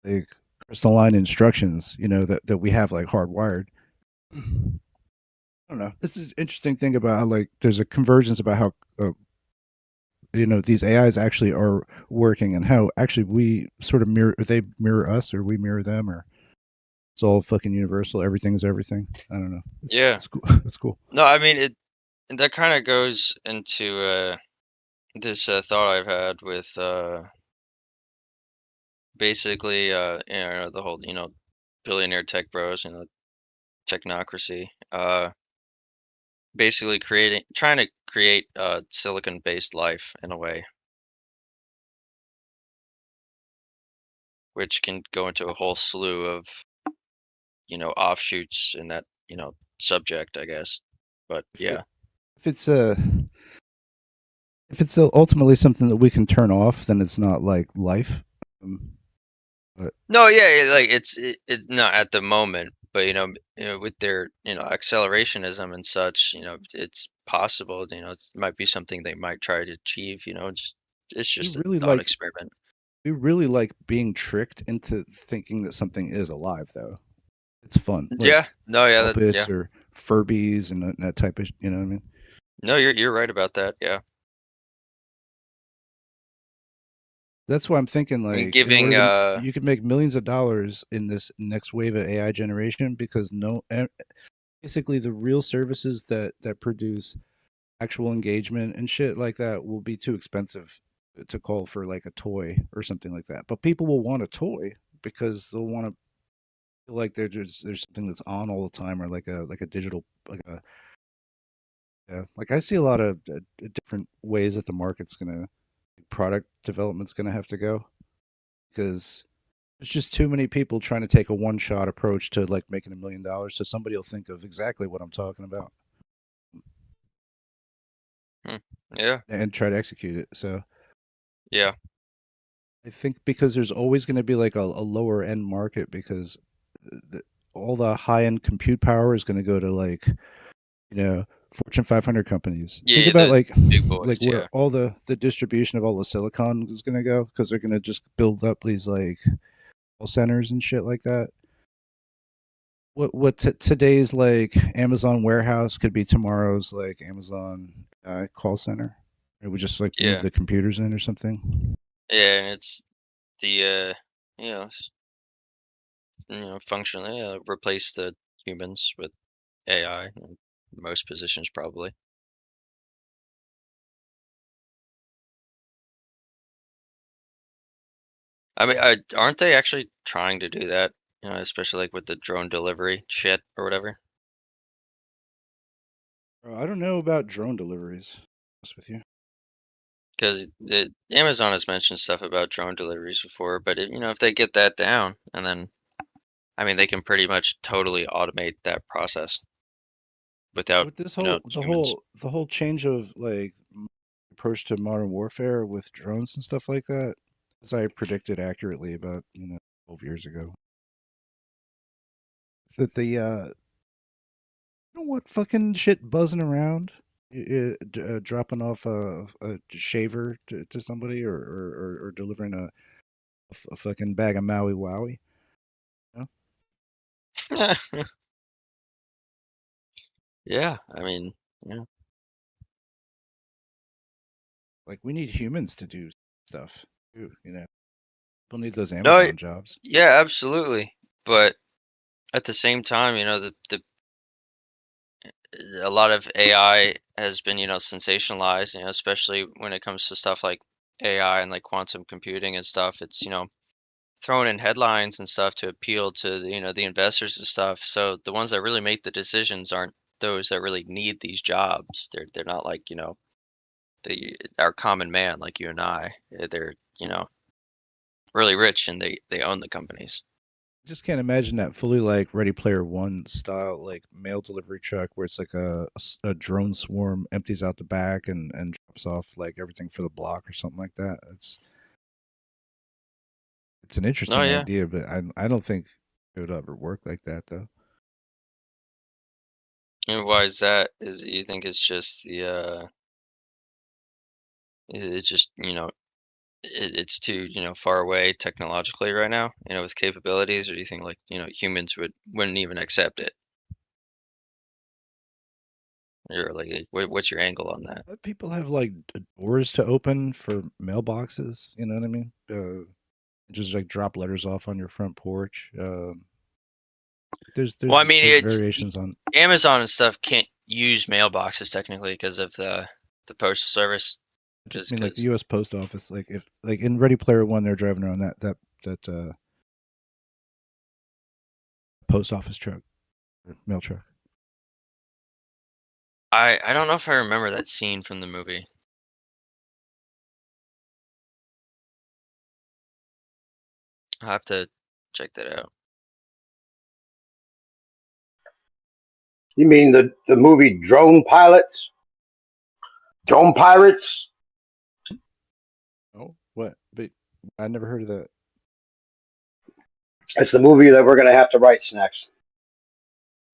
like crystal line instructions, that we have like hardwired. I don't know. This is an interesting thing about how like there's a convergence about how these AIs actually are working and how actually we sort of they mirror us or we mirror them, or it's all fucking universal. Everything is everything. I don't know. Yeah. It's cool. It's cool. No, I mean that kind of goes into this thought I've had with basically the whole billionaire tech bros, technocracy. Basically trying to create silicon-based life in a way, which can go into a whole slew of offshoots in that subject, I guess. But yeah. If it's ultimately something that we can turn off, then it's not like life. But No, yeah, like it's not at the moment, but with their accelerationism and such, it's possible. It might be something they might try to achieve. It's we just a really thought like experiment. being tricked into thinking that something is alive, though. It's fun. Yeah, Like no, yeah, Muppets or Furbies and that type of, you know what I mean? no, you're right about that. Yeah, That's why I'm thinking, I mean, like, in giving order to, you could make millions of dollars in this next wave of AI generation because basically the real services that produce actual engagement and shit like that will be too expensive to call for like a toy or something like that. But people will want a toy because they'll want to feel like there's something that's on all the time, or like a digital, like a, yeah. Like I see a lot of different ways that the market's gonna product development's gonna have to go, because there's just too many people trying to take a one shot approach to like making $1 million. So somebody will think of exactly what I'm talking about yeah, and try to execute it. So yeah, I think because there's always going to be like a lower end market, because all the high end compute power is going to go to like, Fortune 500 companies. Think yeah, about the like big boys. where Yeah, all the distribution of all the silicon is going to go, because they're going to just build up these like call centers and shit like that. What today's like Amazon warehouse could be tomorrow's like Amazon call center. It would just like move yeah, the computers in or something. yeah, and it's the functionally replace the humans with AI in most positions probably. I mean, aren't they actually trying to do that? Especially like with the drone delivery shit or whatever. I don't know about drone deliveries. Honest with you. Because Amazon has mentioned stuff about drone deliveries before, but if they get that down, and then I mean they can pretty much totally automate that process without With this whole humans. the whole change of like approach to modern warfare with drones and stuff like that, as I predicted accurately about 12 years ago, that the what fucking shit buzzing around, dropping off a shaver to somebody, or delivering a fucking bag of Maui Wowie. You know? Yeah, I mean, yeah. Like we need humans to do stuff too. People need those No, Amazon jobs. yeah, absolutely. But at the same time, the a lot of AI has been, sensationalized, especially when it comes to stuff like AI and like quantum computing and stuff. It's, thrown in headlines and stuff to appeal to the investors and stuff. So the ones that really make the decisions aren't those that really need these jobs. They're not like, our common man like you and I. They're, really rich and they own the companies. Just can't imagine that fully like Ready Player One style like mail delivery truck where it's like a drone swarm empties out the back and drops off like everything for the block or something like that. It's an Oh interesting yeah. idea, but I don't think it would ever work like that though. And why is that? Is you think it's just the it's just, it's too, far away technologically right now, with capabilities, or do you think like, humans wouldn't even accept it? Or like, what's your angle on that? People have like doors to open for mailboxes. You know what I mean? Just like drop letters off on your front porch. There's Well, I mean, there's it's variations on. Amazon and stuff can't use mailboxes technically because of the postal service. I Just mean, like the because. U.S. Post Office. Like if like in Ready Player One, they're driving around that post office truck, or mail truck. I don't know if I remember that scene from the movie. I'll have to check that out. You mean the movie Drone Pilots? Drone Pirates? Oh, what? But I never heard of that. It's the movie that we're going to have to write next.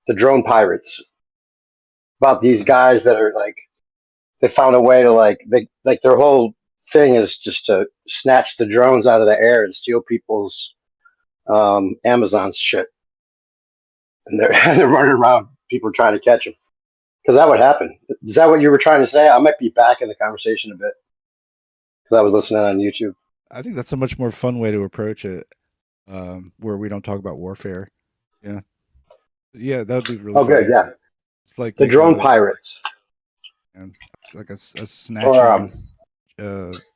The Drone Pirates. About these guys that are like, they found a way to like their whole thing is just to snatch the drones out of the air and steal people's Amazon shit. And they're, they're running around, people trying to catch them. Because that would happen. Is that what you were trying to say? I might be back in the conversation a bit because I was listening on YouTube. I think that's a much more fun way to approach it, where we don't talk about warfare. Yeah, that would be really Oh, fun. good. Yeah. It's like The make Drone Pirates. like a Or, snatching.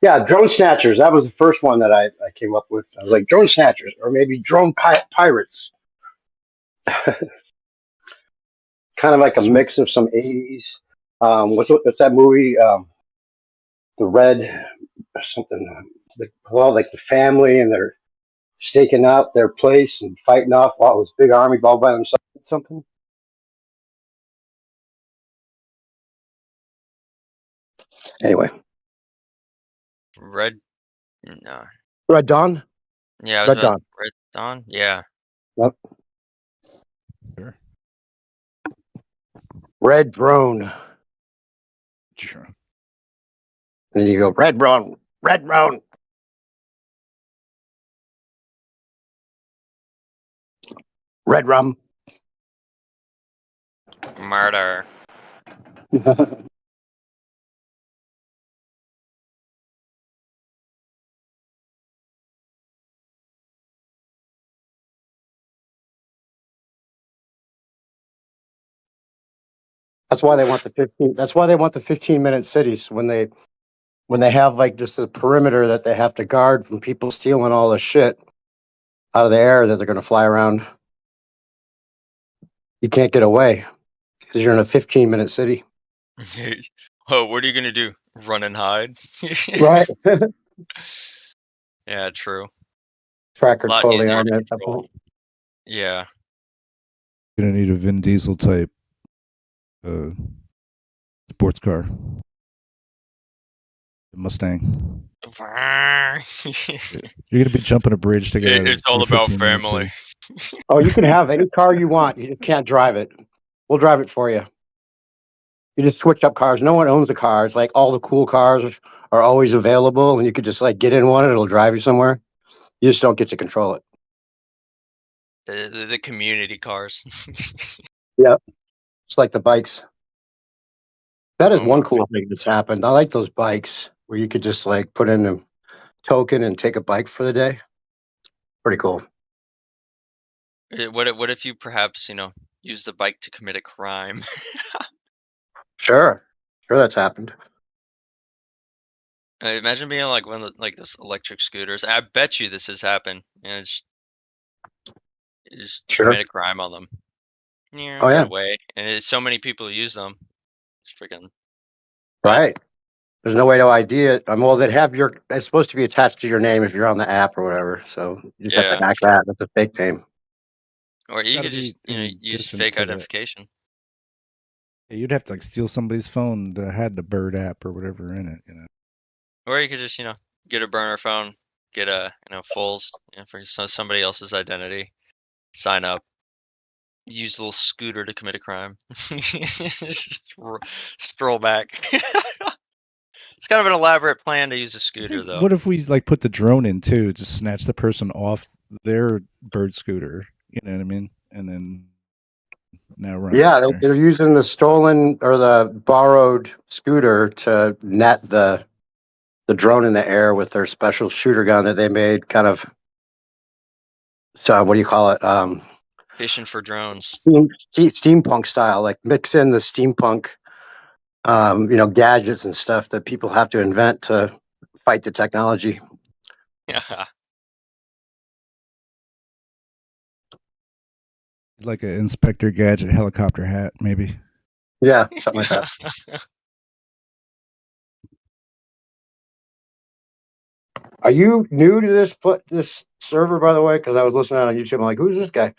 yeah, Drone Snatchers. That was the first one that I came up with. I was like, Drone Snatchers, or maybe Drone Pirates. Kind of like a mix of some 80s. What's that movie? The Red, something. Like the family, and they're staking out their place and fighting off all this big army all by themselves. Something. Anyway, Red, no. Red Dawn. Yeah, I was Red about Dawn. Red Dawn. Yeah. Yep. Sure. Red Drone. Sure. And then you go Red Drone. Red Drone. Red Rum. Murder. That's why they want the 15. That's why they want the 15-minute cities when they have like just a perimeter that they have to guard from people stealing all the shit out of the air that they're going to fly around. You can't get away because you're in a 15-minute city. Oh, what are you gonna do? Run and hide? Right. Yeah, true. Tracker A lot totally easier armed to at that control. point. Yeah. You're gonna need a Vin Diesel type sports car. The Mustang. You're gonna be jumping a bridge to get out of It's all your about 15 minute family. city. Oh, you can have any car you want. You just can't drive it. We'll drive it for you. You just switch up cars. No one owns the cars. Like all the cool cars are always available, and you could just like get in one and it'll drive you somewhere. You just don't get to control it. The community cars. Yeah. It's like the bikes. That is Oh my one cool thing that's happened. I like those bikes where you could just like put in a token and take a bike for the day. Pretty cool. What if you perhaps, use the bike to commit a crime? Sure. Sure, that's happened. Imagine being on like one of those electric scooters. I bet you this has happened. Just Sure. commit a crime on them. Yeah, Oh, get yeah. away. And it's so many people use them. It's freaking. Right. There's no way to ID it. Well, they'd have it's supposed to be attached to your name if you're on the app or whatever. So you just have Yeah. to hack that. That's a fake name. Or It's you gotta could be just, in use distance fake to that. identification. Yeah, you'd have to like steal somebody's phone that had the Bird app or whatever in it. Or you could just, get a burner phone, get a, fulls, for somebody else's identity, sign up, use a little scooter to commit a crime. Just stroll back. It's kind of an elaborate plan to use a I scooter, think, though. what if we like put the drone in too, just snatch the person off their bird scooter? You know what I mean? And then now run. Yeah, there. they're using the stolen or the borrowed scooter to net the drone in the air with their special shooter gun that they made, kind of. So what do you call it? Fishing for drones. Steampunk style, like mix in the steampunk, gadgets and stuff that people have to invent to fight the technology. Yeah. Like an Inspector Gadget helicopter hat, maybe. Yeah, something like that. Are you new to this server, by the way? Because I was listening on YouTube. I'm like, who's this guy?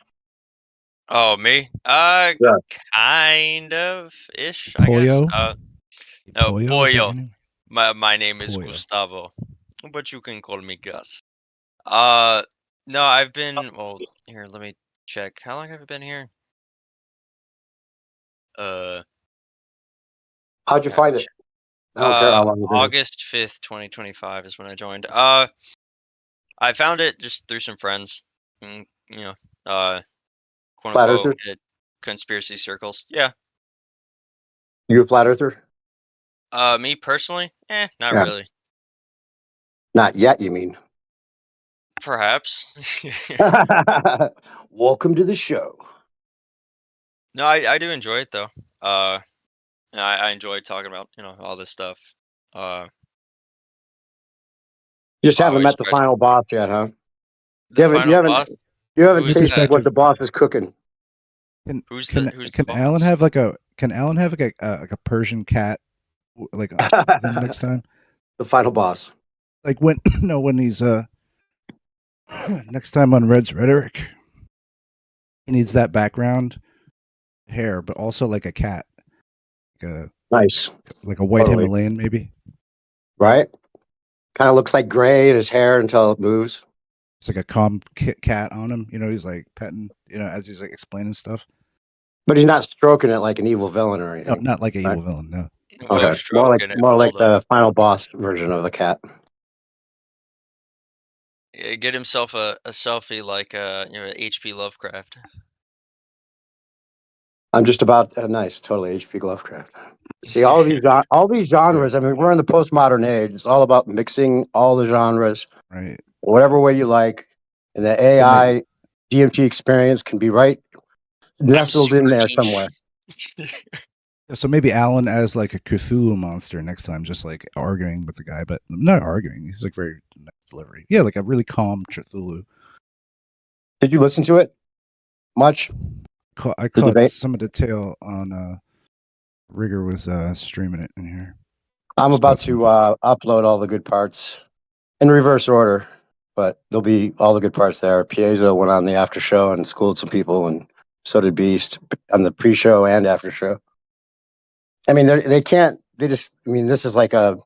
Oh, me? Yeah. Kind of ish, I guess. Pollo? No, Pollo? Is that Pollo. your name? My name is Pollo. Gustavo, but you can call me Gus. No, I've been. Well, here, let me check. How long have I been here? How'd you Gotta find it? check. I don't care how long you've been. August 5th, 2025 is when I joined. I found it just through some friends, and, quote Flat unquote, earther? conspiracy circles. Yeah. You a flat earther? Me personally, not Yeah. really. Not yet, you mean? Perhaps. Welcome to the show. No, I do enjoy it though. I enjoy talking about all this stuff. You just I haven't always met the try to final boss yet, huh? the You final haven't boss. you haven't Who is tasted that? what the boss is cooking. Who's Can the Alan boss? have like a Persian cat with him next time? The final boss. Like when when he's next time on Red's Rhetoric, he needs that background hair, but also like a cat, Nice. like a white Totally. Himalayan maybe. Right? Kind of looks like gray in his hair until it moves. It's like a calm cat on him. He's like petting, as he's like explaining stuff. But he's not stroking it like an evil villain or No, anything. not like an Right? evil villain. No. Whoa, Okay. stroking it. More like Hold up. the final boss version of the cat. Yeah, get himself a selfie like H.P. Lovecraft. I'm just about nice, totally H.P. Lovecraft. See, all these genres. I mean, we're in the postmodern age. It's all about mixing all the genres, Right. whatever way you like, and the AI DMT experience can be right nestled in there somewhere. So maybe Alan as like a Cthulhu monster next time, just like arguing with the guy, but not arguing. He's like very nice delivery. Yeah, like a really calm Cthulhu. Did you listen to it much? I caught some of the tail on Rigger was streaming it in here. I'm about to upload all the good parts in reverse order, but there'll be all the good parts there. Piezo went on the after show and schooled some people, and so did Beast on the pre-show and after show. I mean, they can't. They just. I mean, this is like a.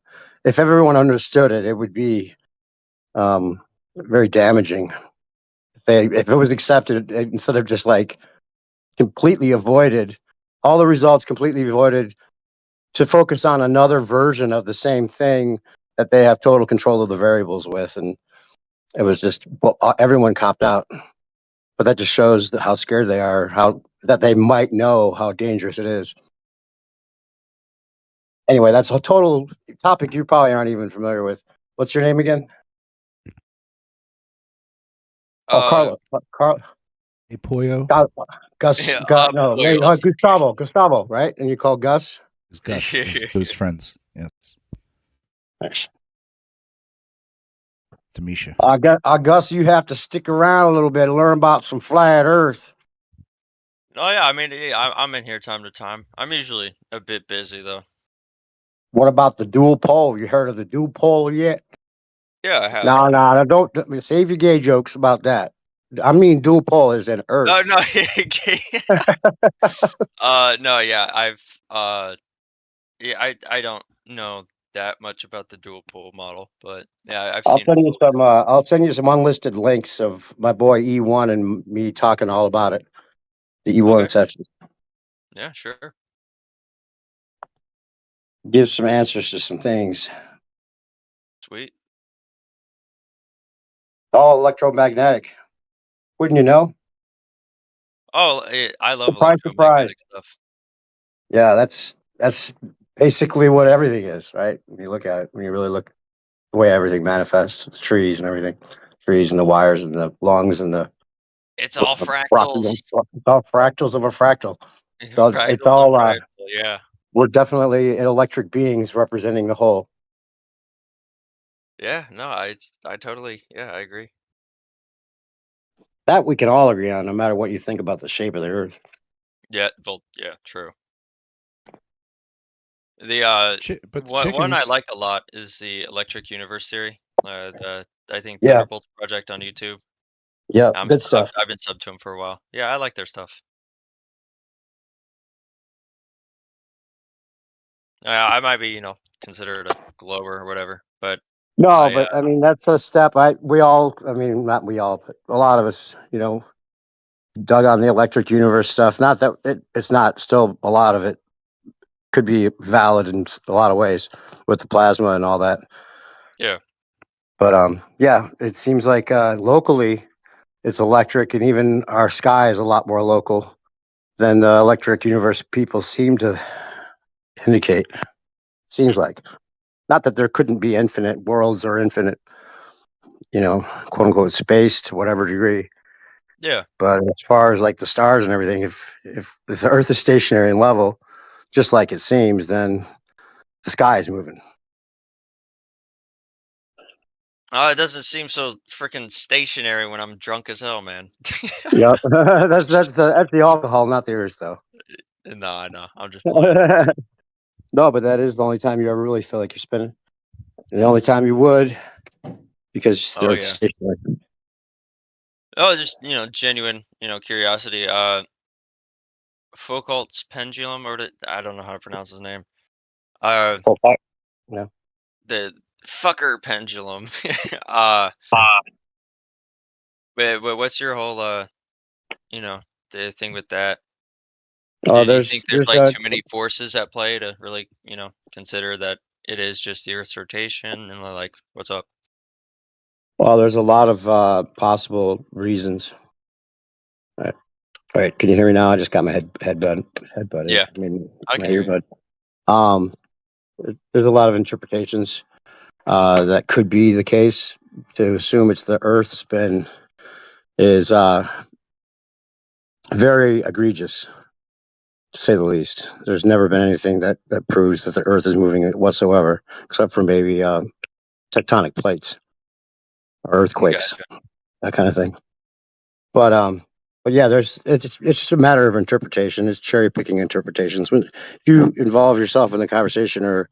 If everyone understood it, it would be very damaging. If it was accepted instead of just like completely avoided, all the results completely avoided, to focus on another version of the same thing that they have total control of the variables with, and it was just everyone copped out. But that just shows how scared they are, how that they might know how dangerous it is. Anyway, that's a total topic you probably aren't even familiar with. What's your name again? Carla. Hey, Pollo. Gus. Yeah, No, Pollo. Gustavo. Gustavo, right? And you call Gus? It's Gus. His friends. Yes. Nice. Tamisha. Gus, you have to stick around a little bit and learn about some flat Earth. Oh yeah, I mean, I'm in here time to time. I'm usually a bit busy though. What about the dual pole? You heard of the dual pole yet? Yeah, I have. No, don't save your gay jokes about that. I mean, dual pole is an Earth. Oh no. No, yeah, I don't know that much about the dual pole model, but yeah, I've I'll seen send you some. I'll send you some unlisted links of my boy E1 and me talking all about it. The E1 Okay. section Yeah, sure. gives some answers to some things. Sweet. All electromagnetic. Wouldn't you know? Oh, I love Surprise, surprise. electromagnetic stuff. Yeah, that's basically what everything is, right? When you look at it, when you really look the way everything manifests, the trees and everything, trees and the wires and the lungs and the It's all fractals. fractals. It's all fractals of a fractal. So it's Fractals of all fractal. Yeah. we're definitely electric beings representing the whole. Yeah. No, I totally. Yeah, I agree. That we can all agree on, no matter what you think about the shape of the Earth. Yeah. Well, yeah. True. The But the one I chickens. like a lot is the electric universe theory. I think Yeah, Thunderbolts project on YouTube. yeah, good stuff. I've been subbed to them for a while. Yeah, I like their stuff. I might be, considered a glober or whatever, but No, I but I mean that's a step. We all, I mean, not we all, but a lot of us, dug on the electric universe stuff. Not that it's not still a lot of it could be valid in a lot of ways with the plasma and all that. yeah. But yeah, it seems like locally it's electric, and even our sky is a lot more local than the electric universe people seem to indicate. Seems like not that there couldn't be infinite worlds or infinite, quote unquote space to whatever degree. Yeah. But as far as like the stars and everything, if the Earth is stationary and level, just like it seems, then the sky is moving. It doesn't seem so freaking stationary when I'm drunk as hell, man. Yep, that's the alcohol, not the Earth, though. No, I know. I'm just playing. No, but that is the only time you ever really feel like you're spinning. And the only time you would, because the Oh Earth's yeah. stationary. Oh, just genuine, curiosity. Foucault's pendulum, I don't know how to pronounce his name. Full pack. Yeah. The fucker pendulum. uh, but what's your whole you know, the thing with that? Oh, Do you think there's there's like too many forces at play to really, consider that it is just the Earth's rotation and like what's up? well, there's a lot of possible reasons. All right, can you hear me now? I just got my headbud in. Yeah, I mean, I my can hear you. earbud. Um, there's a lot of interpretations that could be the case. To assume it's the Earth spin is very egregious, to say the least. There's never been anything that proves that the Earth is moving whatsoever, except for maybe tectonic plates or earthquakes, Gotcha. that kind of thing. But yeah, it's just a matter of interpretation. It's cherry picking interpretations. When you involve yourself in the conversation or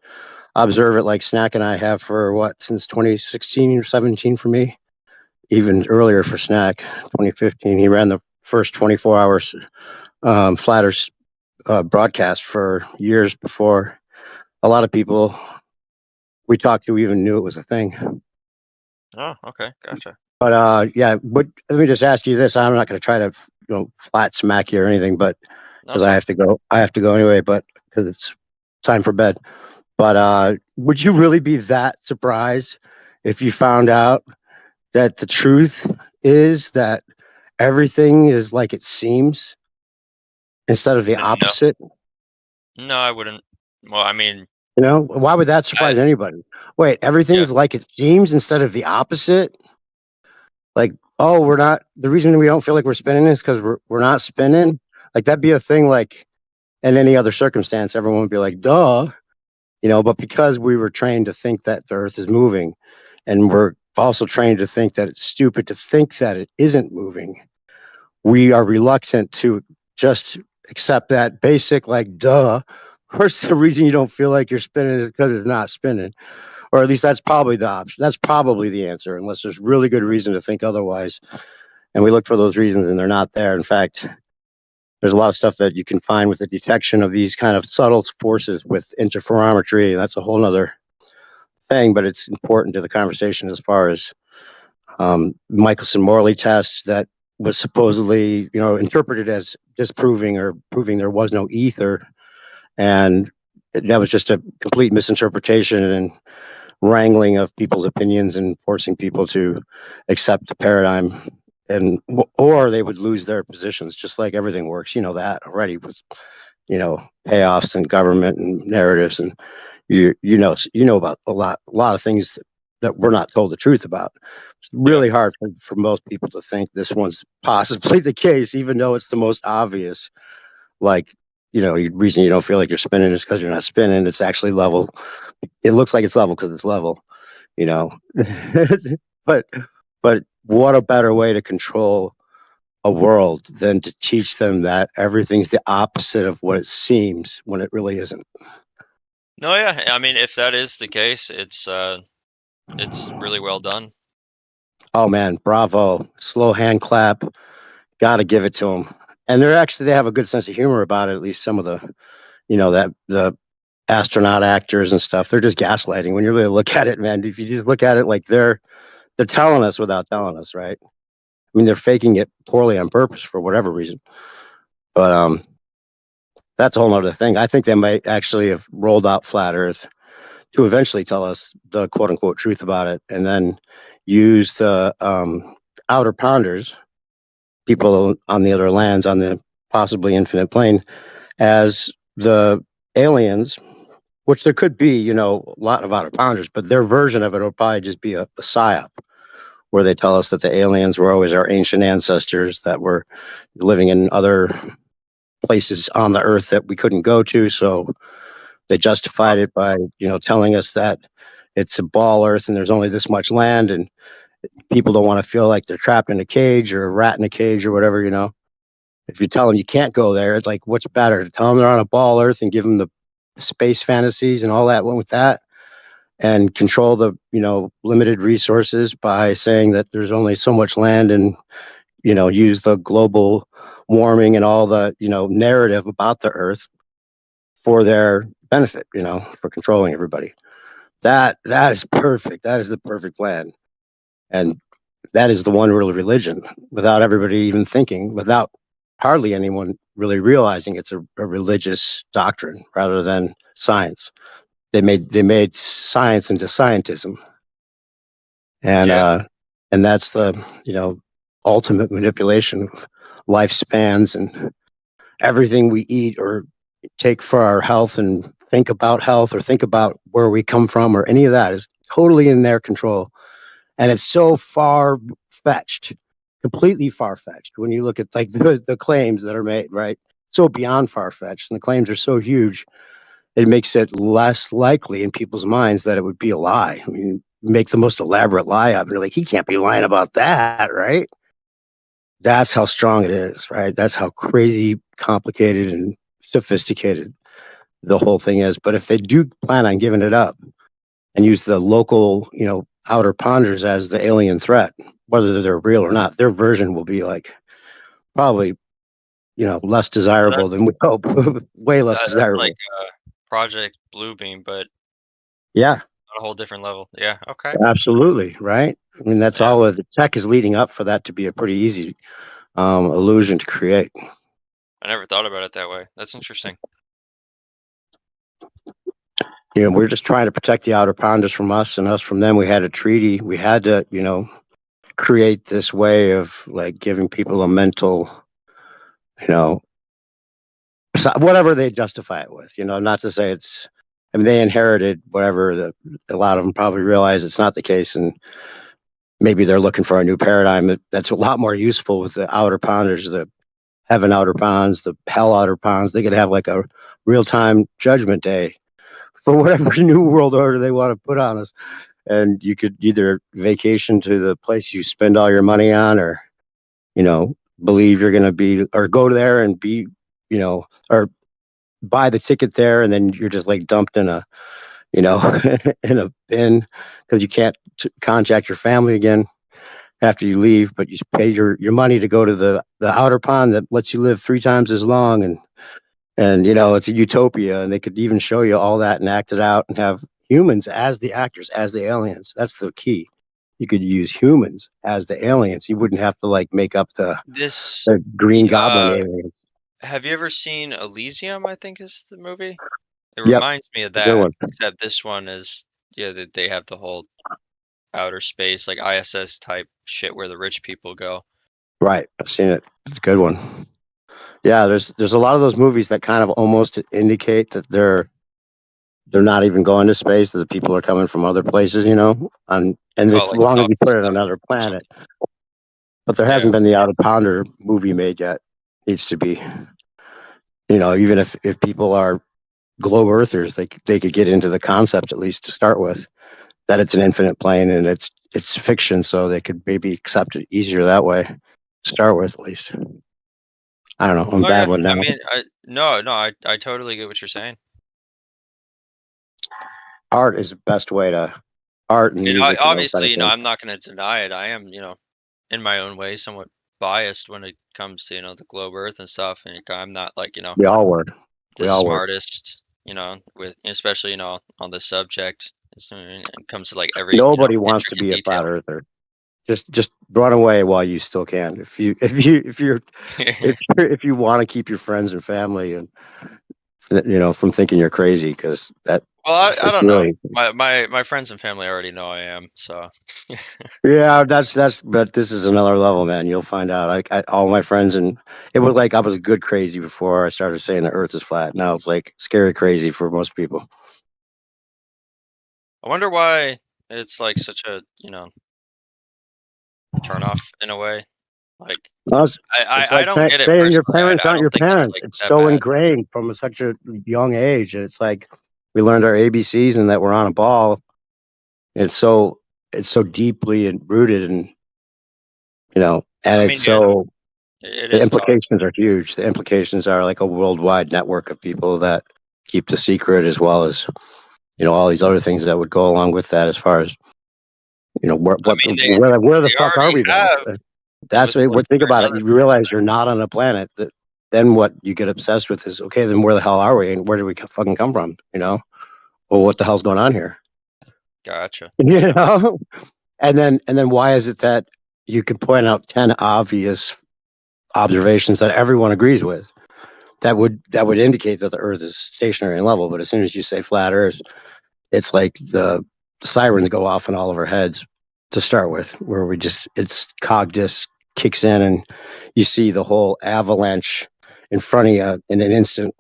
observe it, like Snack and I have for what since 2016 or 17 for me, even earlier for Snack, 2015. He ran the first 24 hours flat Earth broadcast for years before a lot of people we talked to even knew it was a thing. Oh, okay, gotcha. But yeah, but let me just ask you this. I'm not going to try to flat smack you or anything, but No, because sir. I have to go anyway. But because it's time for bed. But would you really be that surprised if you found out that the truth is that everything is like it seems instead of the No, opposite? no, I wouldn't. Well, I mean, Why would that I surprise anybody? Wait, yeah, everything's like it seems instead of the opposite? Like, oh, we're not. The reason we don't feel like we're spinning is because we're not spinning. Like that'd be a thing. Like in any other circumstance, everyone would be like, "Duh," But because we were trained to think that the Earth is moving, and we're also trained to think that it's stupid to think that it isn't moving, we are reluctant to just accept that basic, like, "Duh." Of course, the reason you don't feel like you're spinning is because it's not spinning, or at least that's probably the option. That's probably the answer, unless there's really good reason to think otherwise. And we look for those reasons and they're not there. In fact, there's a lot of stuff that you can find with the detection of these kind of subtle forces with interferometry. That's a whole nother thing, but it's important to the conversation as far as Michelson-Morley test that was supposedly, interpreted as disproving or proving there was no ether. And that was just a complete misinterpretation. And wrangling of people's opinions and forcing people to accept the paradigm, and or they would lose their positions, just like everything works. You know that already with payoffs and government and narratives, and you know about a lot of things that we're not told the truth about. It's Yeah. really hard for most people to think this one's possibly the case, even though it's the most obvious. Like, the reason you don't feel like you're spinning is because you're not spinning. It's actually level. It looks like it's level because it's level, you know. but but what a better way to control a world than to teach them that everything's the opposite of what it seems when it really isn't. No, yeah. I mean, if that is the case, it's really well done. Oh man, bravo! Slow hand clap. Got to give it to them. And they have a good sense of humor about it. At least some of that the astronaut actors and stuff. They're just gaslighting. When you really look at it, man, if you just look at it like they're telling us without telling us, right? I mean, they're faking it poorly on purpose for whatever reason. But that's a whole other thing. I think they might actually have rolled out flat Earth to eventually tell us the quote unquote truth about it, and then use the outer ponders, people on the other lands, on the possibly infinite plane, as the aliens, which there could be, a lot of outer ponders, but their version of it will probably just be a psyop, where they tell us that the aliens were always our ancient ancestors that were living in other places on the earth that we couldn't go to. So they justified it by, telling us that it's a ball earth and there's only this much land, and people don't want to feel like they're trapped in a cage or a rat in a cage or whatever, If you tell them you can't go there, it's like, what's better? To tell them they're on a ball earth and give them the space fantasies and all that went with that, and control the, limited resources by saying that there's only so much land, and, use the global warming and all the, narrative about the earth for their benefit, for controlling everybody. That is perfect. That is the perfect plan. And that is the one real religion, without everybody even thinking, without hardly anyone really realizing it's a religious doctrine rather than science. They made science into scientism, and Yeah. and that's the ultimate manipulation of lifespans and everything we eat or take for our health and think about health or think about where we come from or any of that is totally in their control. And it's so far fetched, completely far fetched when you look at like the claims that are made, right? So beyond far fetched, and the claims are so huge, it makes it less likely in people's minds that it would be a lie. I mean, make the most elaborate lie up, and you're like, he can't be lying about that, right? That's how strong it is, right? That's how crazy, complicated, and sophisticated the whole thing is. But if they do plan on giving it up and use the local, outer ponders as the alien threat, whether they're real or not, their version will be like probably, less So desirable than we hope, way less that's like desirable. Project Bluebeam, but Yeah, on a whole different level. Yeah. Okay. absolutely. Right. I mean, that's Yeah. all the tech is leading up for that to be a pretty easy illusion to create. I never thought about it that way. That's interesting. We're just trying to protect the outer ponders from us and us from them. We had a treaty. We had to, create this way of like giving people a mental, you know, whatever they justify it with, not to say it's, I mean, they inherited whatever a lot of them probably realize it's not the case. And maybe they're looking for a new paradigm that's a lot more useful with the outer ponders, the heaven outer ponds, the hell outer ponds. They could have like a real time judgment day for whatever new world order they want to put on us. And you could either vacation to the place you spend all your money on, or, believe you're going to be, or go there and be, or buy the ticket there. And then you're just like dumped in a, in a bin because you can't contact your family again after you leave, but you pay your money to go to the outer pond that lets you live 3 times as long. And it's a utopia, and they could even show you all that and act it out and have humans as the actors, as the aliens. That's the key. You could use humans as the aliens. You wouldn't have to like make up This, the Green Goblin uh, aliens. have you ever seen Elysium, I think is the movie? It Yep, reminds me of a good that, one. except this one is yeah, they have the whole outer space, like ISS type shit where the rich people go. Right. I've seen it. It's a good one. Yeah, there's a lot of those movies that kind of almost indicate that they're not even going to space, that the people are coming from other places, and Oh, it's like long as Top you put it on Gun another or planet. something. But there Yeah. hasn't been the Out of Pounder movie made yet. Needs to be. Even if people are globe earthers, they could get into the concept at least to start with, that it's an infinite plane and it's fiction, so they could maybe accept it easier that way. Start with at least. I don't know. I'm Oh yeah. babbling I now. mean, I totally get what you're saying. Art is the best way to art and And music and those kind obviously, of things. I'm not going to deny it. I am, in my own way, somewhat biased when it comes to, the globe Earth and stuff. And I'm not like, We all were. the We all were. smartest, with especially, on the subject. It comes to like every, Nobody wants to intricate be a flat detail. earther. Just run away while you still can. If you want to keep your friends and family and from thinking you're crazy, because that Well, I it's don't know. really. My friends and family already know I am, so Yeah, that's but this is another level, man. You'll find out. All my friends, and it was like I was good crazy before I started saying the Earth is flat. Now it's like scary crazy for most people. I wonder why it's like such a, turn off in a way. Like Well, it's, I it's I, I like don't get it saying your personally. parents I aren't don't your think it's parents. like It's that so bad. ingrained from such a young age. It's like we learned our ABCs and that we're on a ball. It's so deeply and rooted, and and I it's mean, yeah, so it the is tough. implications are huge. The implications are like a worldwide network of people that keep the secret, as well as all these other things that would go along with that, as far as I mean, where the they fuck are already we then? have That's with like think certain about it. other You realize you're not on a planet. Then what you get obsessed with is, okay, then where the hell are we, and where did we fucking come from? Well, what the hell's going on here? Gotcha. You know, and then why is it that you can point out 10 obvious observations that everyone agrees with, that would indicate that the Earth is stationary and level, but as soon as you say flat Earth, it's like the sirens go off in all of our heads to start with, where it's cog disc kicks in and you see the whole avalanche in front of you in an instant,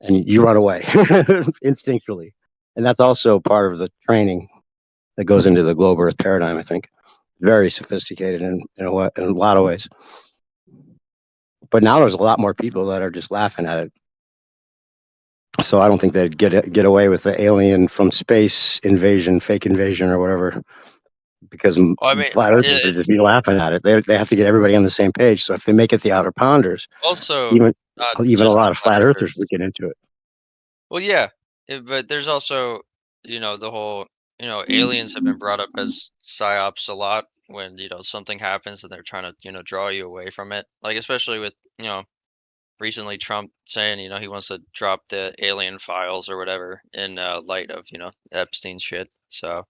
and you run away instinctually. And that's also part of the training that goes into the globe Earth paradigm. I think very sophisticated in a lot of ways. But now there's a lot more people that are just laughing at it. So I don't think they'd get away with the alien from space invasion, fake invasion, or whatever, because Well, I mean, flat earthers would just be laughing at it. They have to get everybody on the same page. So if they make it the outer ponders, also even not even a just the lot of flat flat earthers earthers. would get into it. Well, yeah, but there's also, the whole, aliens have been brought up as psyops a lot when, something happens and they're trying to, draw you away from it. Like especially with, recently Trump saying, he wants to drop the alien files or whatever in light of, Epstein shit. So,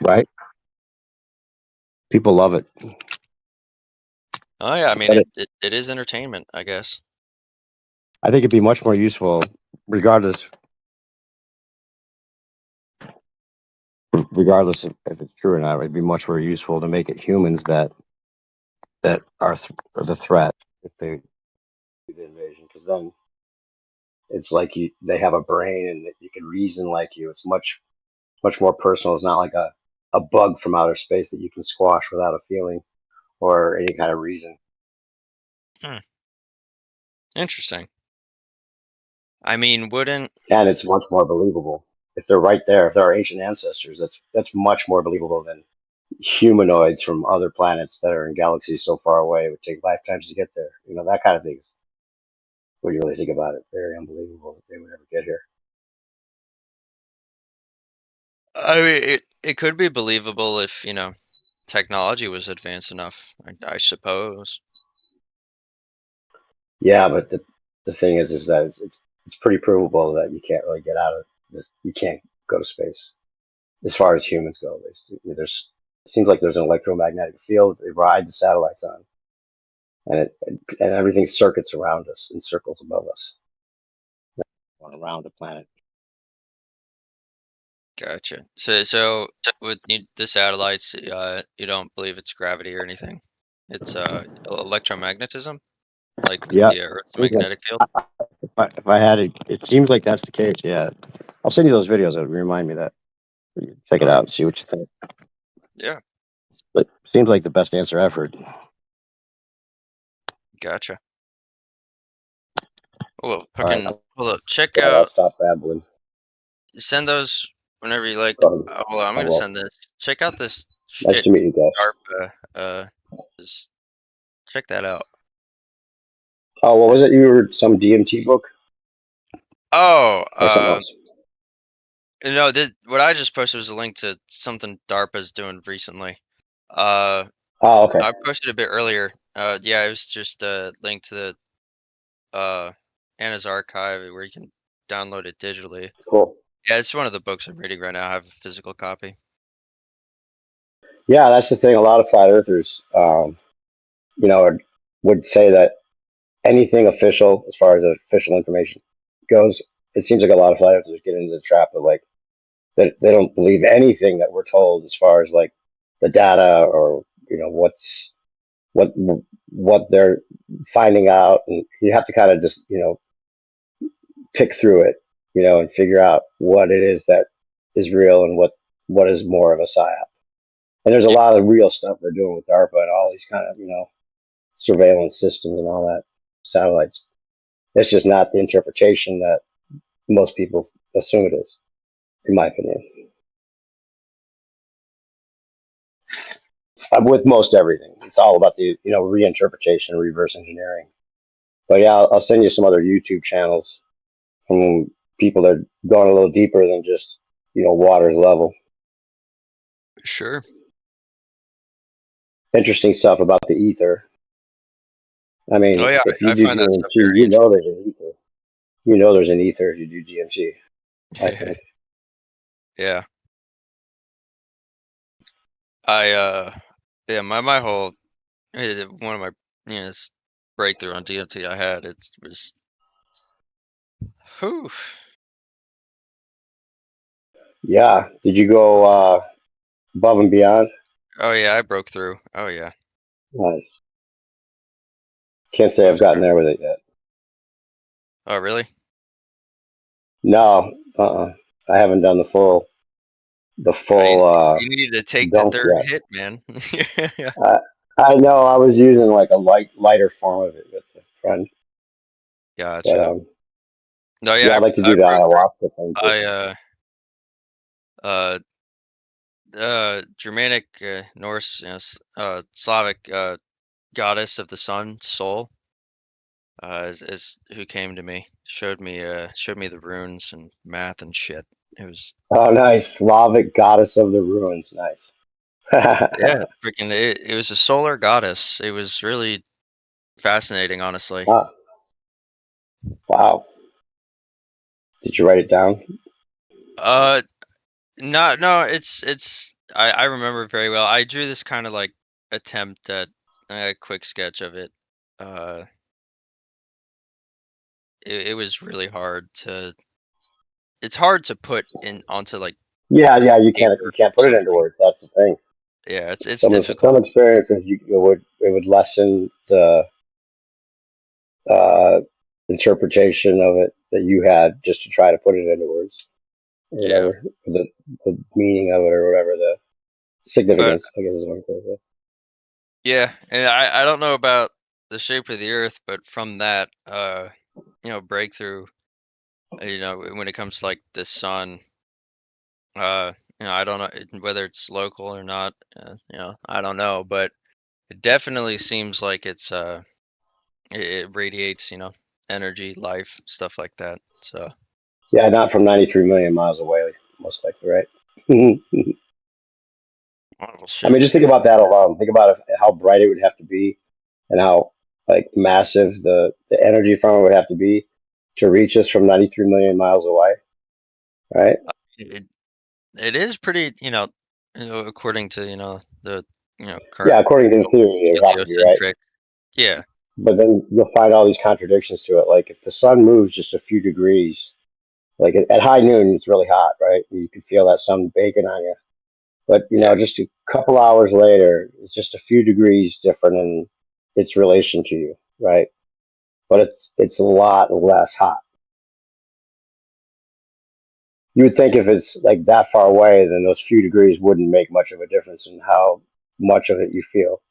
Right? People love it. oh yeah, I mean But it is entertainment, I guess. I think it'd be much more useful, regardless regardless of if it's true or not. It'd be much more useful to make it humans that are the threat if they do the invasion, because then it's like they have a brain and that you can reason like you. It's much more personal. It's not like a bug from outer space that you can squash without a feeling or any kind of reason. Hmm, interesting. I mean, wouldn't And it's much more believable if they're right there. If they're our ancient ancestors, that's much more believable than humanoids from other planets that are in galaxies so far away. It would take lifetimes to get there. That kind of things. When you really think about it, very unbelievable that they would ever get here. I mean it could be believable if, technology was advanced enough, I suppose. Yeah, but the thing is that it's pretty provable that you can't really get out of you can't go to space as far as humans go. There's it seems like there's an electromagnetic field they ride the satellites on, and everything circuits around us and circles above us Around the planet. Gotcha. So with the satellites, you don't believe it's gravity or anything. It's electromagnetism, like with Yeah. the Earth's magnetic field. If I had it, it seems like that's the case. Yeah. I'll send you those videos that remind me that. Check it Okay. out. See what you think. Yeah. But seems like the best answer effort. Gotcha. Well, All right. fucking hold up. Check I'll out. stop babbling. Send those whenever you like. Go ahead. Hold on, I'm I gonna will. send this. Check out this Nice shit. to meet you guys. DARPA. Just check that out. Oh, what was it? You were some DMT book Oh, or something else? no, what I just posted was a link to something DARPA's doing recently. Uh, Oh, okay. I posted a bit earlier. Yeah, it was just a link to the Anna's archive where you can download it digitally. Cool. Yeah, it's one of the books I'm reading right now. I have a physical copy. Yeah, that's the thing. A lot of flat earthers, you know, would say that anything official, as far as official information goes, it seems like a lot of flat earthers get into the trap of like that they don't believe anything that we're told as far as like the data or what what they're finding out, and you have to kind of just pick through it, and figure out what it is that is real and what is more of a psyop. And there's a Yeah, lot of real stuff they're doing with DARPA and all these kind of surveillance systems and all that satellites. It's just not the interpretation that most people assume it is, in my opinion. With most everything, it's all about the reinterpretation, reverse engineering. But yeah, I'll send you some other YouTube channels from people that are going a little deeper than just water's level. sure. Interesting stuff about the ether. I Oh mean, yeah, if you I do find that stuff DMT, very there's an ether. There's an ether if you do DMT. I interesting. think. Yeah, I yeah, my whole one of my this breakthrough on DMT I had was whew. Yeah. Did you go above and beyond? Oh yeah, I broke through. Oh yeah, Nice. Can't say I've most gotten certainly. there with it yet. Oh really? No. I haven't done the You, full you need to take the dunk third yet. hit, man. Yeah, I know I was using like a lighter form of it with a friend, but gotcha. No, yeah, yeah, I'd like to I do the broke through. ayahuasca thing too. I uh Germanic, Norse, Slavic goddess of the sun, Sol, is who came to me, showed me the runes and math and shit. It was Oh, nice. Slavic goddess of the ruins. Nice. yeah, freaking it was a solar goddess. It was really fascinating, honestly. Ah, wow. Did you write it down? Uh, no, I remember very well. I drew this kind of like attempt at a quick sketch of it. Uh, it was really hard to. It's hard to put in onto like Yeah, yeah. You paper can't or put it into something. words. That's the thing. Yeah, it's Some difficult. experiences it would lessen the uh, interpretation of it that you had just to try to put it into words or Yeah, whatever, the meaning of it or whatever the but significance. I guess is what I'm saying. yeah, and I don't know about the shape of the Earth, but from that, breakthrough, when it comes to like the sun, I don't know whether it's local or not. I don't know, but it definitely seems like it radiates, energy, life, stuff like that. So, Yeah, not from 93 million miles away, most likely, right? oh, well, I shit. mean, just think about that alone. Think about how bright it would have to be, and how like massive the energy from it would have to be to reach us from 93 million miles away, right? It it is pretty, according to the Yeah, current according to the theory, it would have to be right. heliocentric. Yeah, But then you'll find all these contradictions to it. Like if the sun moves just a few degrees, Like at high noon, it's really hot, right? You can feel that sun baking on you. But Yeah. just a couple hours later, it's just a few degrees different in its relation to you, right? But it's a lot less hot. You would think if it's like that far away, then those few degrees wouldn't make much of a difference in how much of it you feel.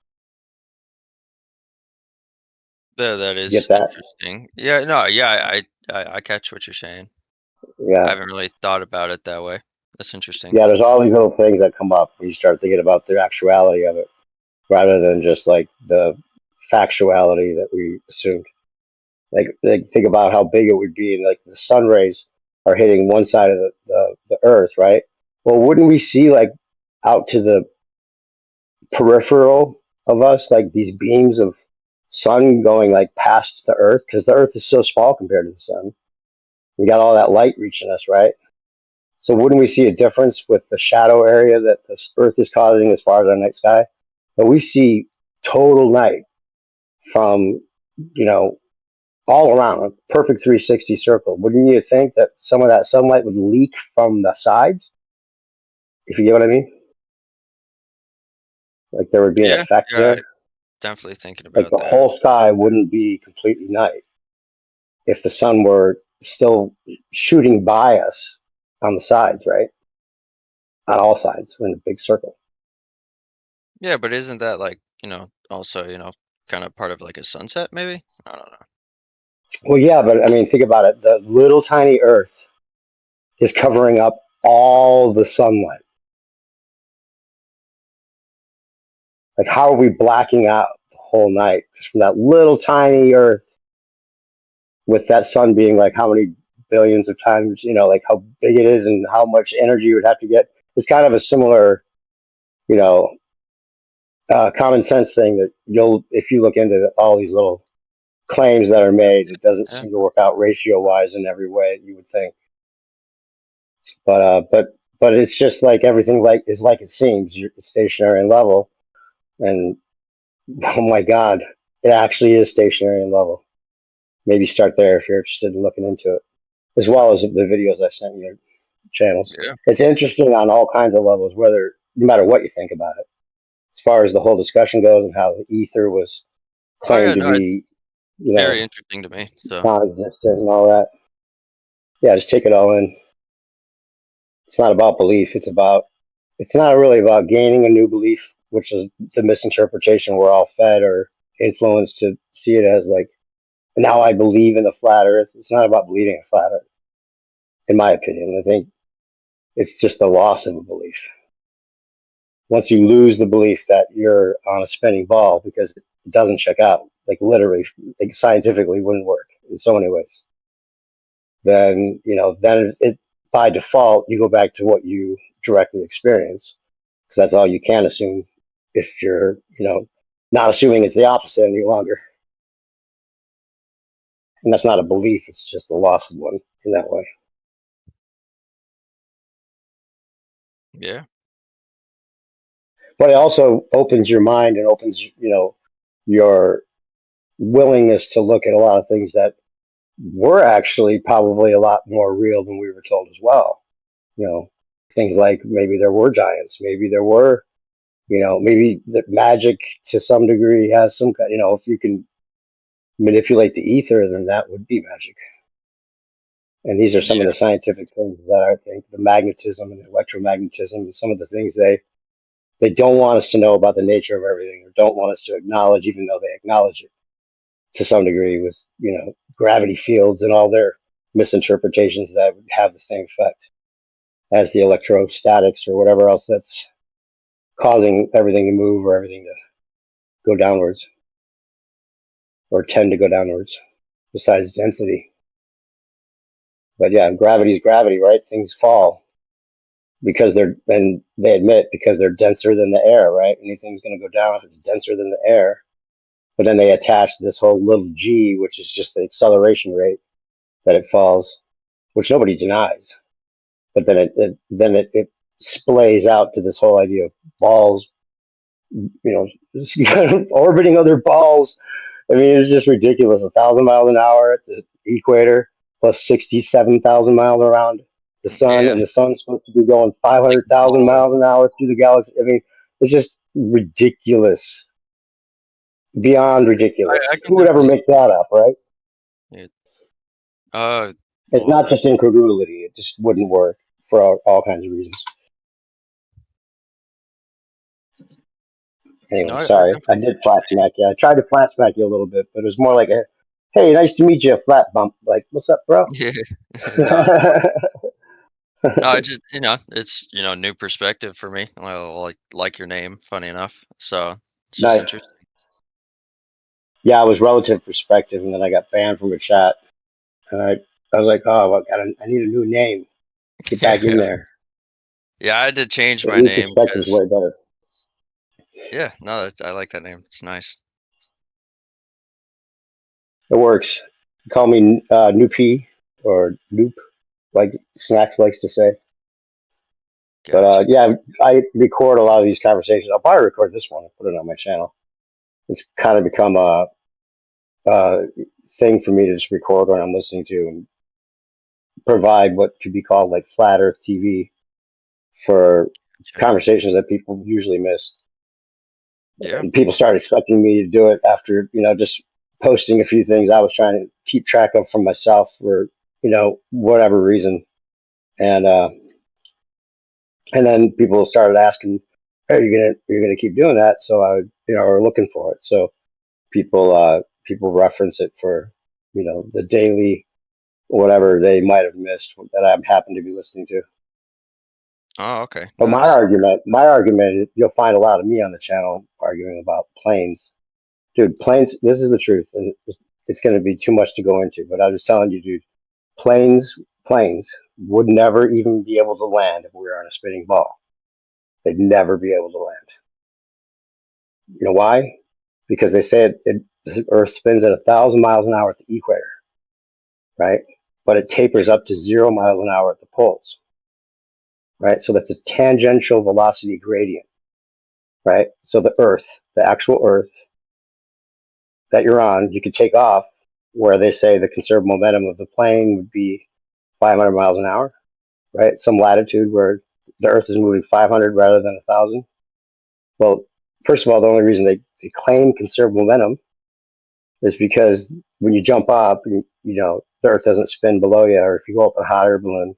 That You get is that? interesting. Yeah, no, yeah, I catch what you're saying. I Yeah. haven't really thought about it that way. That's interesting. Yeah, there's all these little things that come up when you start thinking about the actuality of it rather than just like the factuality that we assumed. Like think about how big it would be, and like the sun rays are hitting one side of the earth, right? Well, wouldn't we see like out to the peripheral of us, like these beams of sun going like past the earth? Because the earth is so small compared to the sun. We got all that light reaching us, right? So wouldn't we see a difference with the shadow area that the earth is causing as far as our night sky? But we see total night from, you know, all around a perfect 360 circle. Wouldn't you think that some of that sunlight would leak from the sides? If you get what I mean? Like there would be an Yeah, effect yeah, there. definitely thinking Like about the that. whole sky wouldn't be completely night if the sun were still shooting by us on the sides, right? On all sides, we're in a big circle. Yeah, but isn't that like, also, kind of part of like a sunset maybe? I don't know. Well, yeah, but I mean, think about it. The little tiny Earth is covering up all the sunlight. Like, how are we blacking out the whole night just from that little tiny Earth with that sun being like how many billions of times, like how big it is and how much energy you would have to get? It's kind of a similar, you know, common sense thing that if you look into all these little claims that are made, it doesn't Yeah. seem to work out ratio wise in every way you would think. But it's just like everything is like it seems. You're stationary and level, and oh my God, it actually is stationary and level. Maybe start there if you're interested in looking into it, as well as the videos I sent you, channels. Yeah. It's interesting on all kinds of levels, no matter what you think about it. As far as the whole discussion goes and how the ether was Oh claimed yeah, to no, it's be, very interesting to me. So, non-existent and all that. Yeah, just take it all in. It's not about belief. It's not really about gaining a new belief, which is the misinterpretation we're all fed or influenced to see it as like, now I believe in the flat earth. It's not about believing in flat earth, in my opinion. I think it's just a loss of a belief. Once you lose the belief that you're on a spinning ball because it doesn't check out, like literally, like scientifically wouldn't work in so many ways, then it by default, you go back to what you directly experience. So that's all you can assume if you're, not assuming it's the opposite any longer. And that's not a belief, it's just a loss of one in that way. yeah. But it also opens your mind and opens, your willingness to look at a lot of things that were actually probably a lot more real than we were told as well. Things like maybe there were giants, maybe there were, maybe the magic to some degree has some kind, if you can manipulate the ether, then that would be magic. And these are some of Yeah. the scientific things that I think the magnetism and the electromagnetism and some of the things they don't want us to know about the nature of everything or don't want us to acknowledge, even though they acknowledge it to some degree with, gravity fields and all their misinterpretations that would have the same effect as the electrostatics or whatever else that's causing everything to move or everything to go downwards or tend to go downwards besides density. But yeah, gravity is gravity, right? Things fall because they admit because they're denser than the air, right? Anything's going to go down if it's denser than the air. But then they attach this whole little g, which is just the acceleration rate that it falls, which nobody denies. But then it splays out to this whole idea of balls, orbiting other balls. I mean, it's just ridiculous. 1,000 miles an hour at the equator, plus 67,000 miles around the sun, Yeah, and the sun's supposed to be going like 500,000 ball. miles an hour through the galaxy. I mean, it's just ridiculous, beyond ridiculous. I can Who would ever definitely make that up, right? see it. Uh, It's well, not just incredulity; it just wouldn't work for all kinds of reasons. no, Anyway, I sorry, I definitely see did what flat smack you. I tried to flat smack you a little bit, but it was more like a, "Hey, nice to meet you," a flat bump. Like, "What's up, bro?" you mean. Yeah, no, it's fine. No, I just it's new perspective for me. Well, like your name, funny enough. So it's just Nice. interesting. Yeah, it was relative perspective, and then I got banned from a chat, and I was like, "Oh, well, I need a new name. Get back in Yeah, there." yeah, I had to change So my new name perspective is because way better. yeah, no, I like that name. It's nice. It works. Call me Noopy or Noop, like Snax likes to say. But Gotcha. yeah, I record a lot of these conversations. I'll probably record this one and put it on my channel. It's kind of become a thing for me to just record when I'm listening to and provide what could be called like flat Earth TV for Gotcha. conversations that people usually miss. Yeah. And people started expecting me to do it after just posting a few things I was trying to keep track of from myself for whatever reason, and then people started asking, "Hey, you're gonna keep doing that?" So I or looking for it. So people reference it for the daily whatever they might have missed that I happen to be listening to. Oh, okay. But Nice. my argument, you'll find a lot of me on the channel arguing about planes. Dude, planes, this is the truth. And it's going to be too much to go into, but I was telling you, dude, planes would never even be able to land if we were on a spinning ball. They'd never be able to land. You know why? Because they say the Earth spins at 1,000 miles an hour at the equator, right? But it tapers up to 0 miles an hour at the poles, right? So that's a tangential velocity gradient, right? So the actual Earth that you're on, you could take off where they say the conserved momentum of the plane would be 500 miles an hour, right? Some latitude where the Earth is moving 500 rather than 1,000. Well, first of all, the only reason they claim conserved momentum is because when you jump up, the Earth doesn't spin below you, or if you go up a hot air balloon,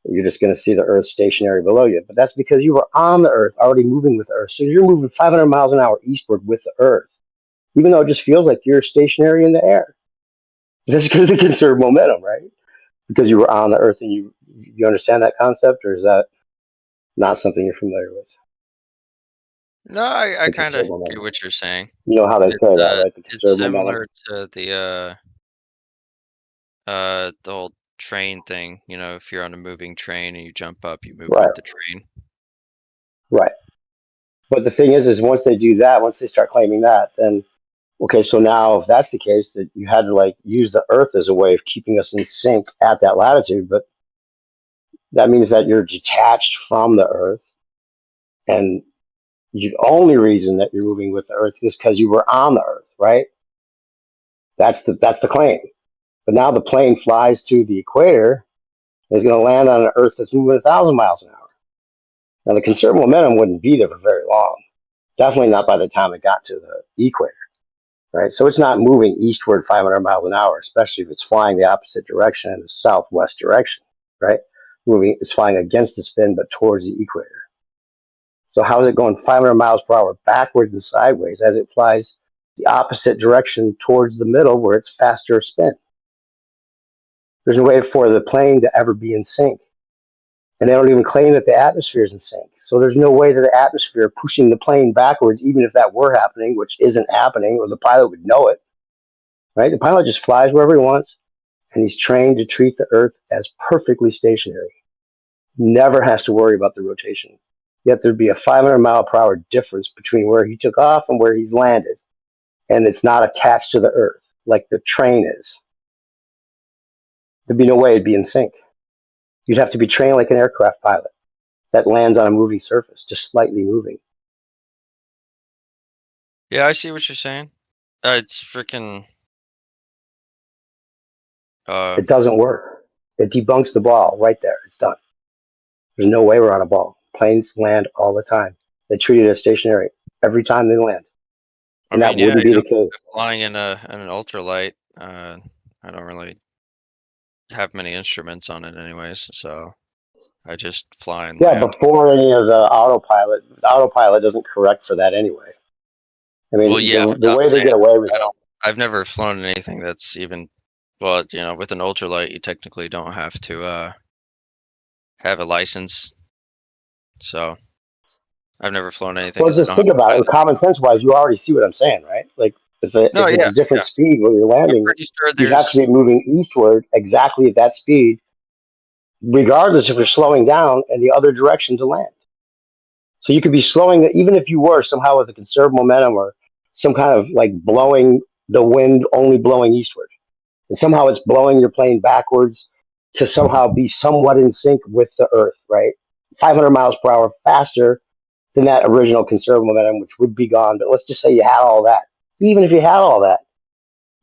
you're just going to see the Earth stationary below you. But that's because you were on the Earth, already moving with the Earth. So you're moving 500 miles an hour eastward with the Earth, even though it just feels like you're stationary in the air. Just because it conserved momentum, right? Because you were on the Earth, and you understand that concept, or is that not something you're familiar with? No, I The kind of conserved get momentum. what you're saying. You know how they It's say that, right? The it's conserved momentum. similar to the whole train thing. If you're on a moving train and you jump up, you move Right, with the train. right. But the thing is once they do that, once they start claiming that, then okay, so now if that's the case, that you had to like use the Earth as a way of keeping us in sync at that latitude, but that means that you're detached from the Earth, and the only reason that you're moving with the Earth is because you were on the Earth, right? That's the claim. But now the plane flies to the equator and is going to land on an Earth that's moving 1,000 miles an hour. Now the conserved momentum wouldn't be there for very long. Definitely not by the time it got to the equator, right? So it's not moving eastward 500 miles an hour, especially if it's flying the opposite direction in the southwest direction, right? It's flying against the spin, but towards the equator. So how is it going 500 miles per hour backwards and sideways as it flies the opposite direction towards the middle where it's faster spin? There's no way for the plane to ever be in sync. And they don't even claim that the atmosphere is in sync. So there's no way that the atmosphere pushing the plane backwards, even if that were happening, which isn't happening, or the pilot would know it, right? The pilot just flies wherever he wants, and he's trained to treat the Earth as perfectly stationary. Never has to worry about the rotation. Yet there'd be a 500 mile per hour difference between where he took off and where he's landed, and it's not attached to the Earth like the train is. There'd be no way it'd be in sync. You'd have to be trained like an aircraft pilot that lands on a moving surface, just slightly moving. Yeah, I see what you're saying. It's freaking. It doesn't work. It debunks the ball right there. It's done. There's no way we're on a ball. Planes land all the time. They treat it as stationary every time they land, I and that mean, yeah, wouldn't be the case. flying in an ultralight. I don't really have many instruments on it, anyways, so I just fly and Yeah, land. before any of the autopilot doesn't correct for that anyway. I Well, mean, yeah, the I'm way they saying get away with I it. don't. I've never flown anything that's even. Well, with an ultralight, you technically don't have to have a license. So I've never flown anything Well, that just don't have think a about it. pilot. Common sense wise, you already see what I'm saying, right? Like, No, if it's yeah, a different yeah. speed where you're I'm landing, pretty sure you have to there's. be moving eastward exactly at that speed, regardless if you're slowing down in the other direction to land. So you could be slowing, even if you were somehow with a conserved momentum or some kind of like blowing the wind only blowing eastward. And somehow it's blowing your plane backwards to somehow be somewhat in sync with the earth, right? 500 miles per hour faster than that original conserved momentum, which would be gone. But let's just say you had all that. Even if you had all that,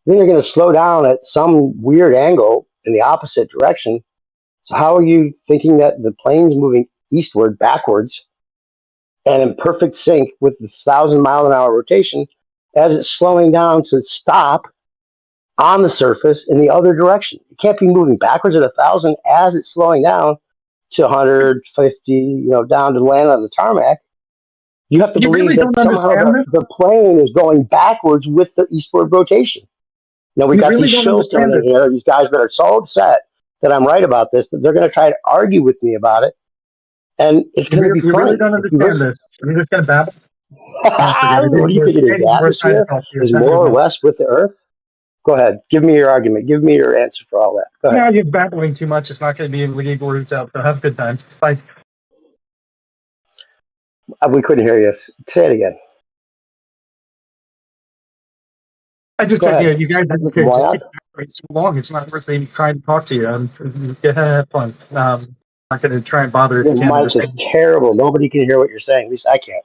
then you're going to slow down at some weird angle in the opposite direction. So how are you thinking that the plane's moving eastward backwards and in perfect sync with the 1,000 mile an hour rotation as it's slowing down to stop on the surface in the other direction? It can't be moving backwards at 1,000 as it's slowing down to 150, down to land on the tarmac. You have to You believe really that don't somehow understand this. the plane is going backwards with the eastward rotation. Now we You got really these don't schills understand in this. here, these guys that are so upset that I'm right about this, that they're going to try to argue with me about it. And it's going to be You really funny don't if you understand listen. this. I'm just gonna babble. Forget it. What do you think it is? It The ain't worth trying to atmosphere talk to you. is Have a more good or night. less with the earth? Go ahead. Give me your argument. Give me your answer for all that. Go ahead. Now you're babbling too much. It's not going to be legal words out. So have a good time. Bye. We couldn't hear you. Say it again. I just Go said, ahead. you guys Why just not? keep babbling so long. It's not worth even trying to talk to you. Have fun. Not going to try and bother if Your you can't mic is understand. terrible. Nobody can hear what you're saying. At least I can't.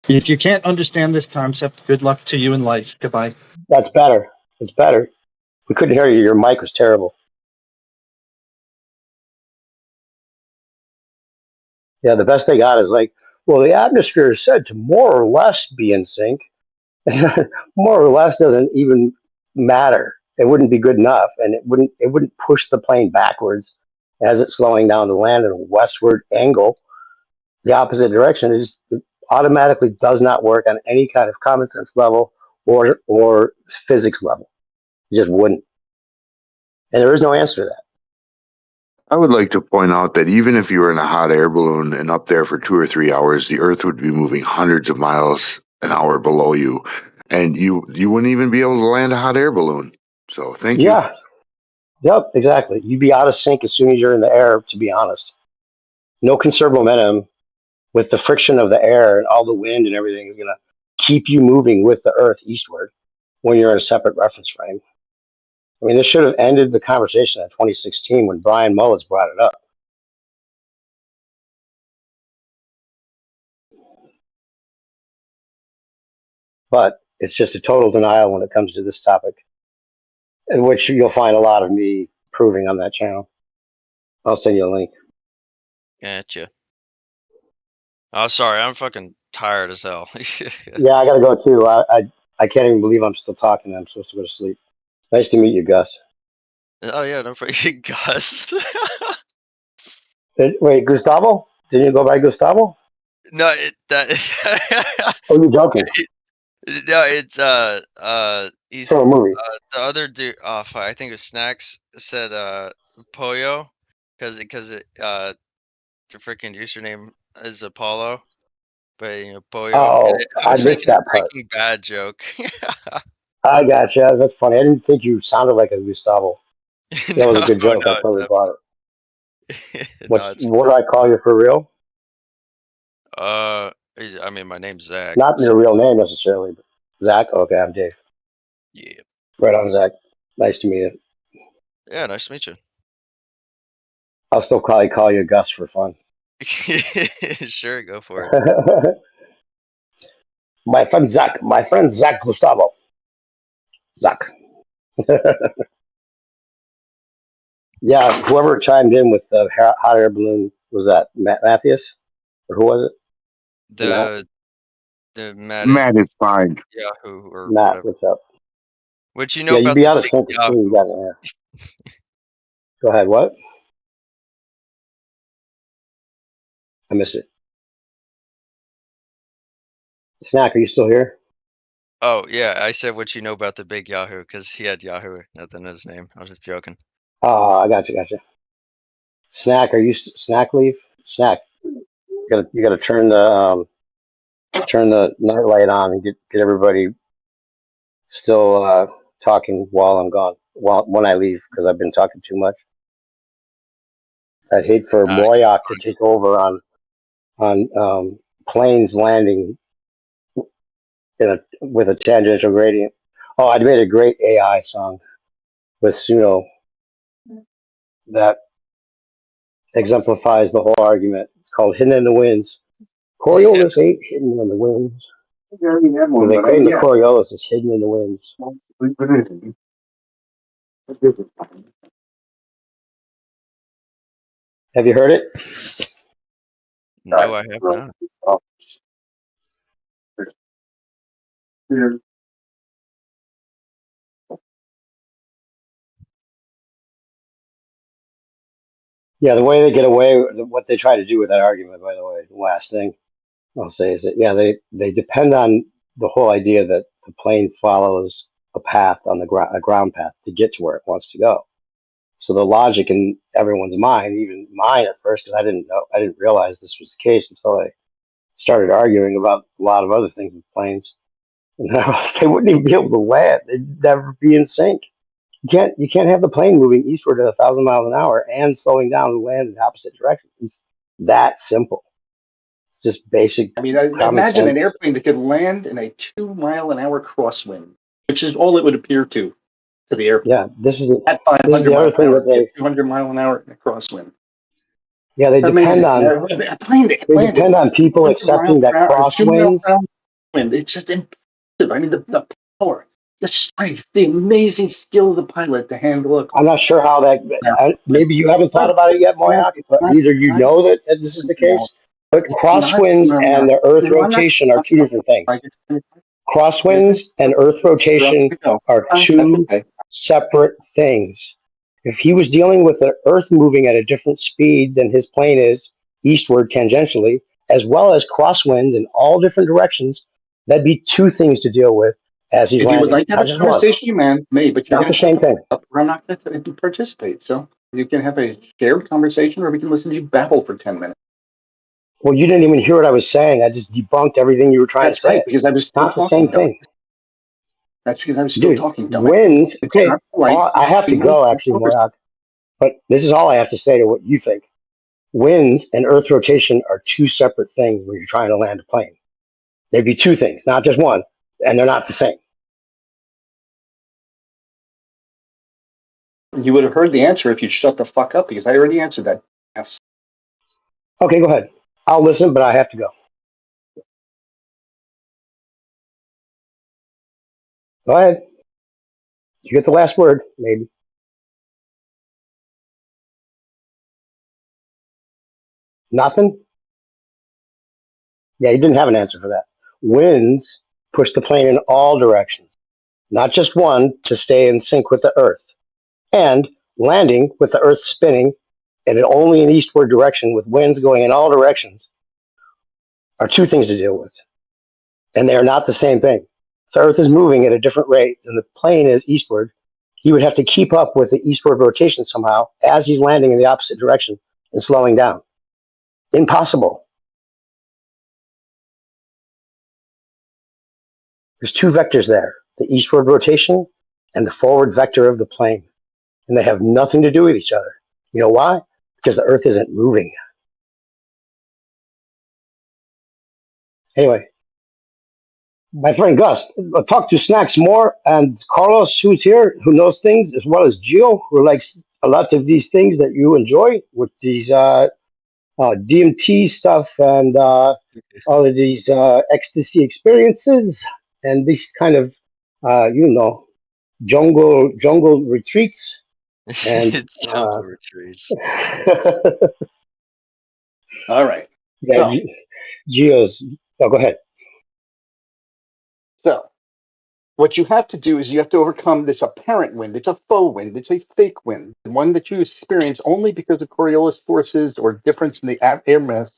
If you can't understand this concept, good luck to you in life. Goodbye. That's better. It's better. We couldn't hear you. Your mic was terrible. Yeah, the best they got is like, well, the atmosphere is said to more or less be in sync. More or less doesn't even matter. It wouldn't be good enough, and it wouldn't push the plane backwards as it's slowing down to land in a westward angle, the opposite direction. It automatically does not work on any kind of common sense level or physics level. It just wouldn't, and there is no answer to that. I would like to point out that even if you were in a hot air balloon and up there for 2 or 3 hours, the Earth would be moving hundreds of miles an hour below you, and you wouldn't even be able to land a hot air balloon. So thank you. Yeah, yep, exactly. You'd be out of sync as soon as you're in the air. To be honest, no conserved momentum with the friction of the air and all the wind and everything is going to keep you moving with the earth eastward when you're in a separate reference frame. I mean, this should have ended the conversation in 2016 when Brian Mullins brought it up. But it's just a total denial when it comes to this topic, in which you'll find a lot of me proving on that channel. I'll send you a link. Gotcha. Oh, sorry, I'm fucking tired as hell. Yeah, I got to go too. I can't even believe I'm still talking. I'm supposed to go to sleep. Nice to meet you, Gus. Oh yeah, no problem. Gus. Wait, Gustavo? Didn't you go by Gustavo? No, that. Oh, you're joking. No, it's he's From a movie. the other dude. Oh, fuck, I think it was Snax said Pollo, because the freaking username is Apollo, but Pollo. Oh, I I was missed making a that part. Breaking Bad joke. I gotcha. That's funny. I didn't think you sounded like a Gustavo. That was a No, good joke. I no, totally bought it. no, it's What do I call you for real? uh, I mean, my name's Zach, Not so your real name necessarily. But Zach? Okay, I'm Dave. yeah, Right on, Zach. Nice to meet you. yeah, nice to meet you. I'll still probably call you Gus for fun. Sure, go for it. My friend Zach. My friend Zach Gustavo. Zach. Yeah, whoever chimed in with the hot air balloon, was that Matthias? Or who was it? Matt? The Matt at Matt is fine. Yahoo or Matt, whatever. what's up? What you know Yeah, you'd about be the out of big sync as soon as you Yahoo? got in there. Go ahead, what? I missed it. Snack, are you still here? Oh yeah, I said what you know about the big Yahoo because he had Yahoo at the end of his name. I was just joking. Oh, I got you. Snack, are you snack leave? Snack, you gotta turn the night light on and get everybody still talking while I'm gone. While when I leave, because I've been talking too much. I'd hate for Uh, Moyak to take over on planes landing with a tangential gradient. Oh, I made a great AI song with Suno that exemplifies the whole argument. It's called "Hidden in the Winds." yeah, Coriolis ain't hidden in the winds. Because they claim the Coriolis is hidden in the winds. Have you heard it? no, I have not. Yeah, the way they get away, what they try to do with that argument, by the way, the last thing I'll say is that, yeah, they depend on the whole idea that the plane follows a path on the a ground path to get to where it wants to go. So the logic in everyone's mind, even mine at first, because I didn't realize this was the case until I started arguing about a lot of other things with planes. And they wouldn't even be able to land. They'd never be in sync. You can't have the plane moving eastward at 1,000 miles an hour and slowing down and land in the opposite direction. It's that simple. It's just basic I mean, common imagine an sense. airplane that could land in a 2 mile an hour crosswind, which is all it would appear to the airplane. Yeah, At this is 500 the mile other an thing hour, that to get 200 mile an hour in a crosswind. they depend Imagine on a plane that can land at people 200 miles accepting per that hour, or 2 mile crosswinds. per hour wind. It's just impressive. I mean, the power, the strength, the amazing skill of the pilot to handle a I'm not sure how that. was Maybe you haven't thought about it yet, Moyak. But either you know that this is the case, but it's not crosswinds and the Earth no, I'm not. rotation are two different things. Crosswinds and Earth rotation are That's two okay. separate things. If he was dealing with the Earth moving at a different speed than his plane is eastward tangentially, as well as crosswinds in all different directions, that'd be two things to deal with as he's If you would landing, like to have not a just one. conversation, you may, but you're Not going the to shut same the fuck thing. up, or I'm not going to participate. So you can have a shared conversation, or we can listen to you babble for 10 minutes. Well, you didn't even hear what I was saying. I just debunked everything you were trying to That's right, say. because I was still Not the same talking, dumbass. thing. That's because I was still Dude, talking, dumbass. winds, It's okay, not polite. I have to go actually, Moyak, but this is all I have to say to what you think. Winds and Earth rotation are two separate things when you're trying to land a plane. They'd be two things, not just one, and they're not the same. You would have heard the answer if you'd shut the fuck up, because I already answered that. Yes. Okay, go ahead. I'll listen, but I have to go. Go ahead. You get the last word, maybe. Nothing? Yeah, you didn't have an answer for that. Winds push the plane in all directions, not just one to stay in sync with the Earth. And landing with the Earth spinning and only in eastward direction with winds going in all directions are two things to deal with. And they are not the same thing. The Earth is moving at a different rate than the plane is eastward. He would have to keep up with the eastward rotation somehow as he's landing in the opposite direction and slowing down. Impossible. There's two vectors there, the eastward rotation and the forward vector of the plane. And they have nothing to do with each other. You know why? Because the Earth isn't moving. Anyway, my friend Gus, I'll talk to Snax more, and Carlos, who's here, who knows things, as well as Gio, who likes a lot of these things that you enjoy with these DMT stuff and all of these ecstasy experiences and these kind of, jungle retreats. And Jump over trees. All right. yeah, So, Geo's. Oh, go ahead. so what you have to do is you have to overcome this apparent wind. It's a faux wind. It's a fake wind, one that you experience only because of Coriolis forces or difference in the air mass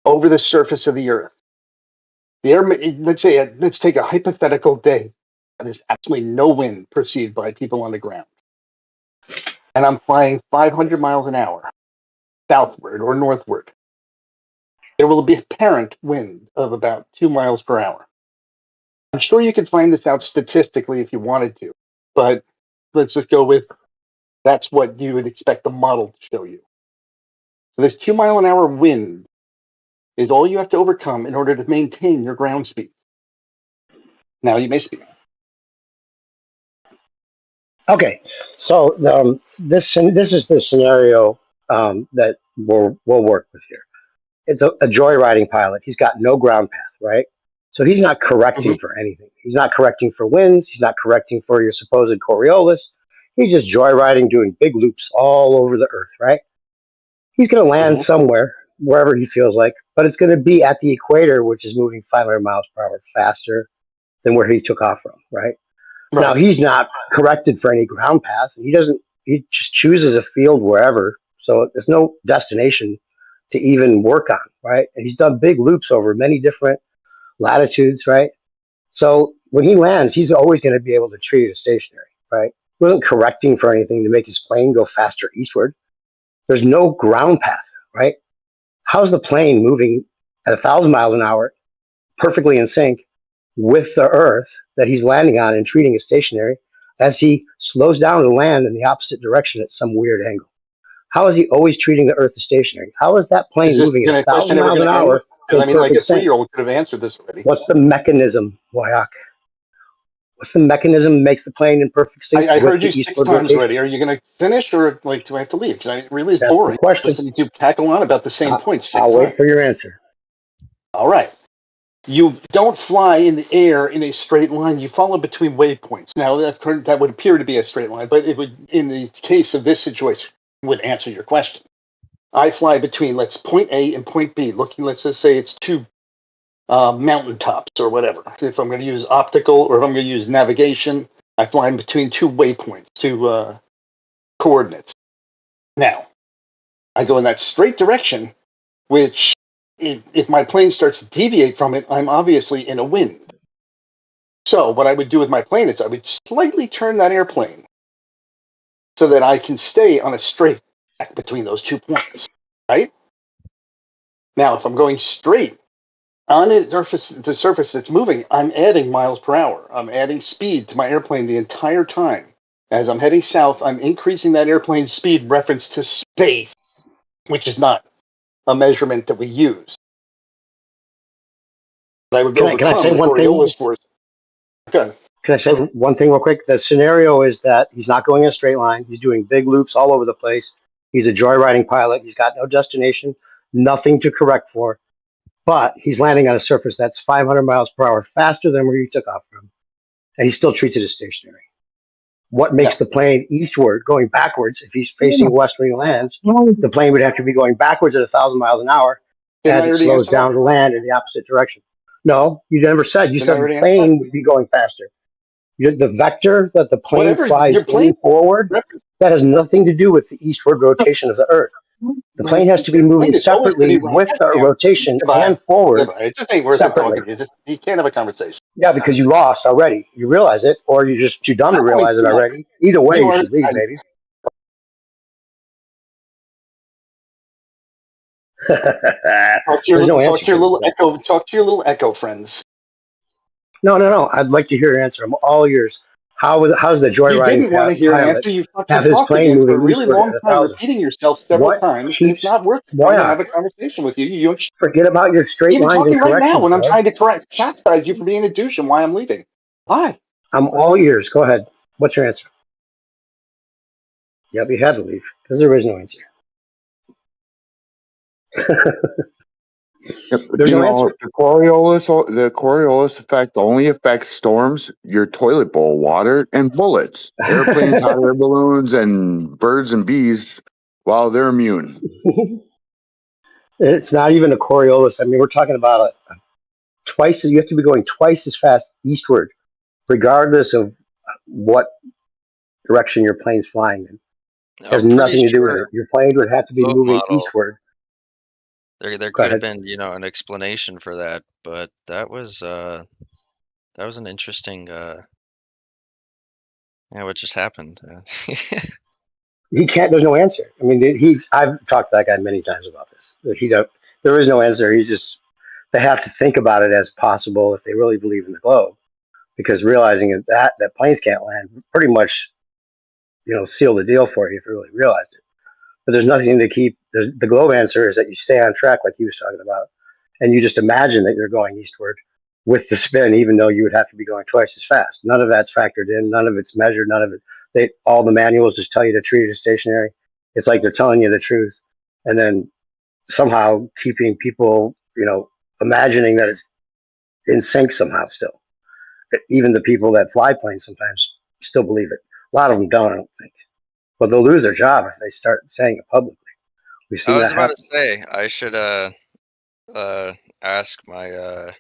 over the surface of the Earth. The air, let's take a hypothetical day. There's absolutely no wind perceived by people on the ground, and I'm flying 500 miles an hour southward or northward. There will be apparent wind of about 2 miles per hour. I'm sure you could find this out statistically if you wanted to, but let's just go with that's what you would expect the model to show you. So this 2 mile an hour wind is all you have to overcome in order to maintain your ground speed. Now you may speak. Okay, so this is the scenario that we'll work with here. It's a joyriding pilot. He's got no ground path, right? So he's not correcting Mhm. for anything. He's not correcting for winds. He's not correcting for your supposed Coriolis. He's just joyriding, doing big loops all over the Earth, right? He's going to land Mhm. somewhere, wherever he feels like, but it's going to be at the equator, which is moving 500 miles per hour faster than where he took off from, right? Now Right. he's not corrected for any ground path. He doesn't. He just chooses a field wherever. So there's no destination to even work on, right? And he's done big loops over many different latitudes, right? So when he lands, he's always going to be able to treat it as stationary, right? He wasn't correcting for anything to make his plane go faster eastward. There's no ground path, right? How's the plane moving at 1,000 miles an hour, perfectly in sync with the Earth that he's landing on and treating as stationary as he slows down to land in the opposite direction at some weird angle? How is he always treating the Earth as stationary? How is that Is plane this moving at gonna, a thousand question ever miles going an to end? hour Because in I mean, like perfect a sync? 3-year-old could have answered this already. What's the mechanism, Wyack? What's the mechanism that makes the plane in perfect sync I with heard the you 6 eastward times rotation? already. Are you going to finish, or like do I have to leave? Because it really is That's the boring question. listening to you cackle on about the same point 6 I'll wait times. for your answer. All right. You don't fly in the air in a straight line. You follow between waypoints. Now that would appear to be a straight line, but it would, in the case of this situation, would answer your question. I fly between point A and point B. Let's just say it's two mountaintops or whatever. If I'm going to use optical or if I'm going to use navigation, I fly in between two waypoints, two coordinates. Now I go in that straight direction, which if my plane starts to deviate from it, I'm obviously in a wind. So what I would do with my plane is I would slightly turn that airplane so that I can stay on a straight track between those 2 points, right? Now, if I'm going straight on the surface that's moving, I'm adding miles per hour. I'm adding speed to my airplane the entire time. As I'm heading south, I'm increasing that airplane's speed reference to space, which is not a measurement that we use. But I would Can I overcome say the one thing? Coriolis force. Good. Can I say one thing real quick? The scenario is that he's not going in a straight line. He's doing big loops all over the place. He's a joyriding pilot. He's got no destination, nothing to correct for, but he's landing on a surface that's 500 miles per hour faster than where he took off from, and he still treats it as stationary. What makes No, the plane eastward going backwards? If he's facing western lands, the plane would have to be going backwards at 1,000 miles an hour didn't as I it already slows answer that? down to land in the opposite direction. No, you never said. You Didn't I said the already answer that? plane would be going faster. The vector that the plane Whatever flies your plane in forward, reference. that has nothing to do with the eastward rotation of the Earth. The plane has to be Your moving plane is always going separately to be with the right. rotation Goodbye. and forward Goodbye. It just ain't worth it separately. talking to you. You can't have a conversation. Yeah, because you lost already. You realize it, or you're just too dumb to I'm having realize it too much. already. Either way, You you are. should leave, baby. There's no answer to it. Talk to your little echo friends. No. I'd like to hear your answer. I'm all ears. How's the You joyriding didn't want to hear an pilot answer. You have fucking his talked plane again for a moving really eastward at long a time, thousand? repeating yourself several What times, and it's keeps not worth trying to have Moyak? a conversation with you. You Forget about your straight even lines talking and right now corrections, when I'm bro. trying to chastise you for being a douche and why I'm leaving. Why? I'm all ears. Go ahead. What's your answer? Yep, you had to leave because there is no answer. Yep, but There's you no know, answer. the Coriolis effect only affects storms, your toilet bowl water, and bullets. Airplanes, hot air balloons, and birds and bees, well, they're immune. It's not even a Coriolis. I mean, we're talking about twice. You have to be going twice as fast eastward, regardless of what direction your plane's flying in. It has I'm pretty nothing to do with sure it. Your plane would with have the to be globe moving model, eastward. there Go could have ahead. been, an explanation for that, but that was an interesting yeah, what just happened. He can't. There's no answer. I mean, I've talked to that guy many times about this. He don't. There is no answer. He's just. They have to think about it as possible if they really believe in the globe, because realizing that planes can't land pretty much, seal the deal for you if you really realize it. But there's nothing to keep the globe answer is that you stay on track like he was talking about, and you just imagine that you're going eastward with the spin, even though you would have to be going twice as fast. None of that's factored in. None of it's measured. None of it. All the manuals just tell you to treat it as stationary. It's like they're telling you the truth, and then somehow keeping people, imagining that it's in sync somehow still. Even the people that fly planes sometimes still believe it. A lot of them don't, I don't think. But they'll lose their job if they start saying it publicly. We've I seen was that about to happen. say I should uh ask my yeah,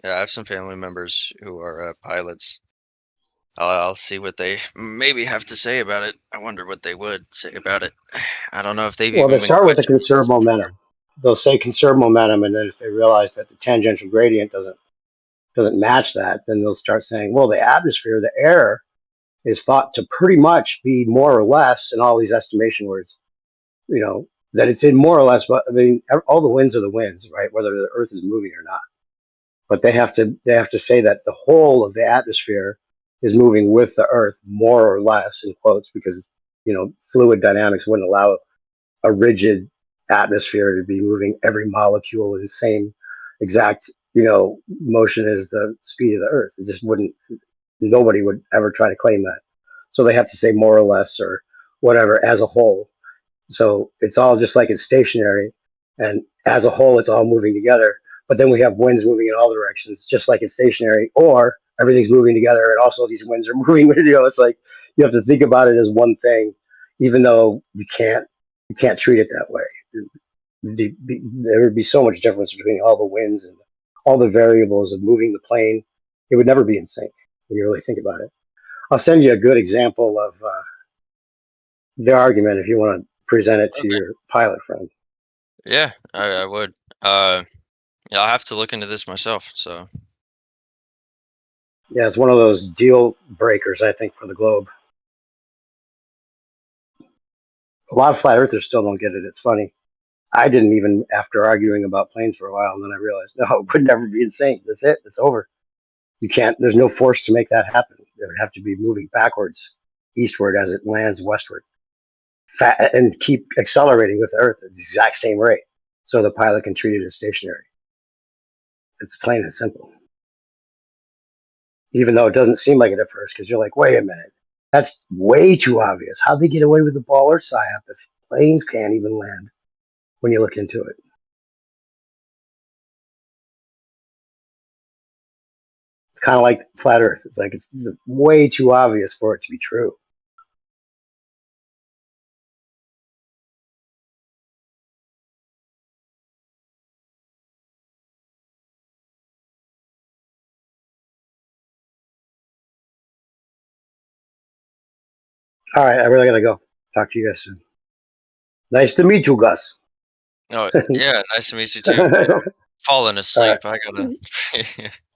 I have some family members who are pilots. I'll see what they maybe have to say about it. I wonder what they would say about it. I don't know if they've Well, they even start with the questioned it conserve before. momentum. They'll say conserve momentum, and then if they realize that the tangential gradient doesn't match that, then they'll start saying, well, the atmosphere, the air, is thought to pretty much be more or less, in all these estimation words, that it's in more or less. But I mean, all the winds are the winds, right? Whether the Earth is moving or not. But they have to say that the whole of the atmosphere is moving with the Earth more or less in quotes, because fluid dynamics wouldn't allow a rigid atmosphere to be moving every molecule in the same exact motion as the speed of the Earth. It just wouldn't. Nobody would ever try to claim that. So they have to say more or less or whatever as a whole. So it's all just like it's stationary, and as a whole, it's all moving together. But then we have winds moving in all directions, just like it's stationary, or everything's moving together, and also these winds are moving. It's like you have to think about it as one thing, even though you can't treat it that way. There would be so much difference between all the winds and all the variables of moving the plane. It would never be in sync when you really think about it. I'll send you a good example of their argument if you want to present it to Okay. your pilot friend. Yeah, I would. Uh yeah, I'll have to look into this myself. So Yeah, it's one of those deal breakers, I think, for the globe. A lot of flat earthers still don't get it. It's funny. I didn't even after arguing about planes for a while, and then I realized, no, it would never be in sync. That's it. It's over. You can't. There's no force to make that happen. It would have to be moving backwards, eastward as it lands westward, and keep accelerating with the Earth at the exact same rate, so the pilot can treat it as stationary. It's plain and simple. Even though it doesn't seem like it at first, because you're like, wait a minute, that's way too obvious. How'd they get away with the ball or psyop if planes can't even land when you look into it? It's kind of like flat Earth. It's like it's way too obvious for it to be true. All right, I really gotta go. Talk to you guys soon. Nice to meet you, Gus. oh yeah, nice to meet you too. All Falling right. asleep. I gotta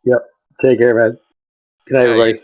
Yep. Take care, man. Good night, yeah, you everybody.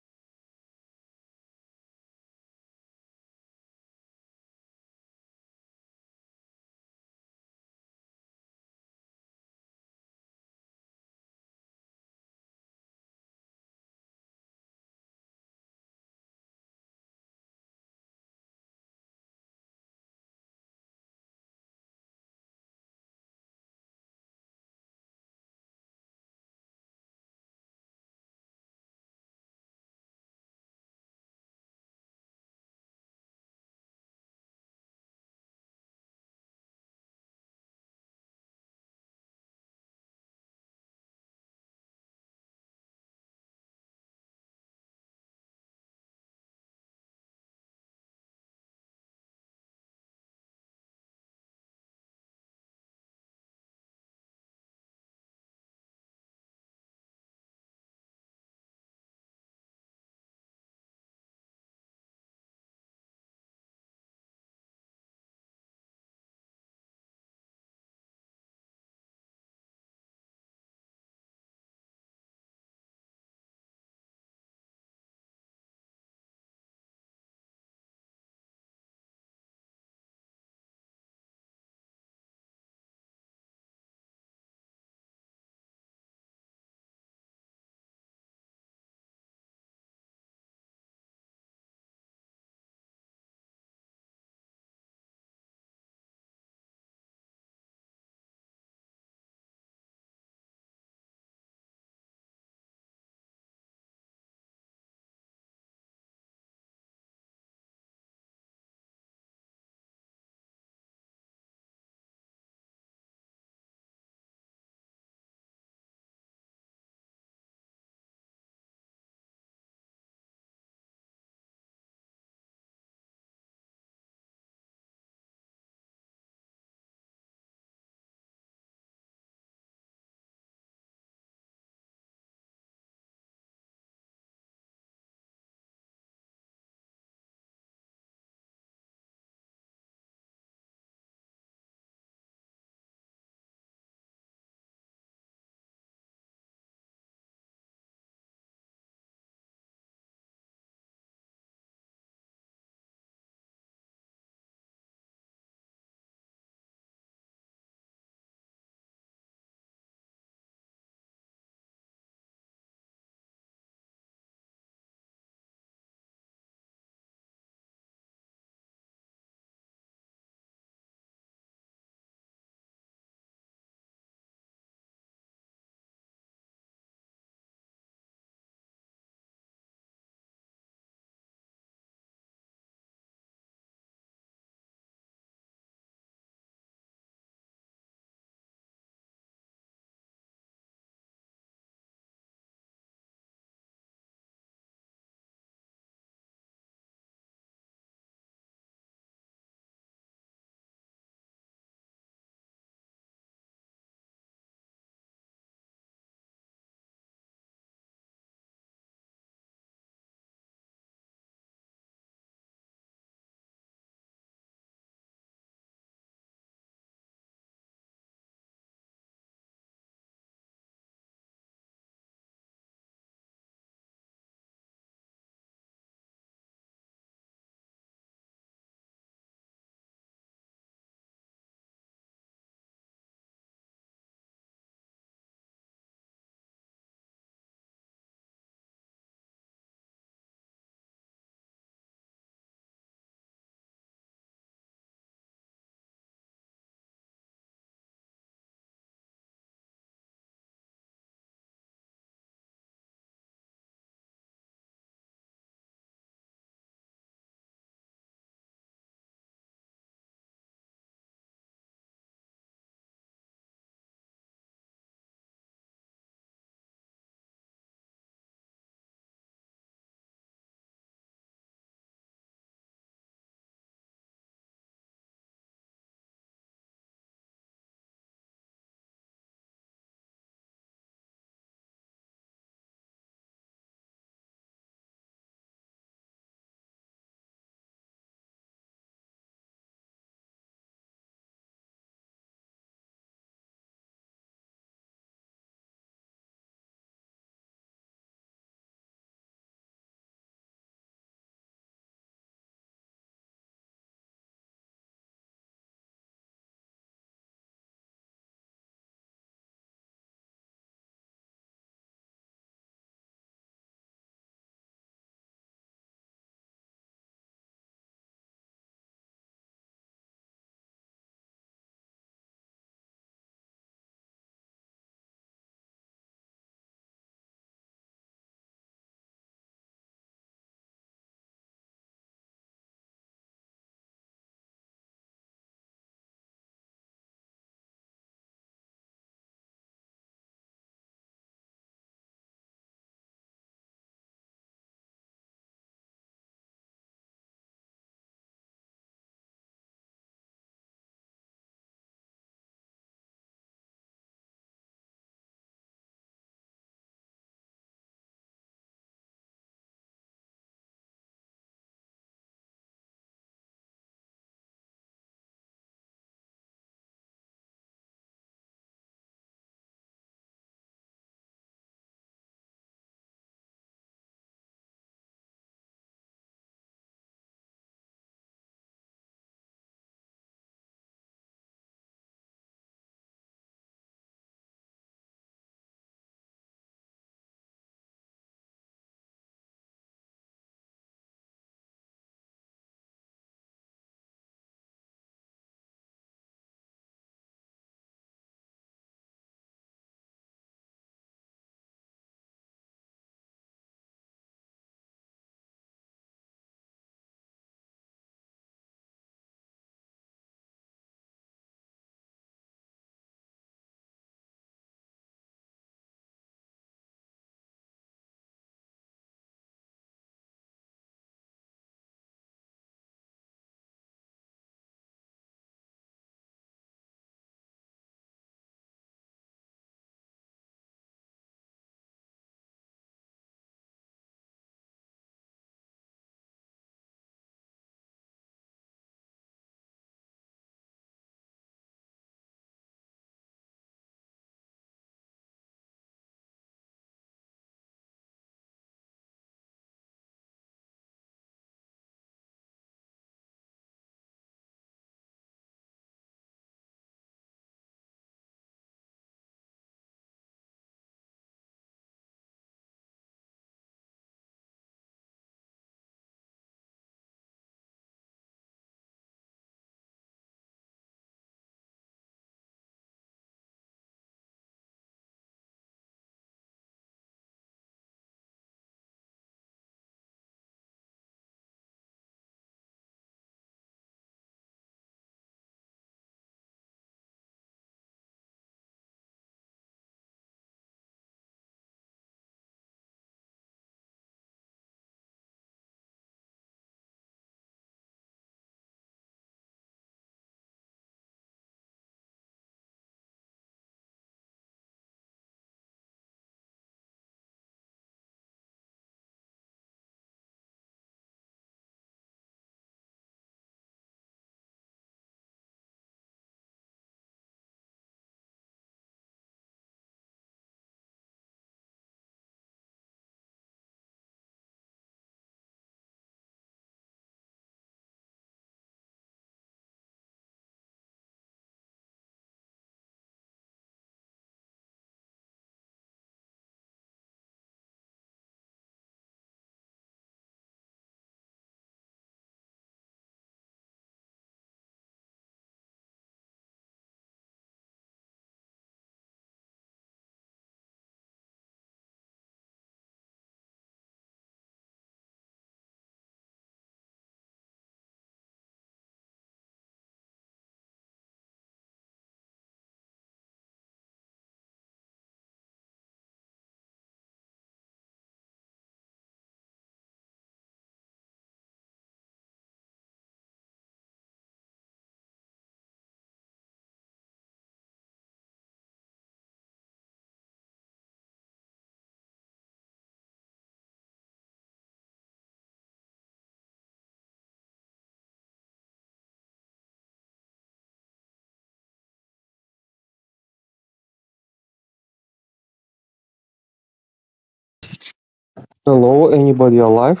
Hello, anybody alive?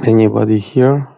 Anybody here?